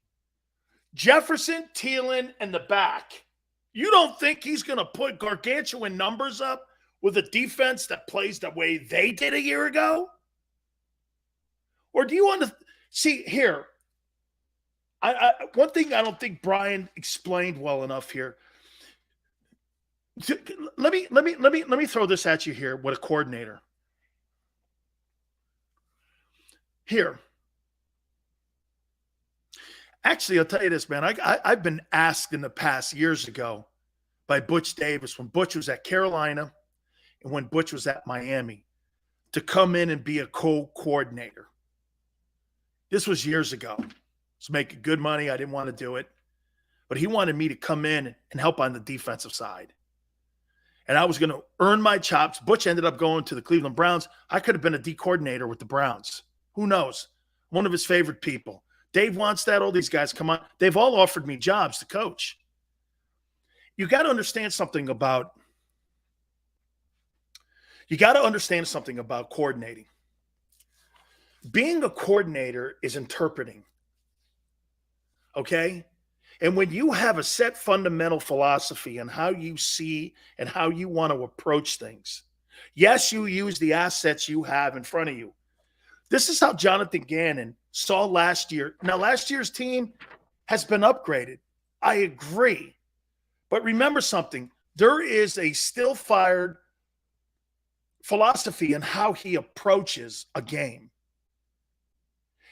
Jefferson, Thielen, and the back. You don't think he's going to put gargantuan numbers up with a defense that plays the way they did a year ago? Or do you want to see here? One thing I don't think Brian explained well enough here. Let me throw this at you here with a coordinator. Here. Actually, I'll tell you this, man. I've been asked in the past years ago by Butch Davis, when Butch was at Carolina and when Butch was at Miami, to come in and be a co-coordinator. This was years ago. I was making good money. I didn't want to do it. But he wanted me to come in and help on the defensive side. And I was going to earn my chops. Butch ended up going to the Cleveland Browns. I could have been a D coordinator with the Browns. Who knows? One of his favorite people. Dave wants that. All these guys come on. They've all offered me jobs to coach. You got to understand something about coordinating. Being a coordinator is interpreting. Okay? And when you have a set fundamental philosophy on how you see and how you want to approach things, yes, you use the assets you have in front of you. This is how Jonathan Gannon saw last year. Now, last year's team has been upgraded. I agree. But remember something. There is a still-fired philosophy in how he approaches a game.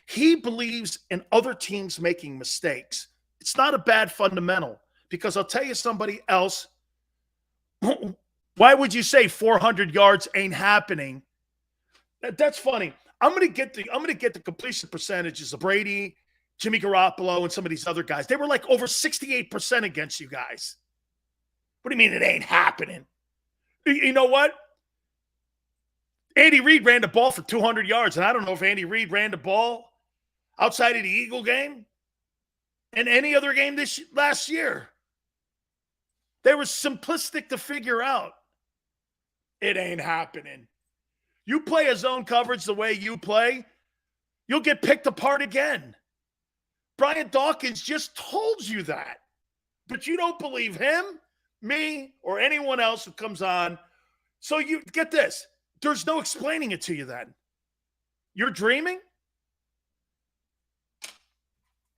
He believes in other teams making mistakes. It's not a bad fundamental, because I'll tell you somebody else. Why would you say 400 yards ain't happening? That's funny. I'm gonna get the completion percentages of Brady, Jimmy Garoppolo, and some of these other guys. They were like over 68% against you guys. What do you mean it ain't happening? You know what? Andy Reid ran the ball for 200 yards, and I don't know if Andy Reid ran the ball outside of the Eagle game and any other game last year. They were simplistic to figure out. It ain't happening. You play a zone coverage the way you play, you'll get picked apart again. Brian Dawkins just told you that. But you don't believe him, me, or anyone else who comes on. So you get this. There's no explaining it to you then. You're dreaming?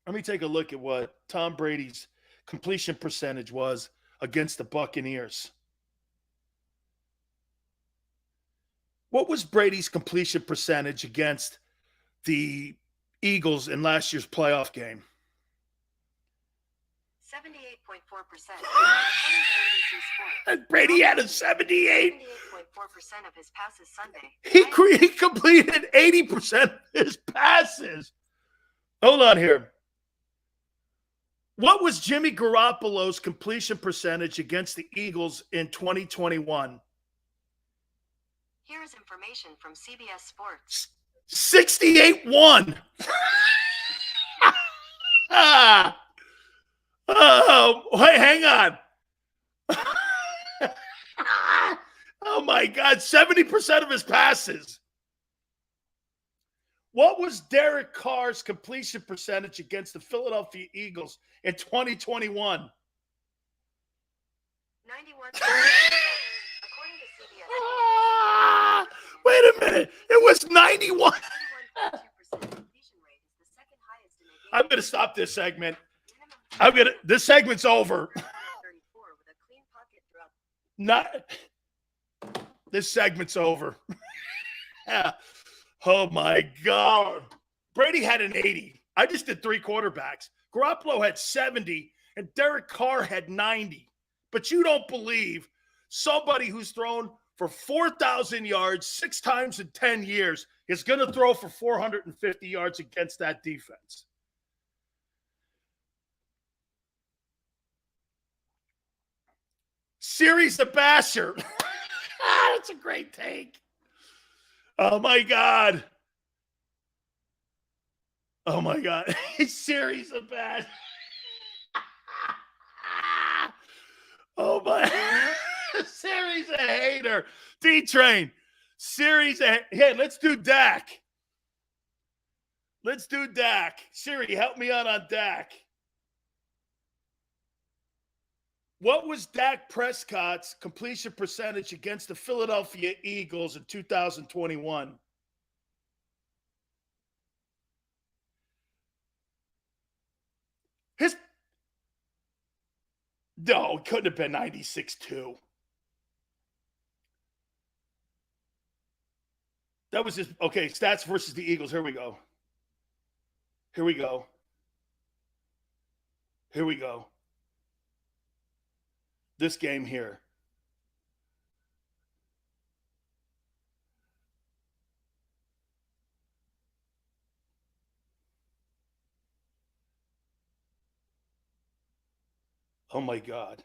Let me take a look at what Tom Brady's completion percentage was against the Buccaneers. What was Brady's completion percentage against the Eagles in last year's playoff game? 78.4%. And Brady had a 78. 78.4% of his passes Sunday. He completed 80% of his passes. Hold on here. What was Jimmy Garoppolo's completion percentage against the Eagles in 2021? Here is information from CBS Sports. 68-1. Oh, wait, hang on. Oh, my God. 70% of his passes. What was Derek Carr's completion percentage against the Philadelphia Eagles in 2021? 91%. Wait a minute. It was 91. I'm going to stop this segment. This segment's over. This segment's over. Oh, my God. Brady had an 80. I just did 3 quarterbacks. Garoppolo had 70, and Derek Carr had 90. But you don't believe somebody who's thrown for 4,000 yards 6 times in 10 years is going to throw for 450 yards against that defense. Series of Basher. That's a great take. Oh, my God. Oh, my God. Series of Basher. Oh, my. Series of hater. D-Train. Series of. Hey, let's do Dak. Let's do Dak. Siri, help me out on Dak. What was Dak Prescott's completion percentage against the Philadelphia Eagles in 2021? No, it couldn't have been 96-2. That was his. Okay, stats versus the Eagles. Here we go. Here we go. Here we go. This game here. Oh, my God.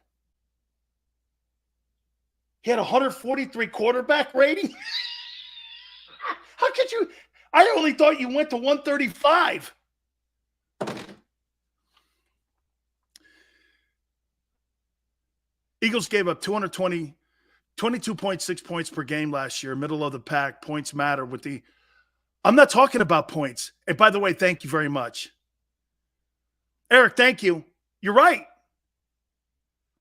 He had 143 quarterback rating? How could you? I only thought you went to 135. Eagles gave up 22.6 points per game last year, middle of the pack. Points matter with the – I'm not talking about points. And by the way, thank you very much. Eric, thank you. You're right.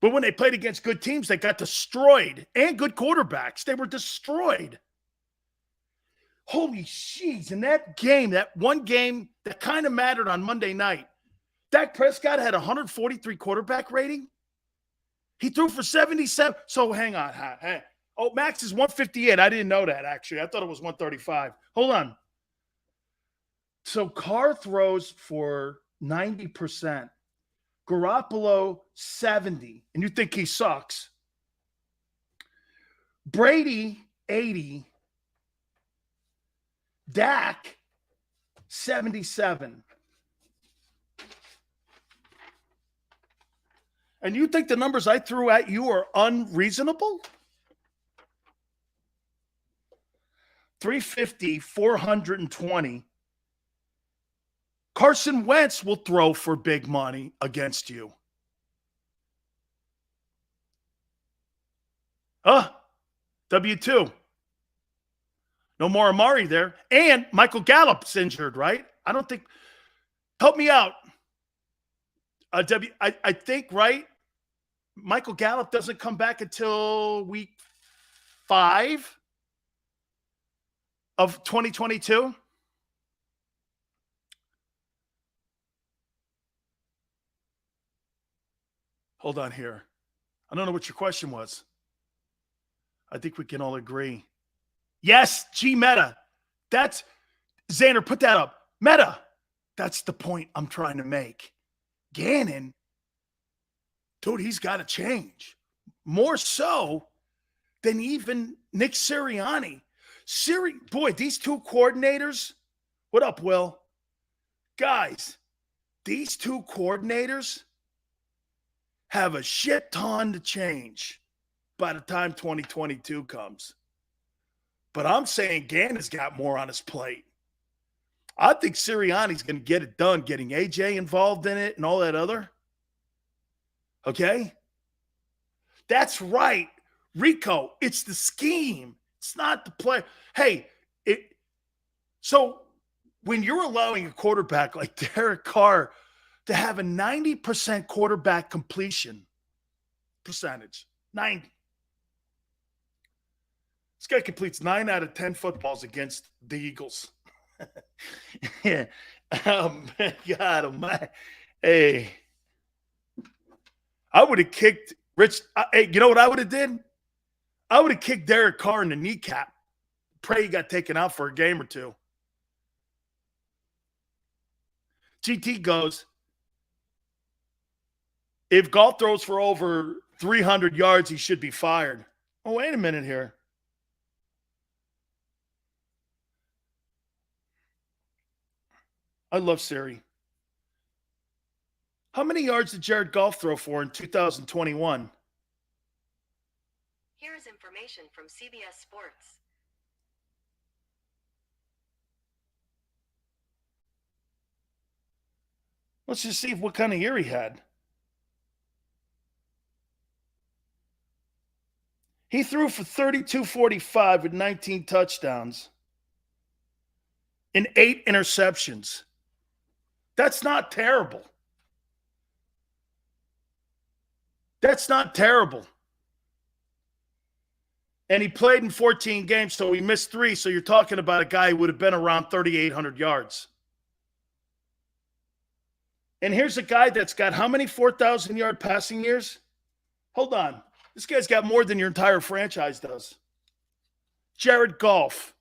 But when they played against good teams, they got destroyed. And good quarterbacks. They were destroyed. Holy jeez. In that game, that one game that kind of mattered on Monday night, Dak Prescott had 143 quarterback rating. He threw for 77. So hang on. Oh, Max is 158. I didn't know that, actually. I thought it was 135. Hold on. So Carr throws for 90%. Garoppolo, 70. And you think he sucks. Brady, 80. Dak, 77. And you think the numbers I threw at you are unreasonable? 350, 420. Carson Wentz will throw for big money against you. W2. No more Amari there. And Michael Gallup's injured, right? I don't think. Help me out. I think, right? Michael Gallup doesn't come back until week 5 of 2022. Hold on here. I don't know what your question was. I think we can all agree. Yes, G Meta. That's Xander, put that up. Meta. That's the point I'm trying to make. Gannon, dude, he's got to change. More so than even Nick Sirianni. Boy, these two coordinators. What up, Will? Guys, these two coordinators have a shit ton to change by the time 2022 comes. But I'm saying Gannon's got more on his plate. I think Sirianni's going to get it done, getting AJ involved in it and all that other. Okay? That's right. Rico, it's the scheme. It's not the play. Hey, so when you're allowing a quarterback like Derek Carr to have a 90% quarterback completion percentage, 90. This guy completes 9 out of 10 footballs against the Eagles. Yeah. God almighty. Hey. I would have kicked Rich. Hey, you know what I would have did? I would have kicked Derek Carr in the kneecap. Pray he got taken out for a game or two. GT goes, if Goff throws for over 300 yards, he should be fired. Oh, wait a minute here. I love Siri. How many yards did Jared Goff throw for in 2021? Here is information from CBS Sports. Let's just see what kind of year he had. He threw for 32-45 with 19 touchdowns and 8 interceptions. That's not terrible. That's not terrible. And he played in 14 games, so he missed 3. So you're talking about a guy who would have been around 3,800 yards. And here's a guy that's got how many 4,000-yard passing years? Hold on. This guy's got more than your entire franchise does. Jared Goff.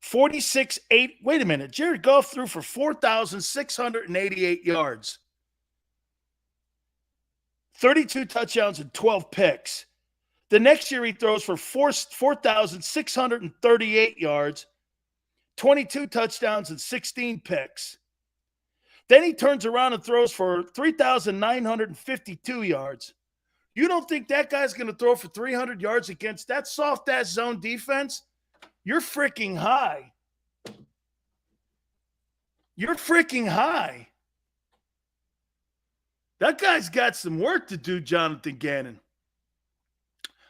46-8. Wait a minute. Jared Goff threw for 4,688 yards. 32 touchdowns and 12 picks. The next year he throws for 4,638 yards, 22 touchdowns and 16 picks. Then he turns around and throws for 3,952 yards. You don't think that guy's going to throw for 300 yards against that soft-ass zone defense? You're freaking high. You're freaking high. That guy's got some work to do, Jonathan Gannon.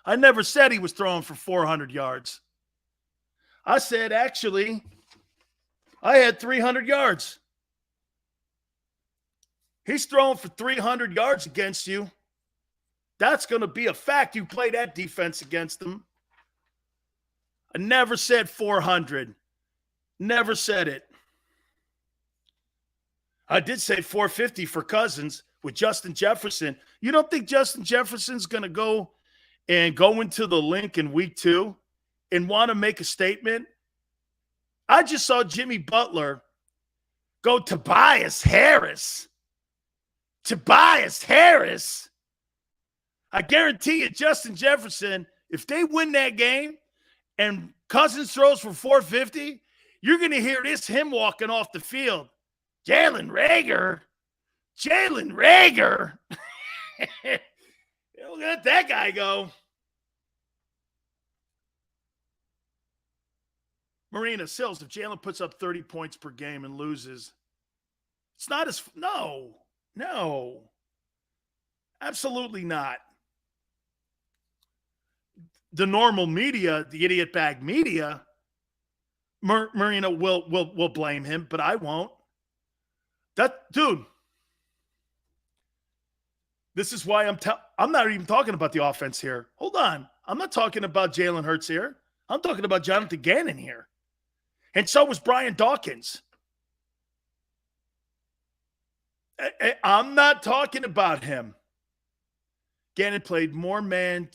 I never said he was throwing for 400 yards. I said, actually, I had 300 yards. He's throwing for 300 yards against you. That's going to be a fact. You play that defense against them. I never said 400. Never said it. I did say 450 for Cousins with Justin Jefferson. You don't think Justin Jefferson's going to go into the link in week 2 and want to make a statement? I just saw Jimmy Butler go Tobias Harris. Tobias Harris. I guarantee you, Justin Jefferson, if they win that game and Cousins throws for 450, you're going to hear him walking off the field. Jalen Reagor. Look at that guy go. Marina Sills, if Jalen puts up 30 points per game and loses, it's not as – no, absolutely not. The normal media, the idiot bag media, Marina will blame him, but I won't. Dude, this is why I'm not even talking about the offense here. Hold on. I'm not talking about Jalen Hurts here. I'm talking about Jonathan Gannon here. And so was Brian Dawkins. I'm not talking about him. Gannon played more man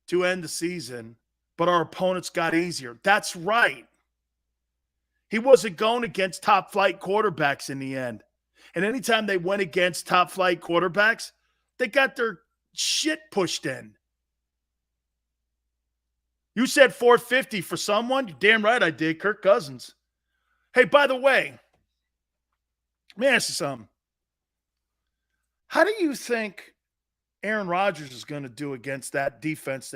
to end the season but our opponents got easier. That's right. He wasn't going against top-flight quarterbacks in the end. And anytime they went against top-flight quarterbacks, they got their shit pushed in. You said 450 for someone? You're damn right I did. Kirk Cousins. Hey, by the way, let me ask you something. How do you think Aaron Rodgers is going to do against that defense,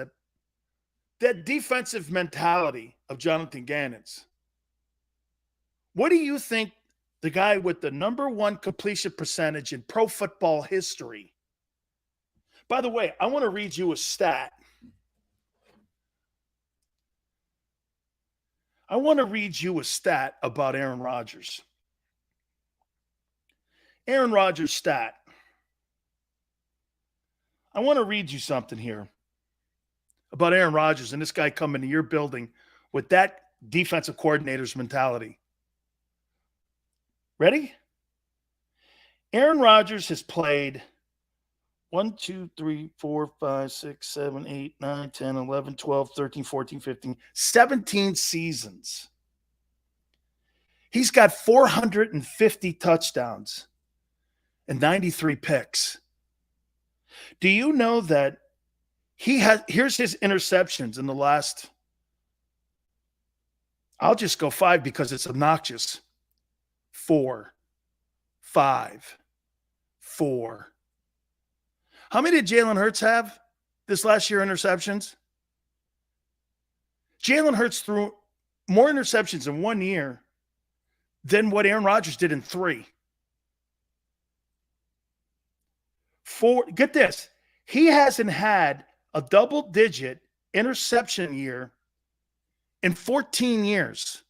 that defensive mentality of Jonathan Gannon's? What do you think the guy with the number 1 completion percentage in pro football history? By the way, I want to read you a stat. I want to read you a stat about Aaron Rodgers. Aaron Rodgers' stat. I want to read you something here about Aaron Rodgers and this guy coming to your building with that defensive coordinator's mentality. Ready? Aaron Rodgers has played 1, 2, 3, 4, 5, 6, 7, 8, 9, 10, 11, 12, 13, 14, 15, 17 seasons. He's got 450 touchdowns and 93 picks. Do you know that here's his interceptions in the last, I'll just go 5 because it's obnoxious. 4, 5, 4. How many did Jalen Hurts have this last year interceptions? Jalen Hurts threw more interceptions in 1 year than what Aaron Rodgers did in 3. 4, get this. He hasn't had a double-digit interception year in 14 years.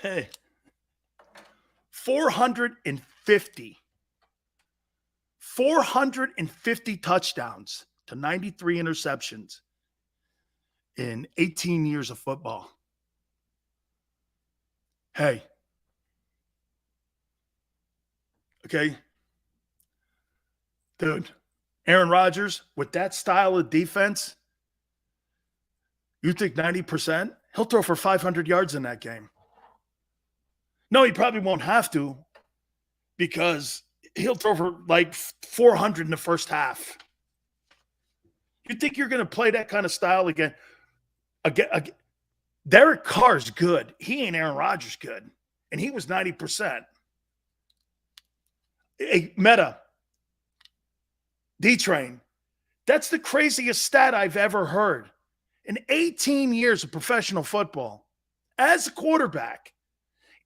Hey, 450 touchdowns to 93 interceptions in 18 years of football. Hey. Okay. Dude, Aaron Rodgers, with that style of defense, you think 90%? He'll throw for 500 yards in that game. No, he probably won't have to because he'll throw for like 400 in the first half. You think you're going to play that kind of style again? Derek Carr's good. He ain't Aaron Rodgers good. And he was 90%. Hey, Meta, D-Train, that's the craziest stat I've ever heard. In 18 years of professional football, as a quarterback,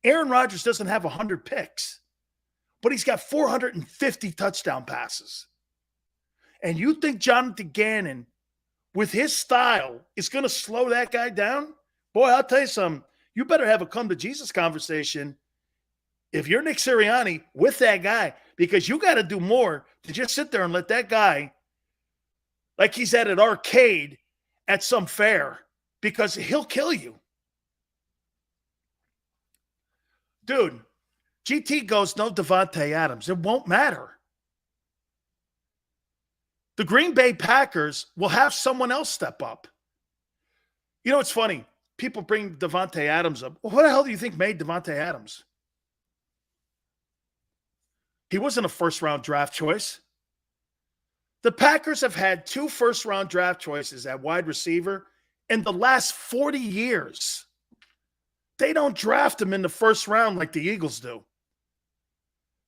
Aaron Rodgers doesn't have 100 picks, but he's got 450 touchdown passes. And you think Jonathan Gannon, with his style, is going to slow that guy down? Boy, I'll tell you something. You better have a come-to-Jesus conversation if you're Nick Sirianni with that guy, because you got to do more to just sit there and let that guy, like he's at an arcade at some fair, because he'll kill you. Dude, GT goes, no Davante Adams. It won't matter. The Green Bay Packers will have someone else step up. You know, it's funny. People bring Davante Adams up. Well, what the hell do you think made Davante Adams? He wasn't a first-round draft choice. The Packers have had 2 first-round draft choices at wide receiver in the last 40 years. They don't draft them in the first round like the Eagles do.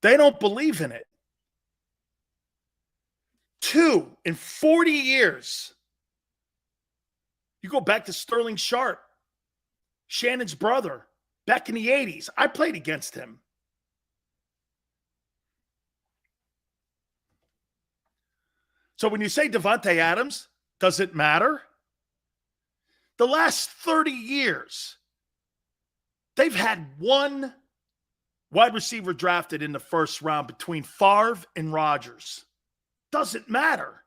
They don't believe in it. 2 in 40 years. You go back to Sterling Sharp, Shannon's brother, back in the 80s. I played against him. So when you say Davante Adams, does it matter? The last 30 years, they've had 1 wide receiver drafted in the first round between Favre and Rodgers. Doesn't matter.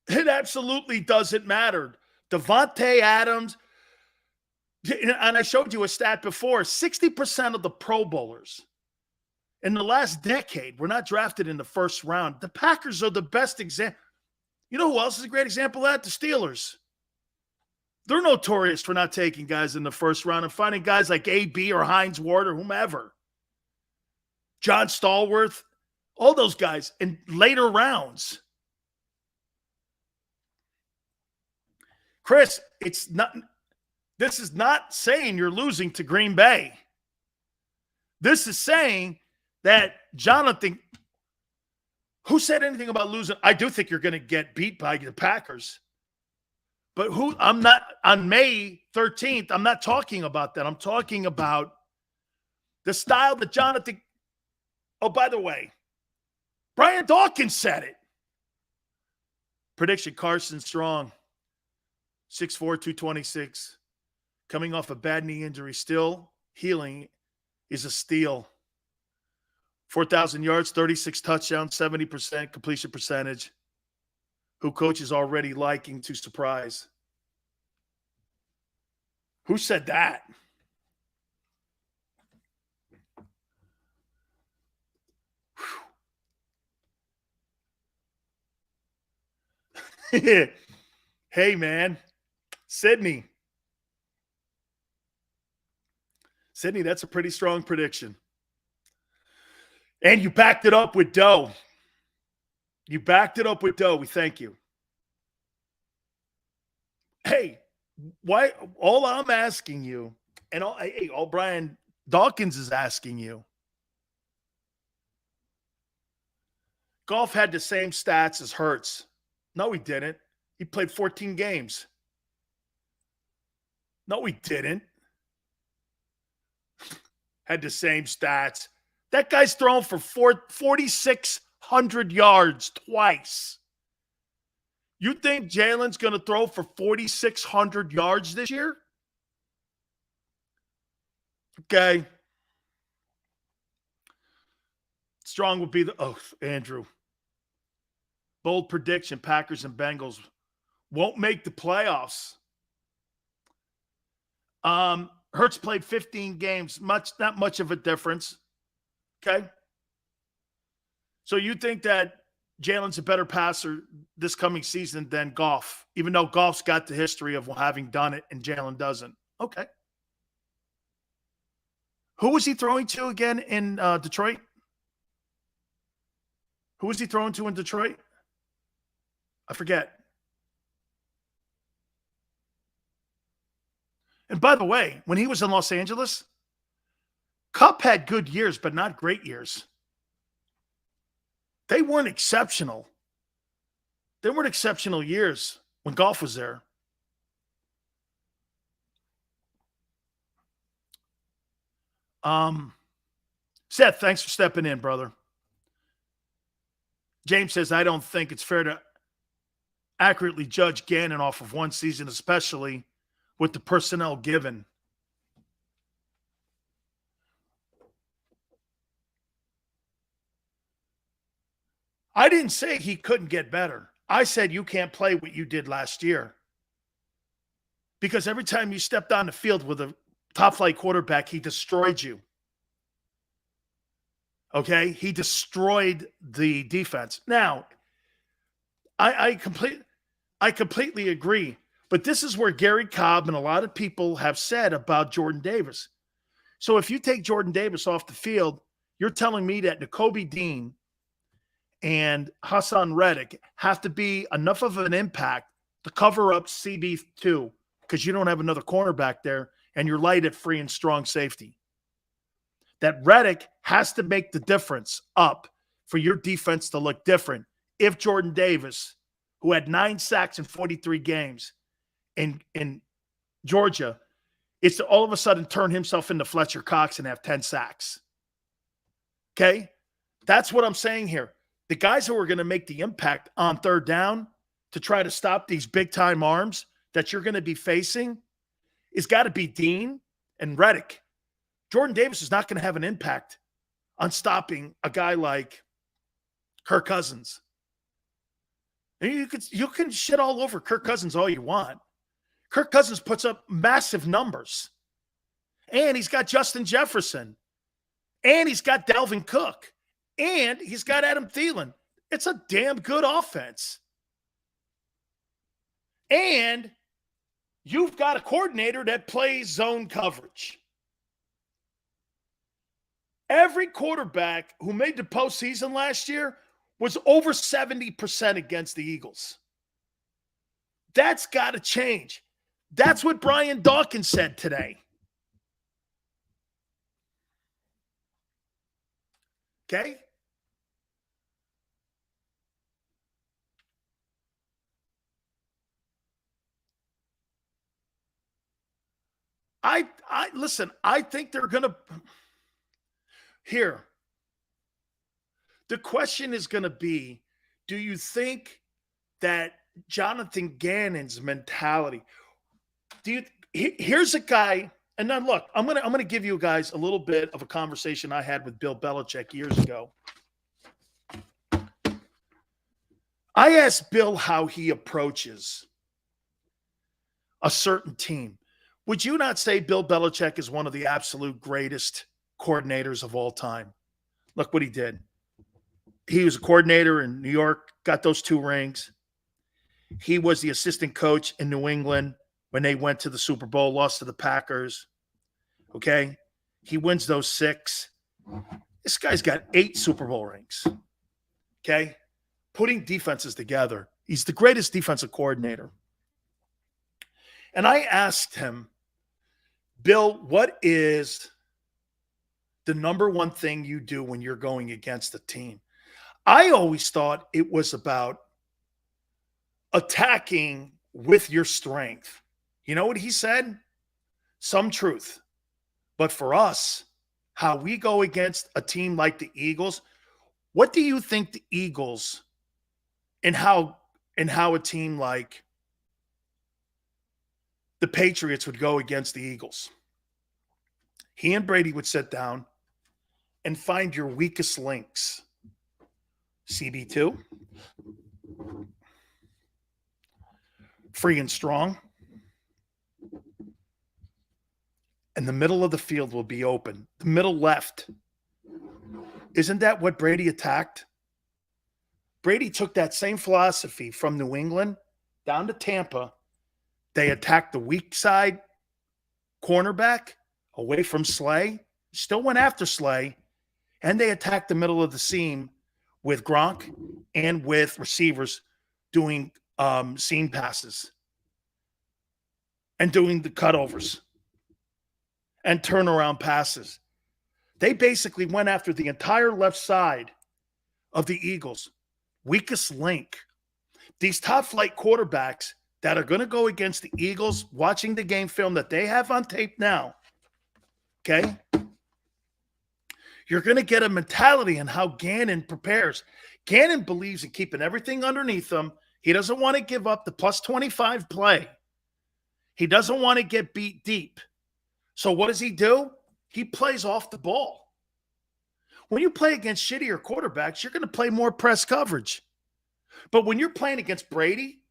It absolutely doesn't matter. Davante Adams, And I showed you a stat before, 60% of the Pro Bowlers in the last decade were not drafted in the first round. The Packers are the best example. You know who else is a great example of that? The Steelers. They're notorious for not taking guys in the first round and finding guys like AB or Hines Ward or whomever. John Stallworth, all those guys in later rounds. Chris, this is not saying you're losing to Green Bay. This is saying that Jonathan, who said anything about losing? I do think you're going to get beat by the Packers. But I'm not on May 13th. I'm not talking about that. I'm talking about the style that Jonathan. Oh, by the way, Brian Dawkins said it. Prediction: Carson strong, 6'4", 226, coming off a bad knee injury, still healing, is a steal. 4,000 yards, 36 touchdowns, 70% completion percentage. Who coach is already liking to surprise. Who said that? Hey, man. Sydney, that's a pretty strong prediction. And you backed it up with dough. We thank you. Hey, why? All I'm asking you, and all Brian Dawkins is asking you, Goff had the same stats as Hurts. No, he didn't. He played 14 games. No, he didn't. Had the same stats. That guy's thrown for 4,600 yards twice. You think Jalen's going to throw for 4,600 yards this year? Okay. Strong would be Andrew. Bold prediction, Packers and Bengals won't make the playoffs. Hurts played 15 games, not much of a difference. Okay? So you think that Jalen's a better passer this coming season than Goff, even though Goff's got the history of having done it and Jalen doesn't. Okay. Who was he throwing to again in Detroit? Who was he throwing to in Detroit? I forget. And by the way, when he was in Los Angeles, Kupp had good years, but not great years. They weren't exceptional. They weren't exceptional years when Goff was there. Seth, thanks for stepping in, brother. James says, I don't think it's fair to accurately judge Gannon off of one season, especially with the personnel given. I didn't say he couldn't get better. I said you can't play what you did last year. Because every time you stepped on the field with a top-flight quarterback, he destroyed you. Okay? He destroyed the defense. Now, I completely agree. But this is where Gary Cobb and a lot of people have said about Jordan Davis. So if you take Jordan Davis off the field, you're telling me that Nakobe Dean and Hassan Reddick have to be enough of an impact to cover up CB2 because you don't have another cornerback there and you're light at free and strong safety. That Reddick has to make the difference up for your defense to look different. If Jordan Davis, who had 9 sacks in 43 games in Georgia, is to all of a sudden turn himself into Fletcher Cox and have 10 sacks. Okay? That's what I'm saying here. The guys who are going to make the impact on third down to try to stop these big-time arms that you're going to be facing is got to be Dean and Reddick. Jordan Davis is not going to have an impact on stopping a guy like Kirk Cousins. And you can shit all over Kirk Cousins all you want. Kirk Cousins puts up massive numbers. And he's got Justin Jefferson. And he's got Dalvin Cook. And he's got Adam Thielen. It's a damn good offense. And you've got a coordinator that plays zone coverage. Every quarterback who made the postseason last year was over 70% against the Eagles. That's got to change. That's what Brian Dawkins said today. Okay? Listen, I think they're going to here. The question is going to be, do you think that Jonathan Gannon's mentality, here's a guy, and then look, I'm going to give you guys a little bit of a conversation I had with Bill Belichick years ago. I asked Bill how he approaches a certain team. Would you not say Bill Belichick is one of the absolute greatest coordinators of all time? Look what he did. He was a coordinator in New York, got those 2 rings. He was the assistant coach in New England when they went to the Super Bowl, lost to the Packers. Okay? He wins those 6. This guy's got 8 Super Bowl rings. Okay? Putting defenses together. He's the greatest defensive coordinator. And I asked him, Bill, what is the number one thing you do when you're going against a team? I always thought it was about attacking with your strength. You know what he said? Some truth. But for us, how we go against a team like the Eagles, what do you think the Eagles and how a team like the Patriots would go against the Eagles? He and Brady would sit down and find your weakest links. CB2, free and strong, and the middle of the field will be open. The middle left. Isn't that what Brady attacked? Brady took that same philosophy from New England down to Tampa. They attacked the weak side cornerback away from Slay, still went after Slay, and they attacked the middle of the seam with Gronk and with receivers doing seam passes and doing the cutovers and turnaround passes. They basically went after the entire left side of the Eagles' weakest link. These top flight quarterbacks that are going to go against the Eagles, watching the game film that they have on tape now, okay? You're going to get a mentality in how Gannon prepares. Gannon believes in keeping everything underneath him. He doesn't want to give up the plus 25 play. He doesn't want to get beat deep. So what does he do? He plays off the ball. When you play against shittier quarterbacks, you're going to play more press coverage. But when you're playing against Brady,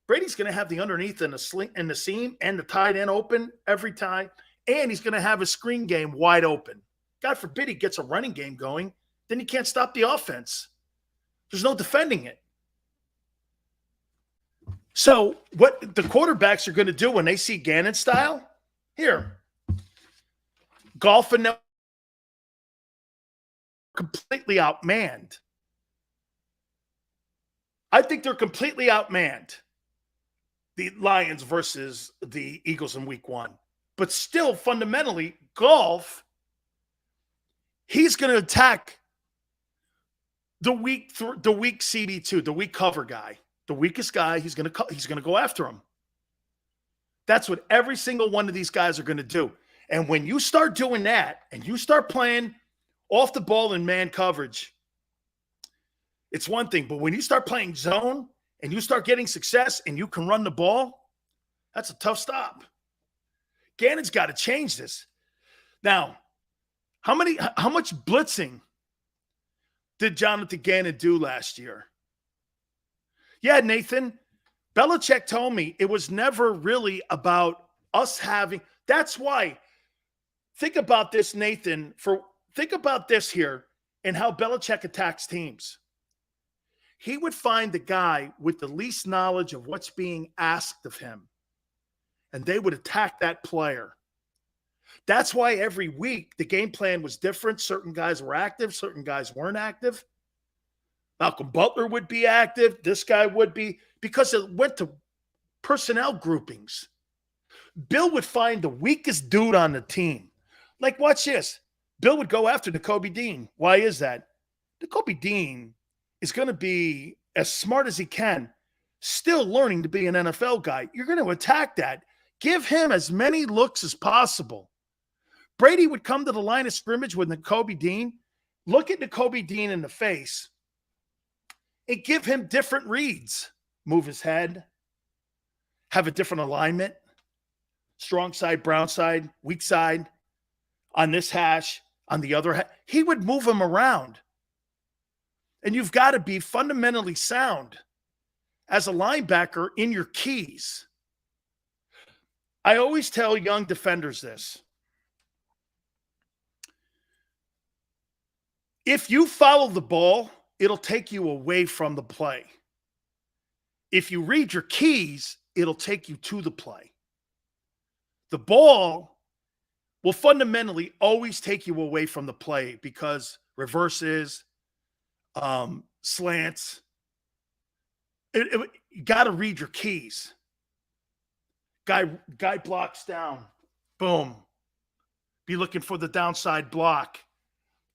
Brady's going to have the underneath and the seam and the tight end open every time, and he's going to have his screen game wide open. God forbid he gets a running game going, then you can't stop the offense. There's no defending it. So what the quarterbacks are going to do when they see Gannon style, here, Golf and them completely outmanned. I think they're completely outmanned, the Lions versus the Eagles in week 1. But still, fundamentally, Golf, he's going to attack the weak CB2, the weak cover guy, the weakest guy. He's going to go after him. That's what every single one of these guys are going to do. And when you start doing that and you start playing off the ball in man coverage, it's one thing. But when you start playing zone and you start getting success and you can run the ball, that's a tough stop. Gannon's got to change this. Now, how much blitzing did Jonathan Gannon do last year? Yeah, Nathan, Belichick told me it was never really about us having – that's why think about this, Nathan. Think about this here and how Belichick attacks teams. He would find the guy with the least knowledge of what's being asked of him, and they would attack that player. That's why every week the game plan was different. Certain guys were active, certain guys weren't active. Malcolm Butler would be active. This guy would be, because it went to personnel groupings. Bill would find the weakest dude on the team. Like, watch this. Bill would go after Nakobe Dean. Why is that? Nakobe Dean is going to be as smart as he can, still learning to be an NFL guy. You're going to attack that. Give him as many looks as possible. Brady would come to the line of scrimmage with Nakobe Dean, look at Nakobe Dean in the face, and give him different reads. Move his head, have a different alignment, strong side, brown side, weak side, on this hash, on the other hash. He would move him around. And you've got to be fundamentally sound as a linebacker in your keys. I always tell young defenders this. If you follow the ball, it'll take you away from the play. If you read your keys, it'll take you to the play. The ball will fundamentally always take you away from the play because reverses, slants. You got to read your keys. Guy blocks down. Boom. Be looking for the downside block.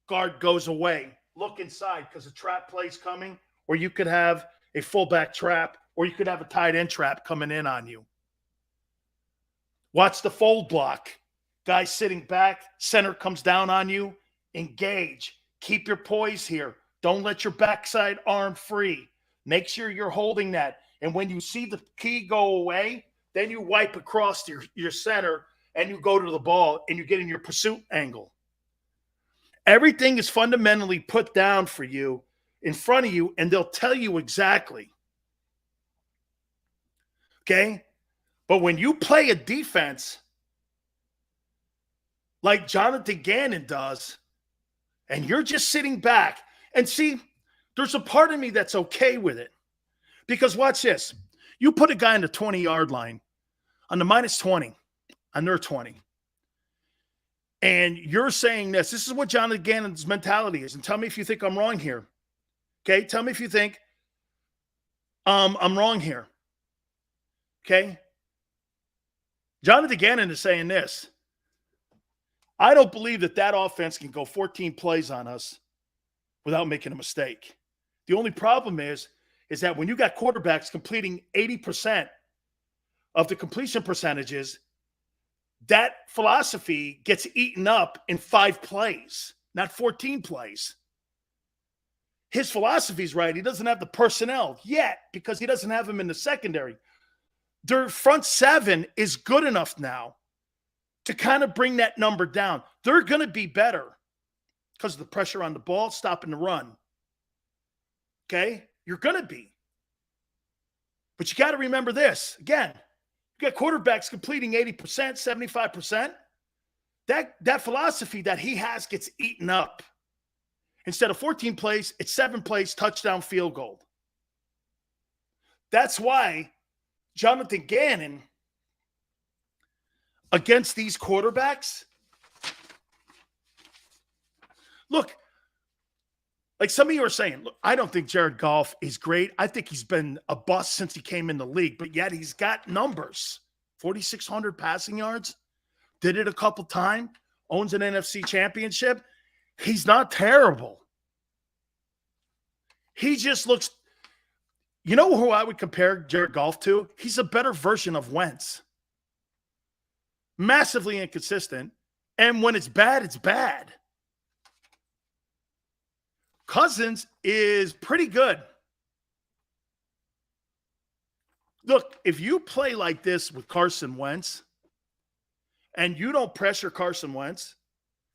Guard goes away. Look inside because a trap play's coming, or you could have a fullback trap, or you could have a tight end trap coming in on you. Watch the fold block. Guy sitting back, center comes down on you. Engage. Keep your poise here. Don't let your backside arm free. Make sure you're holding that. And when you see the key go away, then you wipe across your center and you go to the ball and you get in your pursuit angle. Everything is fundamentally put down for you in front of you, and they'll tell you exactly. Okay? But when you play a defense like Jonathan Gannon does, and you're just sitting back, and see, there's a part of me that's okay with it. Because watch this. You put a guy in the 20-yard line on the minus 20, on their 20, and you're saying this is what Jonathan Gannon's mentality is. And tell me if you think I'm wrong here. Okay? Tell me if you think I'm wrong here. Okay? Jonathan Gannon is saying this. I don't believe that offense can go 14 plays on us without making a mistake. The only problem is that when you got quarterbacks completing 80% of the completion percentages, that philosophy gets eaten up in 5 plays, not 14 plays. His philosophy's right. He doesn't have the personnel yet because he doesn't have them in the secondary. Their front 7 is good enough now to kind of bring that number down. They're going to be better because of the pressure on the ball, stopping the run. Okay? You're going to be. But you got to remember this. Again, you got quarterbacks completing 80%, 75%. That philosophy that he has gets eaten up. Instead of 14 plays, it's 7 plays, touchdown, field goal. That's why Jonathan Gannon, against these quarterbacks, look, like some of you are saying, look, I don't think Jared Goff is great. I think he's been a bust since he came in the league, but yet he's got numbers. 4,600 passing yards, did it a couple times, owns an NFC championship. He's not terrible. He just looks, you know who I would compare Jared Goff to? He's a better version of Wentz. Massively inconsistent, and when it's bad, it's bad. Cousins is pretty good. Look, if you play like this with Carson Wentz and you don't pressure Carson Wentz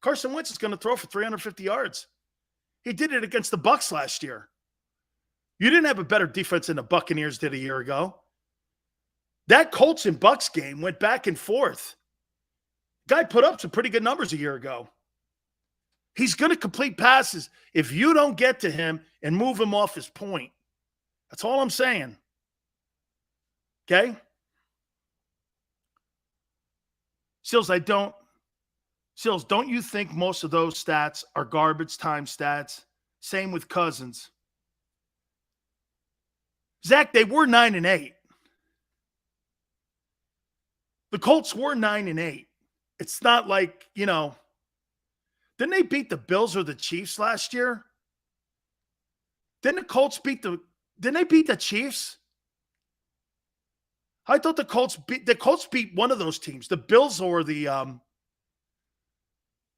is going to throw for 350 yards. He did it against the Bucs last year. You didn't have a better defense than the Buccaneers did a year ago. That Colts and Bucs game went back and forth. Guy put up some pretty good numbers a year ago. He's going to complete passes if you don't get to him and move him off his point. That's all I'm saying. Okay? Sills, don't you think most of those stats are garbage time stats? Same with Cousins. Zach, they were 9-8. The Colts were 9-8. It's not like, didn't they beat the Bills or the Chiefs last year? Didn't they beat the Chiefs? I thought the Colts beat one of those teams, the Bills or the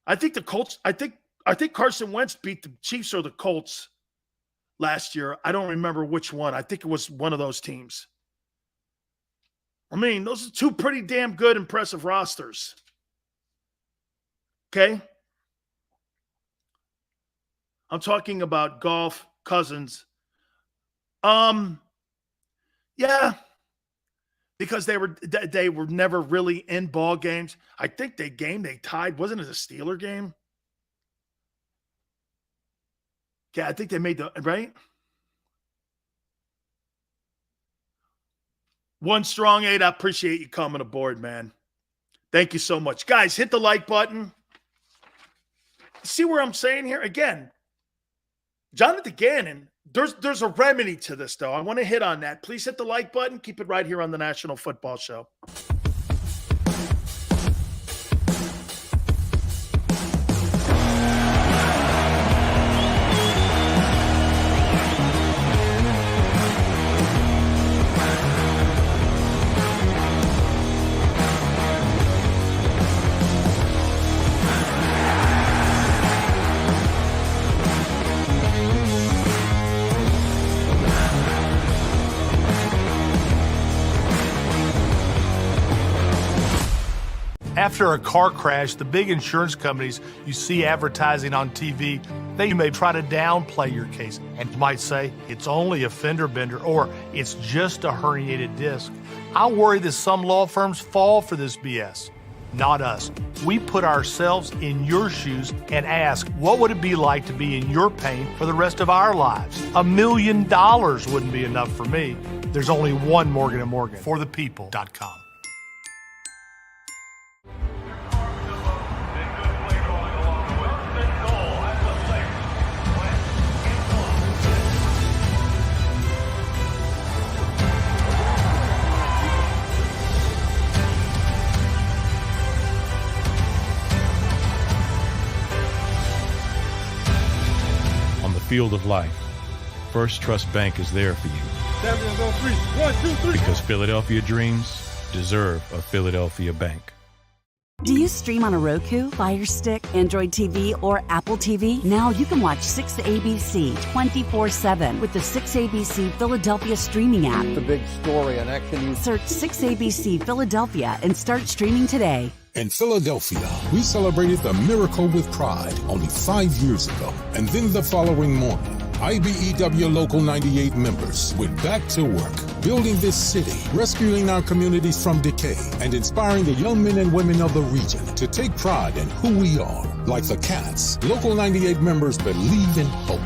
I think Carson Wentz beat the Chiefs or the Colts last year. I don't remember which one. I think it was one of those teams. I mean, those are two pretty damn good, impressive rosters. Okay? I'm talking about Goff, Cousins. Yeah. Because they were never really in ball games. I think they tied. Wasn't it a Steeler game? Yeah, I think they made right? One strong 8. I appreciate you coming aboard, man. Thank you so much. Guys, hit the like button. See where I'm saying here? Again, Jonathan Gannon, there's a remedy to this, though. I want to hit on that. Please hit the like button. Keep it right here on the National Football Show. After a car crash, the big insurance companies you see advertising on TV, they may try to downplay your case and might say it's only a fender bender or it's just a herniated disc. I worry that some law firms fall for this BS. Not us. We put ourselves in your shoes and ask, what would it be like to be in your pain for the rest of our lives? $1 million wouldn't be enough for me. There's only one Morgan & Morgan. ForThePeople.com. Field of life, First Trust Bank is there for you. 7 on 3. 1, 2, 3. Because Philadelphia dreams deserve a Philadelphia bank. Do you stream on a Roku, Fire Stick, Android TV, or Apple TV? Now you can watch 6ABC 24/7 with the 6ABC Philadelphia streaming app. The big story on Action News. Search 6ABC Philadelphia and start streaming today. In Philadelphia, we celebrated the miracle with pride only 5 years ago. And then the following morning, IBEW Local 98 members went back to work, building this city, rescuing our communities from decay, and inspiring the young men and women of the region to take pride in who we are. Like the Cats, Local 98 members believe in hope.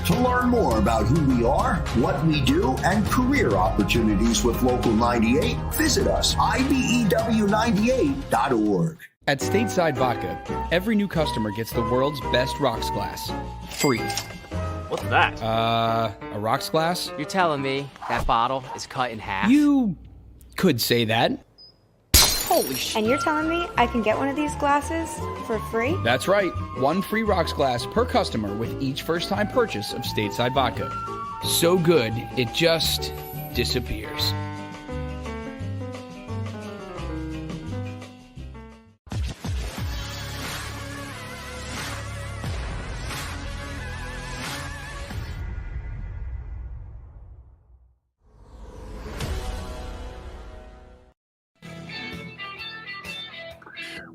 To learn more about who we are, what we do, and career opportunities with Local 98, visit us, IBEW98.org. At Stateside Vodka, every new customer gets the world's best rocks glass. Free. What's that? A rocks glass? You're telling me that bottle is cut in half? You could say that. Holy shit. And you're telling me I can get one of these glasses for free? That's right. One free rocks glass per customer with each first-time purchase of Stateside Vodka. So good, it just disappears.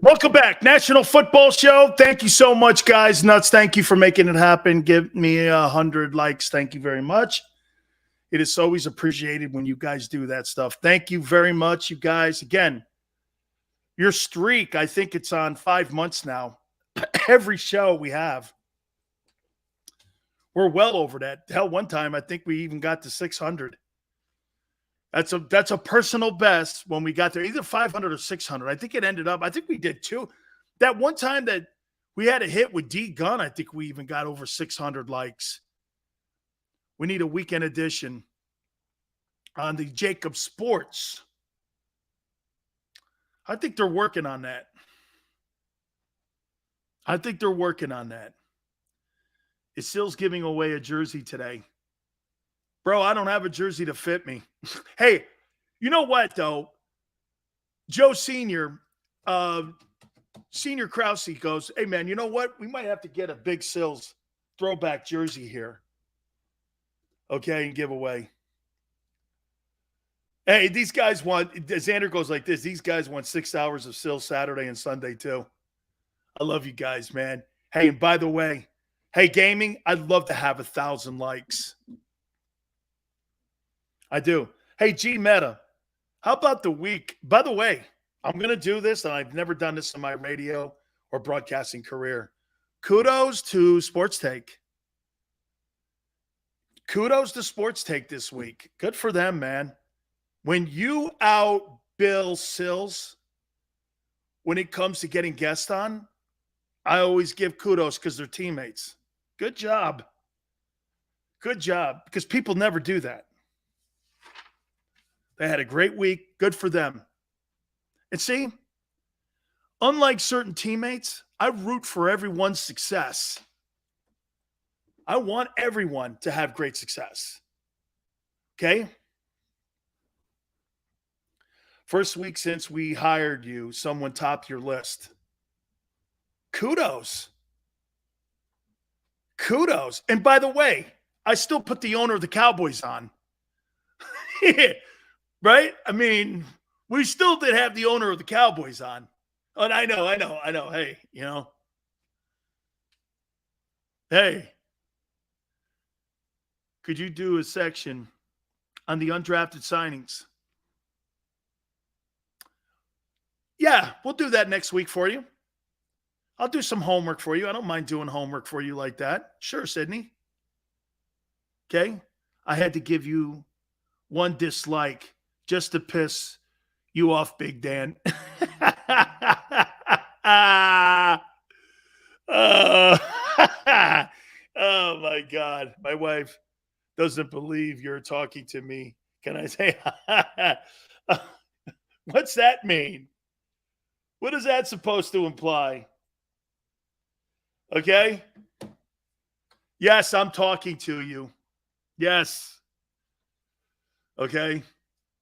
Welcome back. National Football Show. Thank you so much, guys. Nuts, thank you for making it happen. Give me 100 likes. Thank you very much. It is always appreciated when you guys do that stuff. Thank you very much, you guys. Again, Your streak, I think it's on 5 months now. Every show we have. We're well over that. Hell, one time I think we even got to 600. That's a personal best when we got there, either 500 or 600. I think it ended up, I think we did two. That one time that we had a hit with D Gunn, I think we even got over 600 likes. We need a weekend edition on the JAKIB Sports. I think they're working on that. Is Sills giving away a jersey today? Bro, I don't have a jersey to fit me. Hey, you know what, though? Joe Sr., Senior Krause goes, hey, man, you know what? We might have to get a Big Sills throwback jersey here. Okay, and give away. Hey, these guys want, Xander goes like this, these guys want 6 hours of Sills Saturday and Sunday, too. I love you guys, man. Hey, and by the way, hey, gaming, I'd love to have 1,000 likes. I do. Hey, G Meta, how about the week? By the way, I'm going to do this, and I've never done this in my radio or broadcasting career. Kudos to Sports Take. Kudos to Sports Take this week. Good for them, man. When you out Bill Sills, when it comes to getting guests on, I always give kudos because they're teammates. Good job. Good job, because people never do that. They had a great week. Good for them. And see, unlike certain teammates, I root for everyone's success. I want everyone to have great success. Okay? First week since we hired you, someone topped your list. Kudos. Kudos. And by the way, I still put the owner of the Cowboys on. Right? I mean, we still did have the owner of the Cowboys on. And I know. Hey, you know. Hey. Could you do a section on the undrafted signings? Yeah, we'll do that next week for you. I'll do some homework for you. I don't mind doing homework for you like that. Sure, Sydney. Okay? I had to give you one dislike just to piss you off, Big Dan. Oh, my God. My wife doesn't believe you're talking to me. Can I say, what's that mean? What is that supposed to imply? Okay? Yes, I'm talking to you. Yes. Okay?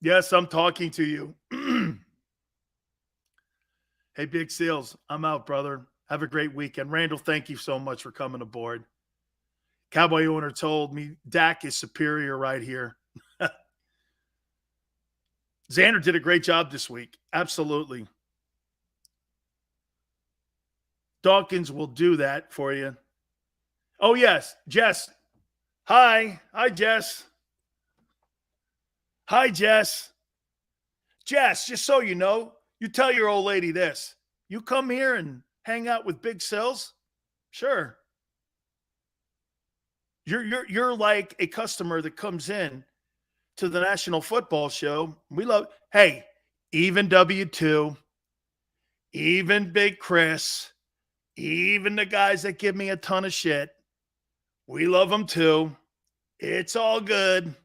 Yes, I'm talking to you. Hey, Big Seals, I'm out, brother. Have a great weekend. Randall, thank you so much for coming aboard. Cowboy owner told me Dak is superior right here. Xander did a great job this week. Absolutely. Dawkins will do that for you. Oh, yes. Jess. Hi. Hi, Jess. Hi, Jess. Jess, just so you know, you tell your old lady this. You come here and hang out with Big Sills? Sure. You're like a customer that comes in to the National Football Show. We love, hey, even W2, even Big Chris, even the guys that give me a ton of shit. We love them too. It's all good.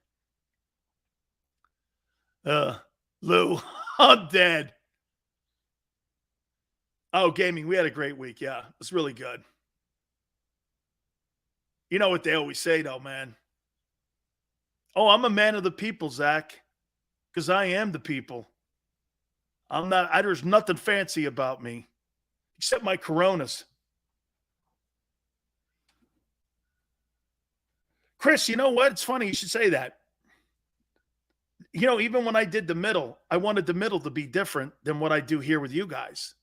Lou, I'm dead. Oh, gaming, we had a great week. Yeah, it was really good. You know what they always say, though, man. Oh, I'm a man of the people, Zach, because I am the people. There's nothing fancy about me, except my Coronas. Chris, you know what? It's funny you should say that. You know, even when I did the middle, I wanted the middle to be different than what I do here with you guys.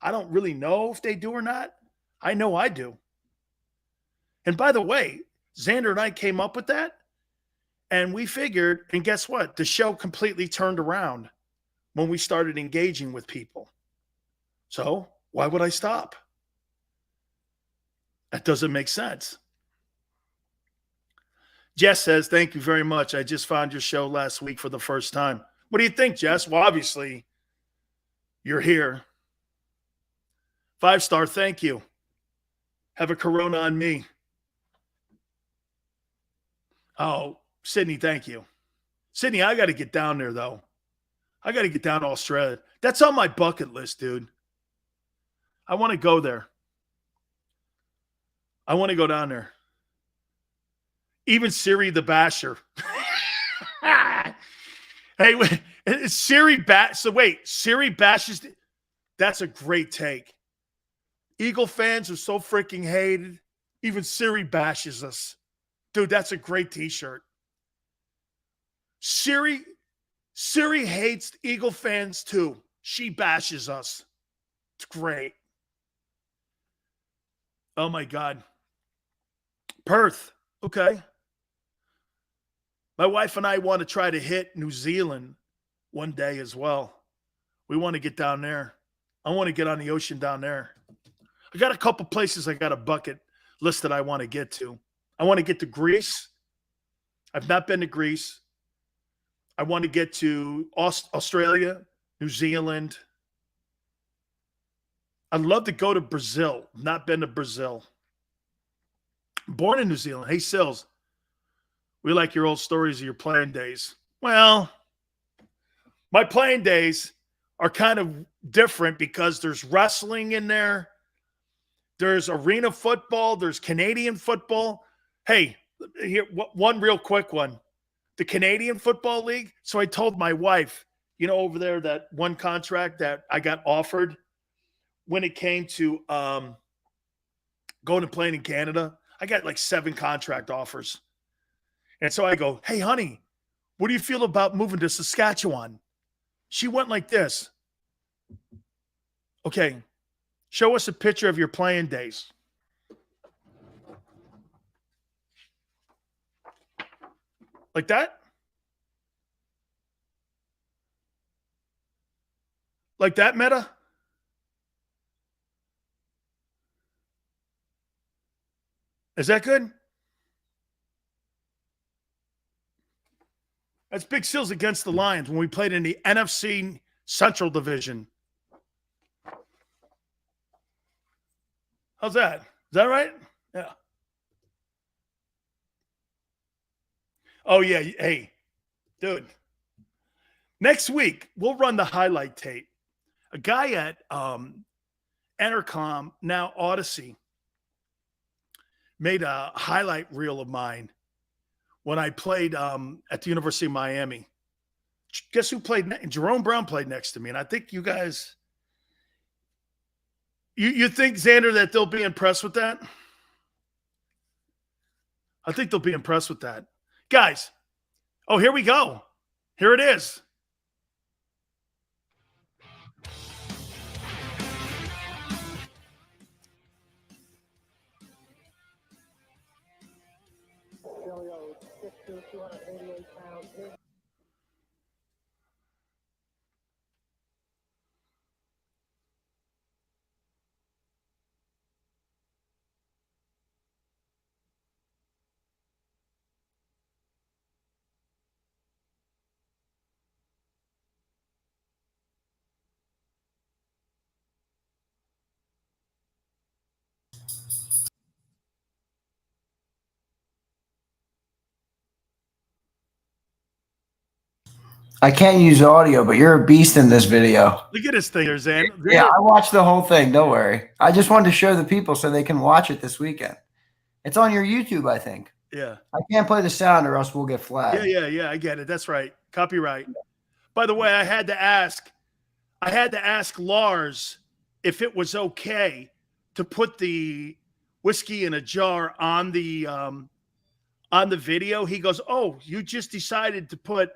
I don't really know if they do or not. I know I do. And by the way, Xander and I came up with that, and we figured, and guess what? The show completely turned around when we started engaging with people. So why would I stop? That doesn't make sense. Jess says, thank you very much. I just found your show last week for the first time. What do you think, Jess? Well, obviously, you're here. 5-star, thank you. Have a Corona on me. Oh, Sydney, thank you. Sydney, I got to get down there, though. I got to get down to Australia. That's on my bucket list, dude. I want to go there. I want to go down there. Even Siri the Basher. Hey, wait, Siri Siri bashes. That's a great take. Eagle fans are so freaking hated. Even Siri bashes us. Dude, that's a great t-shirt. Siri hates Eagle fans too. She bashes us. It's great. Oh my God. Perth. Okay. My wife and I want to try to hit New Zealand one day as well. We want to get down there. I want to get on the ocean down there. I got a couple places I got a bucket list that I want to get to. I want to get to Greece. I've not been to Greece. I want to get to Australia, New Zealand. I'd love to go to Brazil. Not been to Brazil. Born in New Zealand. Hey, Sills. We like your old stories of your playing days. Well, my playing days are kind of different because there's wrestling in there. There's arena football. There's Canadian football. Hey, here, one real quick one. The Canadian Football League. So I told my wife, over there, that one contract that I got offered when it came to going and playing in Canada. I got like 7 contract offers. And so I go, hey, honey, what do you feel about moving to Saskatchewan? She went like this. Okay, show us a picture of your playing days. Like that? Like that, Meta? Is that good? That's Big Seals against the Lions when we played in the NFC Central Division. How's that? Is that right? Yeah. Oh, yeah. Hey, dude. Next week, we'll run the highlight tape. A guy at Entercom, now Odyssey, made a highlight reel of mine when I played at the University of Miami. Guess who played? Jerome Brown played next to me. And I think you guys, you think, Xander, that they'll be impressed with that? I think they'll be impressed with that. Guys, oh, here we go. Here it is. I can't use audio, but you're a beast in this video. Look at this thing, Xander. Yeah, I watched the whole thing. Don't worry. I just wanted to show the people so they can watch it this weekend. It's on your YouTube, I think. Yeah. I can't play the sound or else we'll get flagged. Yeah. I get it. That's right. Copyright. By the way, I had to ask Lars if it was okay to put the whiskey in a jar on the video. He goes, "Oh, you just decided to put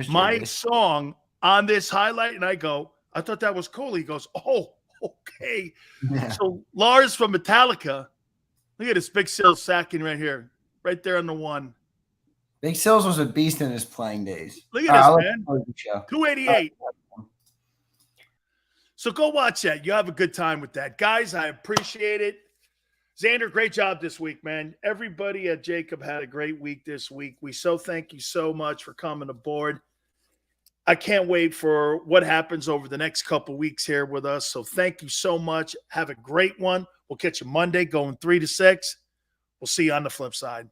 my song on this highlight?" And I go, "I thought that was cool." He goes, "Oh, okay." Yeah. So Lars from Metallica, look at this Big Sills sacking right here, right there on the one. Big Sills was a beast in his playing days. Look at this, man. 288. So go watch that. You have a good time with that. Guys, I appreciate it. Xander, great job this week, man. Everybody at JAKIB had a great week this week. We so thank you so much for coming aboard. I can't wait for what happens over the next couple weeks here with us. So thank you so much. Have a great one. We'll catch you Monday going 3 to 6. We'll see you on the flip side.